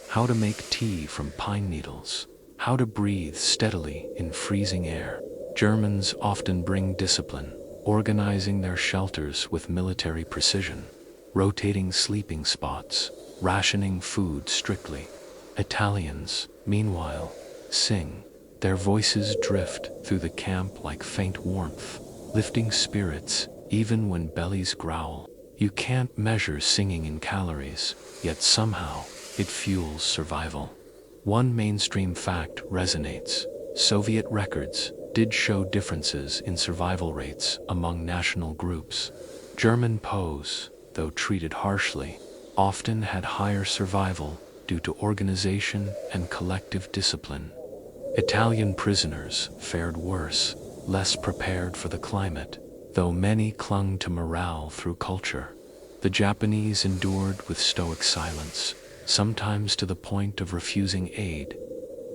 how to make tea from pine needles, how to breathe steadily in freezing air. Germans often bring discipline, organizing their shelters with military precision, rotating sleeping spots, rationing food strictly. Italians, meanwhile, sing. Their voices drift through the camp like faint warmth, lifting spirits even when bellies growl. You can't measure singing in calories, yet somehow it fuels survival. One mainstream fact resonates. Soviet records did show differences in survival rates among national groups. German POWs, though treated harshly, often had higher survival due to organization and collective discipline. Italian prisoners fared worse, less prepared for the climate, though many clung to morale through culture. The Japanese endured with stoic silence, sometimes to the point of refusing aid.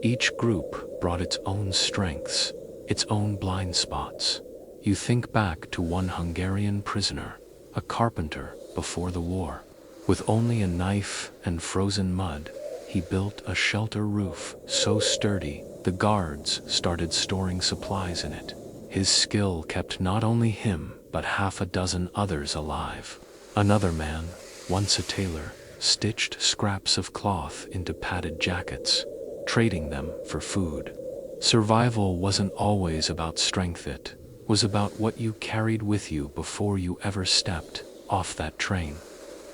Each group brought its own strengths, its own blind spots. You think back to one Hungarian prisoner, a carpenter before the war. With only a knife and frozen mud, he built a shelter roof so sturdy the guards started storing supplies in it. His skill kept not only him, but half a dozen others alive. Another man, once a tailor, stitched scraps of cloth into padded jackets, trading them for food. Survival wasn't always about strength, it was about what you carried with you before you ever stepped off that train.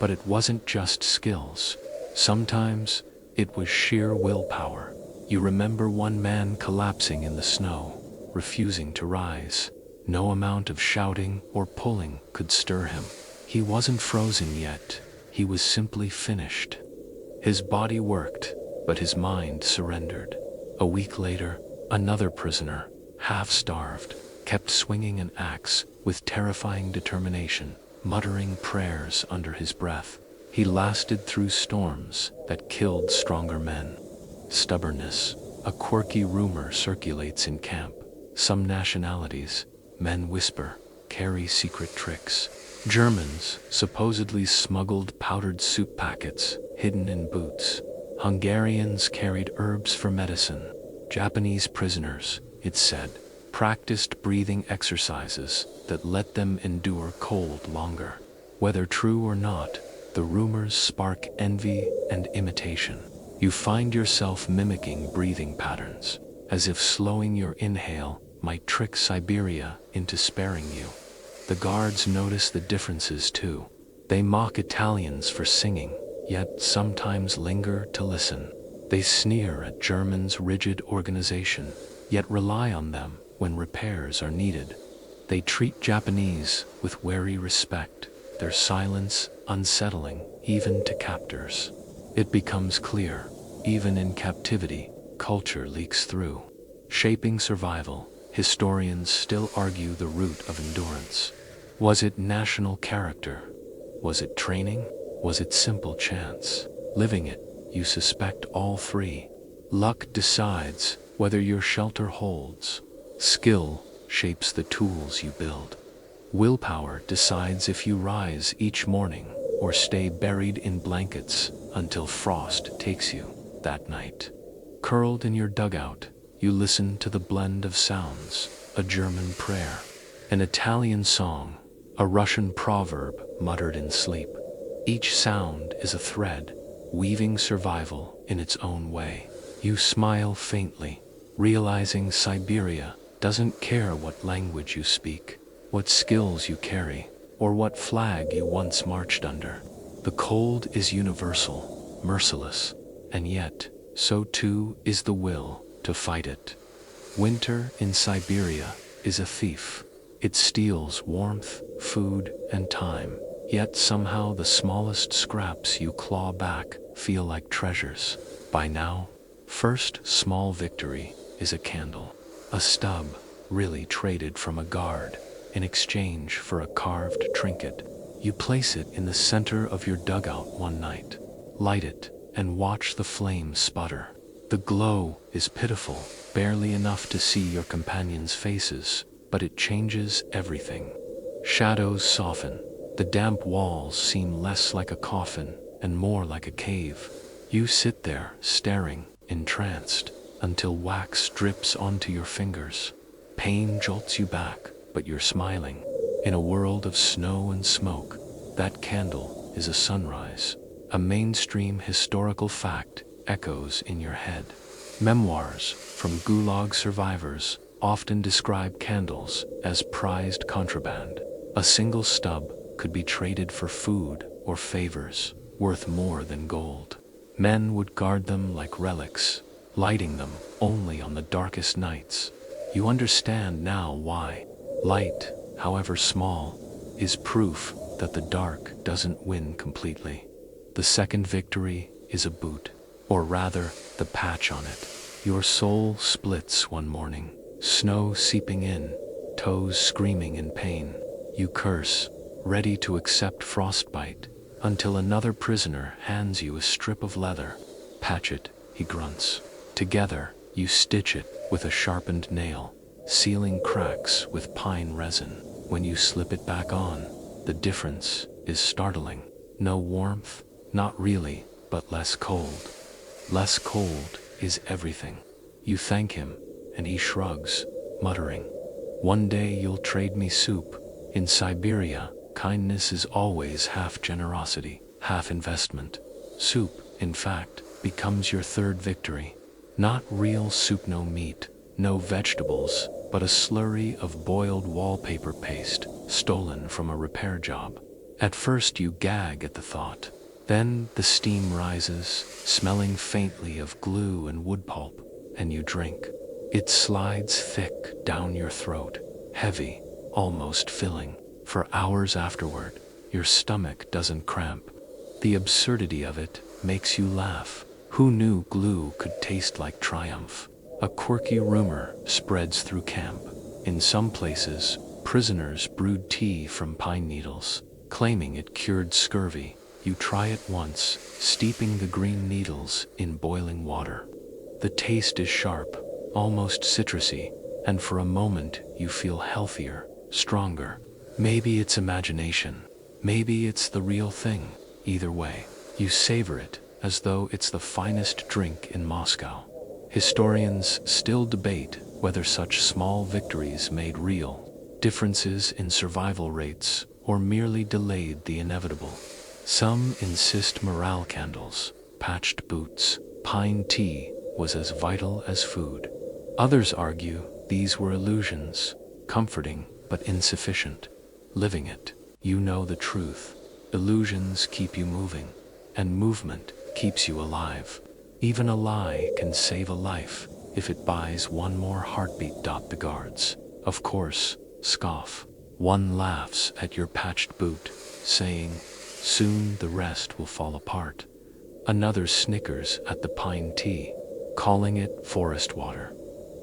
But it wasn't just skills. Sometimes it was sheer willpower. You remember one man collapsing in the snow, refusing to rise. No amount of shouting or pulling could stir him. He wasn't frozen yet, he was simply finished. His body worked, but his mind surrendered. A week later, another prisoner, half-starved, kept swinging an axe with terrifying determination, muttering prayers under his breath. He lasted through storms that killed stronger men. Stubbornness, a quirky rumor circulates in camp. Some nationalities, men whisper, carry secret tricks. Germans supposedly smuggled powdered soup packets hidden in boots. Hungarians carried herbs for medicine. Japanese prisoners, it said, practiced breathing exercises that let them endure cold longer. Whether true or not, the rumors spark envy and imitation. You find yourself mimicking breathing patterns, as if slowing your inhale might trick Siberia into sparing you. The guards notice the differences too. They mock Italians for singing, yet sometimes linger to listen. They sneer at Germans' rigid organization, yet rely on them when repairs are needed. They treat Japanese with wary respect, their silence unsettling even to captors. It becomes clear, even in captivity, culture leaks through. Shaping survival, historians still argue the root of endurance. Was it national character? Was it training? Was it simple chance? Living it, you suspect all three. Luck decides whether your shelter holds. Skill shapes the tools you build. Willpower decides if you rise each morning or stay buried in blankets until frost takes you that night. Curled in your dugout, you listen to the blend of sounds, a German prayer, an Italian song, a Russian proverb muttered in sleep. Each sound is a thread, weaving survival in its own way. You smile faintly, realizing Siberia doesn't care what language you speak, what skills you carry, or what flag you once marched under. The cold is universal, merciless, and yet, so too is the will to fight it. Winter in Siberia is a thief. It steals warmth, food, and time, yet somehow the smallest scraps you claw back feel like treasures. By now, first small victory is a candle, a stub really traded from a guard in exchange for a carved trinket. You place it in the center of your dugout one night, light it, and watch the flames sputter. The glow is pitiful, barely enough to see your companions' faces, but it changes everything. Shadows soften, the damp walls seem less like a coffin and more like a cave. You sit there, staring, entranced, until wax drips onto your fingers. Pain jolts you back, but you're smiling. In a world of snow and smoke, that candle is a sunrise. A mainstream historical fact echoes in your head. Memoirs from Gulag survivors often describe candles as prized contraband. A single stub could be traded for food or favors, worth more than gold. Men would guard them like relics, lighting them only on the darkest nights. You understand now why. Light, however small, is proof that the dark doesn't win completely. The second victory is a boot, or rather, the patch on it. Your soul splits one morning, snow seeping in, toes screaming in pain. You curse, ready to accept frostbite, until another prisoner hands you a strip of leather. Patch it, he grunts. Together, you stitch it with a sharpened nail, sealing cracks with pine resin. When you slip it back on, the difference is startling. No warmth, not really, but less cold. Less cold is everything. You thank him, and he shrugs, muttering, "One day you'll trade me soup." In Siberia, kindness is always half generosity, half investment. Soup, in fact, becomes your third victory. Not real soup, no meat, no vegetables, but a slurry of boiled wallpaper paste, stolen from a repair job. At first you gag at the thought. Then the steam rises, smelling faintly of glue and wood pulp, and you drink. It slides thick down your throat, heavy, almost filling. For hours afterward, your stomach doesn't cramp. The absurdity of it makes you laugh. Who knew glue could taste like triumph? A quirky rumor spreads through camp. In some places, prisoners brewed tea from pine needles, claiming it cured scurvy. You try it once, steeping the green needles in boiling water. The taste is sharp, almost citrusy, and for a moment you feel healthier, stronger. Maybe it's imagination, maybe it's the real thing. Either way, you savor it as though it's the finest drink in Moscow. Historians still debate whether such small victories made real differences in survival rates or merely delayed the inevitable. Some insist morale candles, patched boots, pine tea was as vital as food. Others argue these were illusions, comforting but insufficient. Living it, you know the truth. Illusions keep you moving, and movement keeps you alive. Even a lie can save a life if it buys one more heartbeat. The guards, of course, scoff. One laughs at your patched boot, saying, "Soon the rest will fall apart." Another snickers at the pine tea, calling it forest water.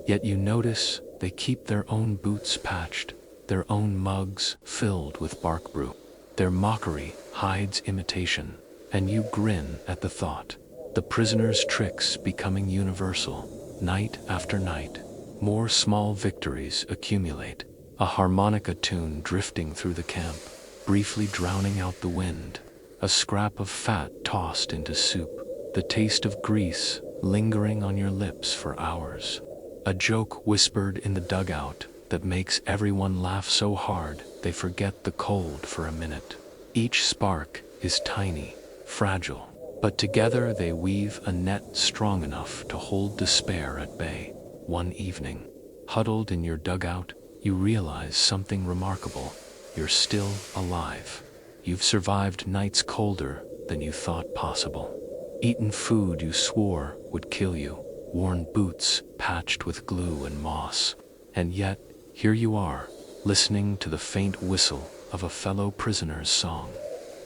Yet you notice they keep their own boots patched, their own mugs filled with bark brew. Their mockery hides imitation, and you grin at the thought. The prisoner's tricks becoming universal. Night after night, more small victories accumulate. A harmonica tune drifting through the camp, briefly drowning out the wind. A scrap of fat tossed into soup. The taste of grease lingering on your lips for hours. A joke whispered in the dugout that makes everyone laugh so hard they forget the cold for a minute. Each spark is tiny, fragile, but together they weave a net strong enough to hold despair at bay. One evening, huddled in your dugout, you realize something remarkable. You're still alive. You've survived nights colder than you thought possible. Eaten food you swore would kill you. Worn boots patched with glue and moss. And yet, here you are, listening to the faint whistle of a fellow prisoner's song.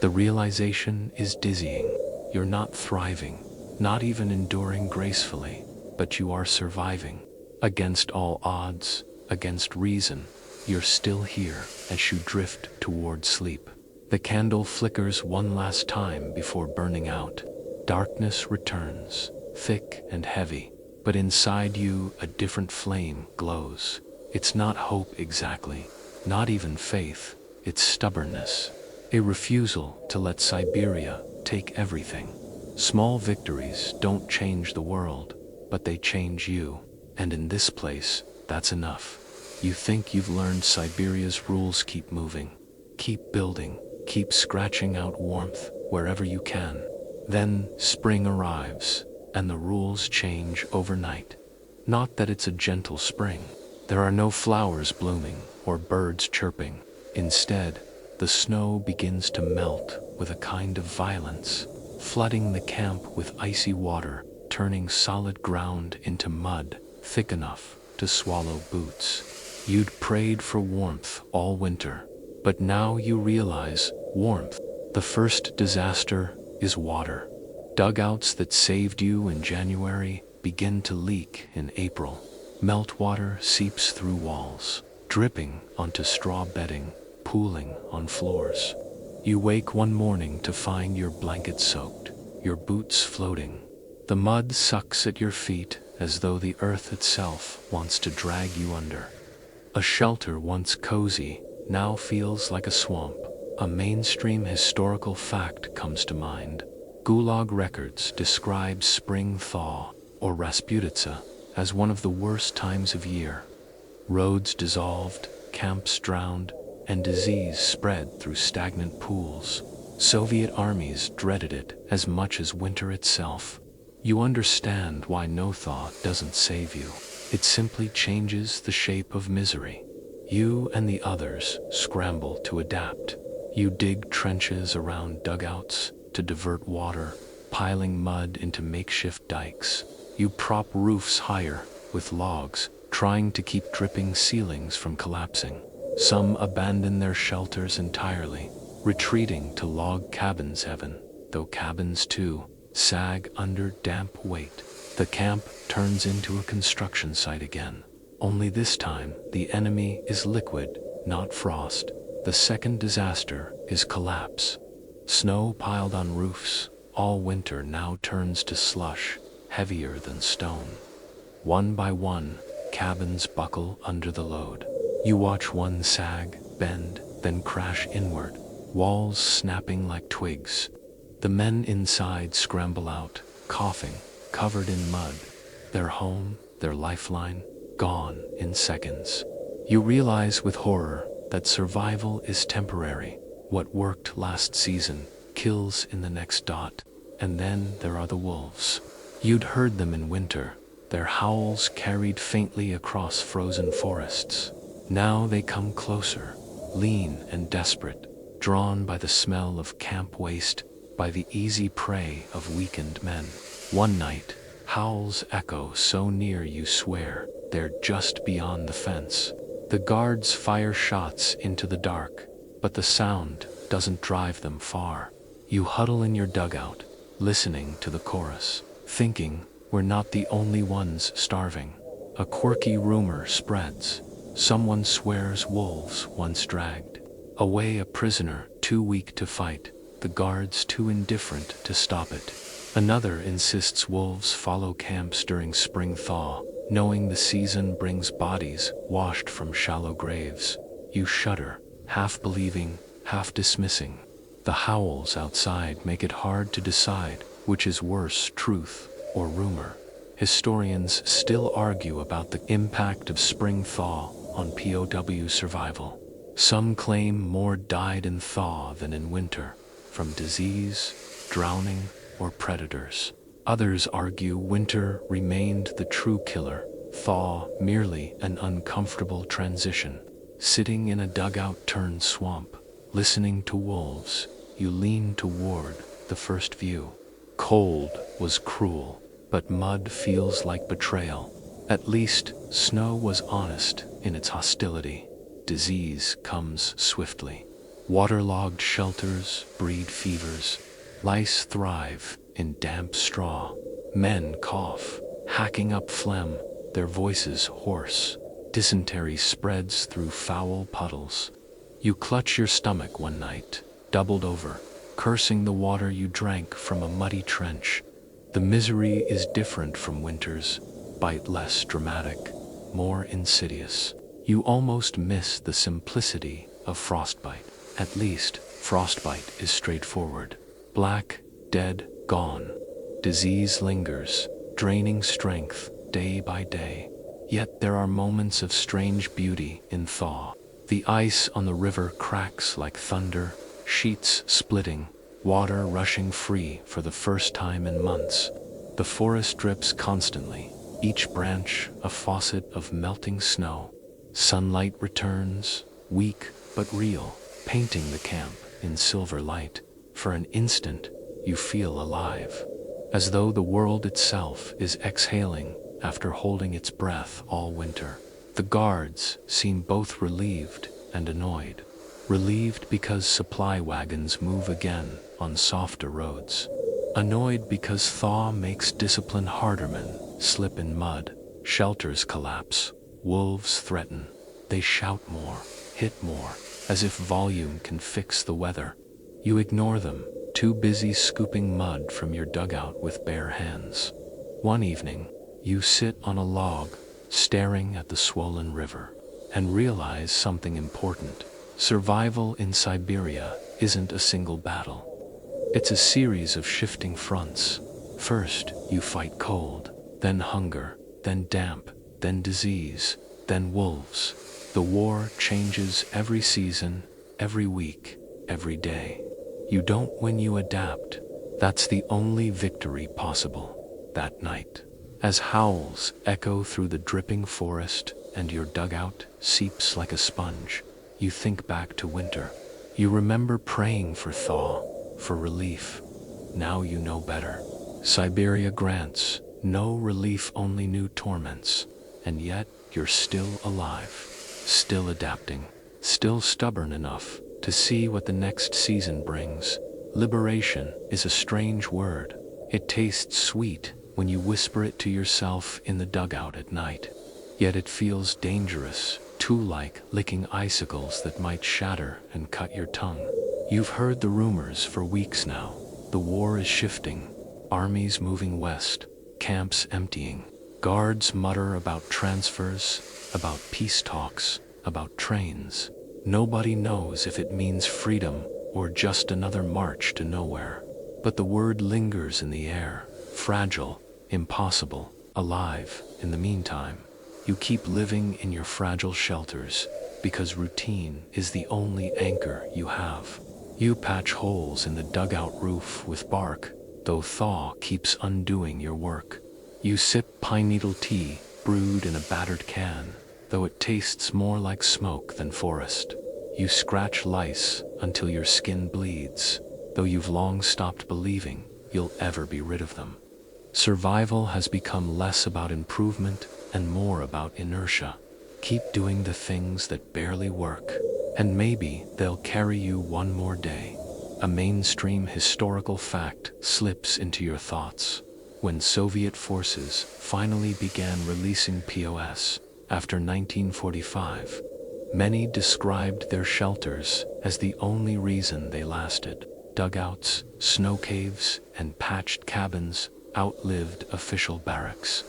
The realization is dizzying. You're not thriving, not even enduring gracefully, but you are surviving. Against all odds, against reason, you're still here as you drift toward sleep. The candle flickers one last time before burning out. Darkness returns, thick and heavy, but inside you a different flame glows. It's not hope exactly, not even faith, it's stubbornness. A refusal to let Siberia take everything. Small victories don't change the world, but they change you. And in this place, that's enough. You think you've learned Siberia's rules. Keep moving, keep building, keep scratching out warmth wherever you can. Then spring arrives, and the rules change overnight. Not that it's a gentle spring. There are no flowers blooming or birds chirping. Instead, the snow begins to melt with a kind of violence, flooding the camp with icy water, turning solid ground into mud thick enough to swallow boots. You'd prayed for warmth all winter, but now you realize warmth. The first disaster is water. Dugouts that saved you in January begin to leak in April. Meltwater seeps through walls, dripping onto straw bedding, pooling on floors. You wake one morning to find your blanket soaked, your boots floating. The mud sucks at your feet as though the earth itself wants to drag you under. A shelter once cozy now feels like a swamp. A mainstream historical fact comes to mind. Gulag records describe spring thaw, or Rasputitsa, as one of the worst times of year. Roads dissolved, camps drowned, and disease spread through stagnant pools. Soviet armies dreaded it as much as winter itself. You understand why no thaw doesn't save you. It simply changes the shape of misery. You and the others scramble to adapt. You dig trenches around dugouts to divert water, piling mud into makeshift dikes. You prop roofs higher with logs, trying to keep dripping ceilings from collapsing. Some abandon their shelters entirely, retreating to log cabins heaven, though cabins too sag under damp weight. The camp turns into a construction site again. Only this time, the enemy is liquid, not frost. The second disaster is collapse. Snow piled on roofs all winter now turns to slush, heavier than stone. One by one, cabins buckle under the load. You watch one sag, bend, then crash inward, walls snapping like twigs. The men inside scramble out, coughing, covered in mud. Their home, their lifeline, gone in seconds. You realize with horror that survival is temporary. What worked last season kills in the next dot. And then there are the wolves. You'd heard them in winter, their howls carried faintly across frozen forests. Now they come closer, lean and desperate, drawn by the smell of camp waste, by the easy prey of weakened men. One night, howls echo so near you swear they're just beyond the fence. The guards fire shots into the dark, but the sound doesn't drive them far. You huddle in your dugout, listening to the chorus, thinking we're not the only ones starving. A quirky rumor spreads. Someone swears wolves once dragged away a prisoner too weak to fight, the guards too indifferent to stop it. Another insists wolves follow camps during spring thaw, knowing the season brings bodies washed from shallow graves. You shudder, half believing, half dismissing. The howls outside make it hard to decide which is worse, truth or rumor. Historians still argue about the impact of spring thaw on POW survival. Some claim more died in thaw than in winter. from disease, drowning, or predators. Others argue winter remained the true killer, thaw merely an uncomfortable transition. Sitting in a dugout-turned swamp, listening to wolves, you lean toward the first view. Cold was cruel, but mud feels like betrayal. At least, snow was honest in its hostility. Disease comes swiftly. Waterlogged shelters breed fevers. Lice thrive in damp straw. Men cough, hacking up phlegm, their voices hoarse. Dysentery spreads through foul puddles. You clutch your stomach one night, doubled over, cursing the water you drank from a muddy trench. The misery is different from winter's, bite less dramatic, more insidious. You almost miss the simplicity of frostbite. At least, frostbite is straightforward. Black, dead, gone. Disease lingers, draining strength day by day. Yet there are moments of strange beauty in thaw. The ice on the river cracks like thunder, sheets splitting, water rushing free for the first time in months. The forest drips constantly, each branch a faucet of melting snow. Sunlight returns, weak but real, painting the camp in silver light. For an instant, you feel alive, as though the world itself is exhaling after holding its breath all winter. The guards seem both relieved and annoyed. Relieved because supply wagons move again on softer roads. Annoyed because thaw makes disciplined hardermen slip in mud. Shelters collapse. Wolves threaten. They shout more, hit more, as if volume can fix the weather. You ignore them, too busy scooping mud from your dugout with bare hands. One evening, you sit on a log, staring at the swollen river, and realize something important. Survival in Siberia isn't a single battle. It's a series of shifting fronts. First, you fight cold, then hunger, then damp, then disease, then wolves. The war changes every season, every week, every day. You don't win, you adapt. That's the only victory possible that night. As howls echo through the dripping forest and your dugout seeps like a sponge, you think back to winter. You remember praying for thaw, for relief. Now you know better. Siberia grants no relief, only new torments. And yet you're still alive, still adapting, still stubborn enough to see what the next season brings. Liberation is a strange word. It tastes sweet when you whisper it to yourself in the dugout at night. Yet it feels dangerous, too, like licking icicles that might shatter and cut your tongue. You've heard the rumors for weeks now. The war is shifting, armies moving west, camps emptying. Guards mutter about transfers, about peace talks, about trains. Nobody knows if it means freedom or just another march to nowhere. But the word lingers in the air, fragile, impossible, alive. In the meantime, you keep living in your fragile shelters because routine is the only anchor you have. You patch holes in the dugout roof with bark, though thaw keeps undoing your work. You sip pine needle tea brewed in a battered can, though it tastes more like smoke than forest. You scratch lice until your skin bleeds, though you've long stopped believing you'll ever be rid of them. Survival has become less about improvement and more about inertia. Keep doing the things that barely work, and maybe they'll carry you one more day. A mainstream historical fact slips into your thoughts. When Soviet forces finally began releasing POWs after 1945, many described their shelters as the only reason they lasted. Dugouts, snow caves, and patched cabins outlived official barracks.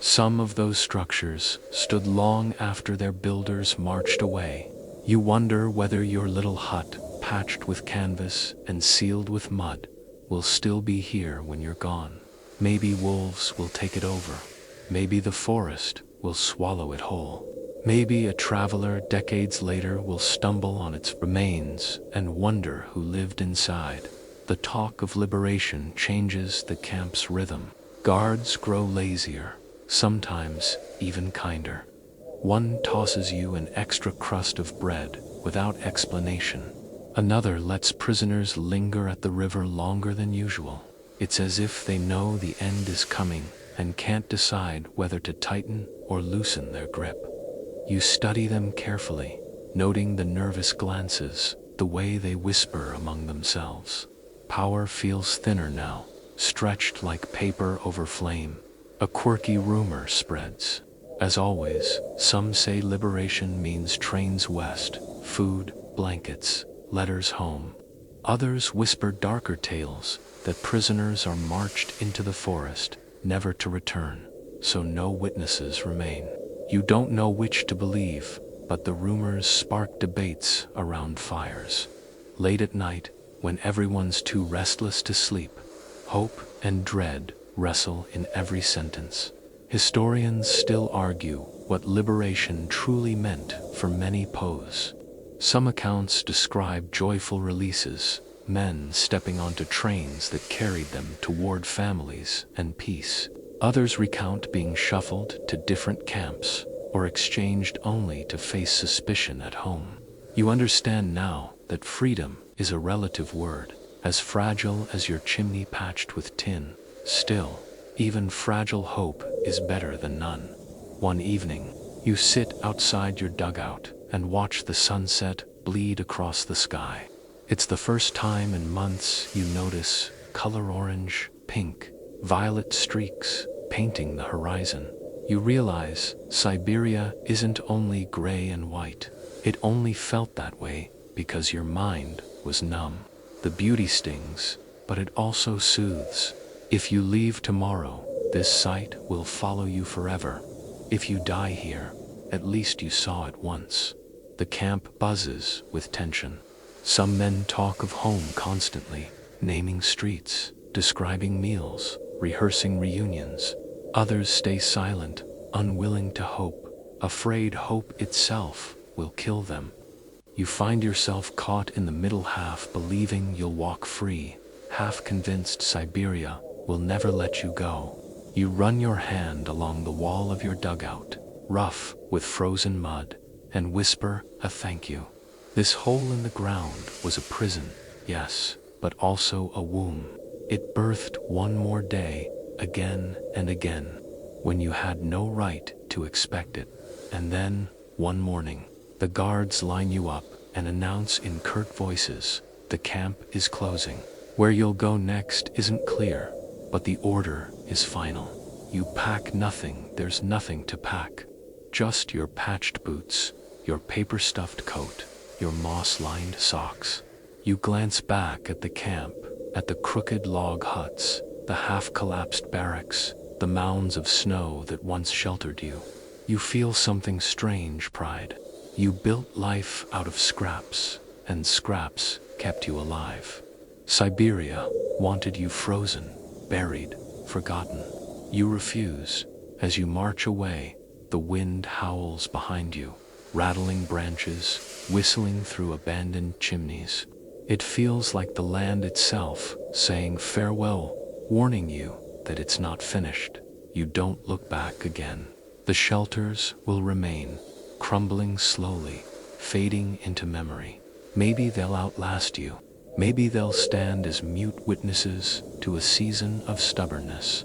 Some of those structures stood long after their builders marched away. You wonder whether your little hut, patched with canvas and sealed with mud, will still be here when you're gone. Maybe wolves will take it over. Maybe the forest will swallow it whole. Maybe a traveler decades later will stumble on its remains and wonder who lived inside. The talk of liberation changes the camp's rhythm. Guards grow lazier, sometimes even kinder. One tosses you an extra crust of bread without explanation. Another lets prisoners linger at the river longer than usual. It's as if they know the end is coming and can't decide whether to tighten or loosen their grip. You study them carefully, noting the nervous glances, the way they whisper among themselves. Power feels thinner now, stretched like paper over flame. A quirky rumor spreads. As always, some say liberation means trains west, food, blankets, letters home. Others whisper darker tales, that prisoners are marched into the forest, never to return, so no witnesses remain. You don't know which to believe, but the rumors spark debates around fires. Late at night, when everyone's too restless to sleep, hope and dread wrestle in every sentence. Historians still argue what liberation truly meant for many POWs. Some accounts describe joyful releases, men stepping onto trains that carried them toward families and peace. Others recount being shuffled to different camps or exchanged only to face suspicion at home. You understand now that freedom is a relative word, as fragile as your chimney patched with tin. Still, even fragile hope is better than none. One evening, you sit outside your dugout and watch the sunset bleed across the sky. It's the first time in months you notice color orange, pink, violet streaks painting the horizon. You realize Siberia isn't only gray and white. It only felt that way because your mind was numb. The beauty stings, but it also soothes. If you leave tomorrow, this sight will follow you forever. If you die here, at least you saw it once. The camp buzzes with tension. Some men talk of home constantly, naming streets, describing meals, rehearsing reunions. Others stay silent, unwilling to hope, afraid hope itself will kill them. You find yourself caught in the middle half, believing you'll walk free, half convinced Siberia will never let you go. You run your hand along the wall of your dugout, rough with frozen mud, and whisper a thank you. This hole in the ground was a prison, yes, but also a womb. It birthed one more day, again and again, when you had no right to expect it. And then, one morning, the guards line you up and announce in curt voices, the camp is closing. Where you'll go next isn't clear, but the order is final. You pack nothing, there's nothing to pack. Just your patched boots, your paper-stuffed coat, your moss-lined socks. You glance back at the camp, at the crooked log huts, the half-collapsed barracks, the mounds of snow that once sheltered you. You feel something strange pride. You built life out of scraps, and scraps kept you alive. Siberia wanted you frozen, buried, forgotten. You refuse. As you march away, the wind howls behind you, rattling branches, whistling through abandoned chimneys. It feels like the land itself saying farewell, warning you that it's not finished. You don't look back again. The shelters will remain, crumbling slowly, fading into memory. Maybe they'll outlast you. Maybe they'll stand as mute witnesses to a season of stubbornness.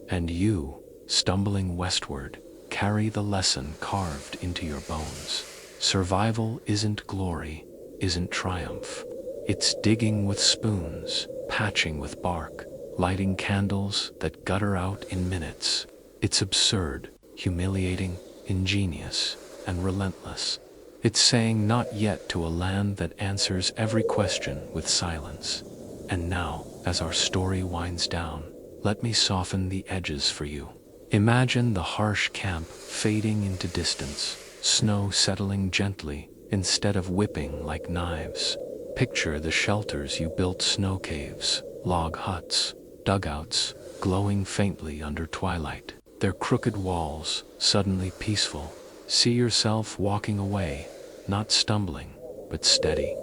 And you, stumbling westward, carry the lesson carved into your bones. Survival isn't glory, isn't triumph. It's digging with spoons, patching with bark, lighting candles that gutter out in minutes. It's absurd, humiliating, ingenious, and relentless. It's saying not yet to a land that answers every question with silence. And now, as our story winds down, let me soften the edges for you. Imagine the harsh camp fading into distance, snow settling gently instead of whipping like knives. Picture the shelters you built, snow caves, log huts, dugouts, glowing faintly under twilight. Their crooked walls suddenly peaceful. See yourself walking away, not stumbling, but steady.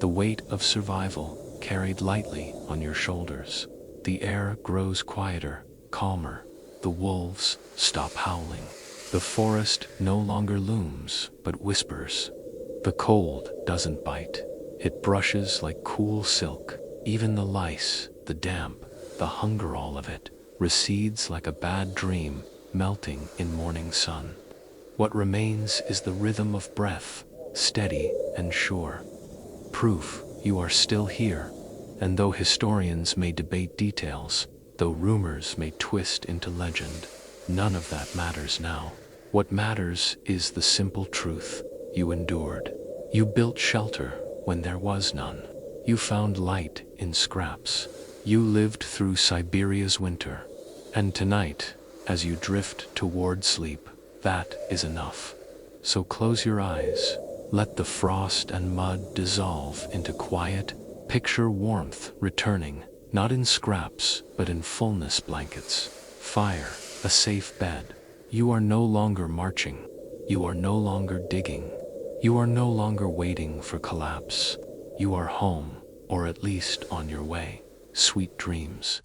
The weight of survival carried lightly on your shoulders. The air grows quieter, calmer. The wolves stop howling. The forest no longer looms, but whispers. The cold doesn't bite. It brushes like cool silk. Even the lice, the damp, the hunger, all of it, recedes like a bad dream, melting in morning sun. What remains is the rhythm of breath, steady and sure. Proof you are still here, and though historians may debate details, though rumors may twist into legend, none of that matters now. What matters is the simple truth. You endured. You built shelter when there was none. You found light in scraps. You lived through Siberia's winter. And tonight, as you drift toward sleep, that is enough. So close your eyes. Let the frost and mud dissolve into quiet. Picture warmth returning, not in scraps, but in fullness. Blankets, fire, a safe bed. You are no longer marching. You are no longer digging. You are no longer waiting for collapse. You are home, or at least on your way. Sweet dreams.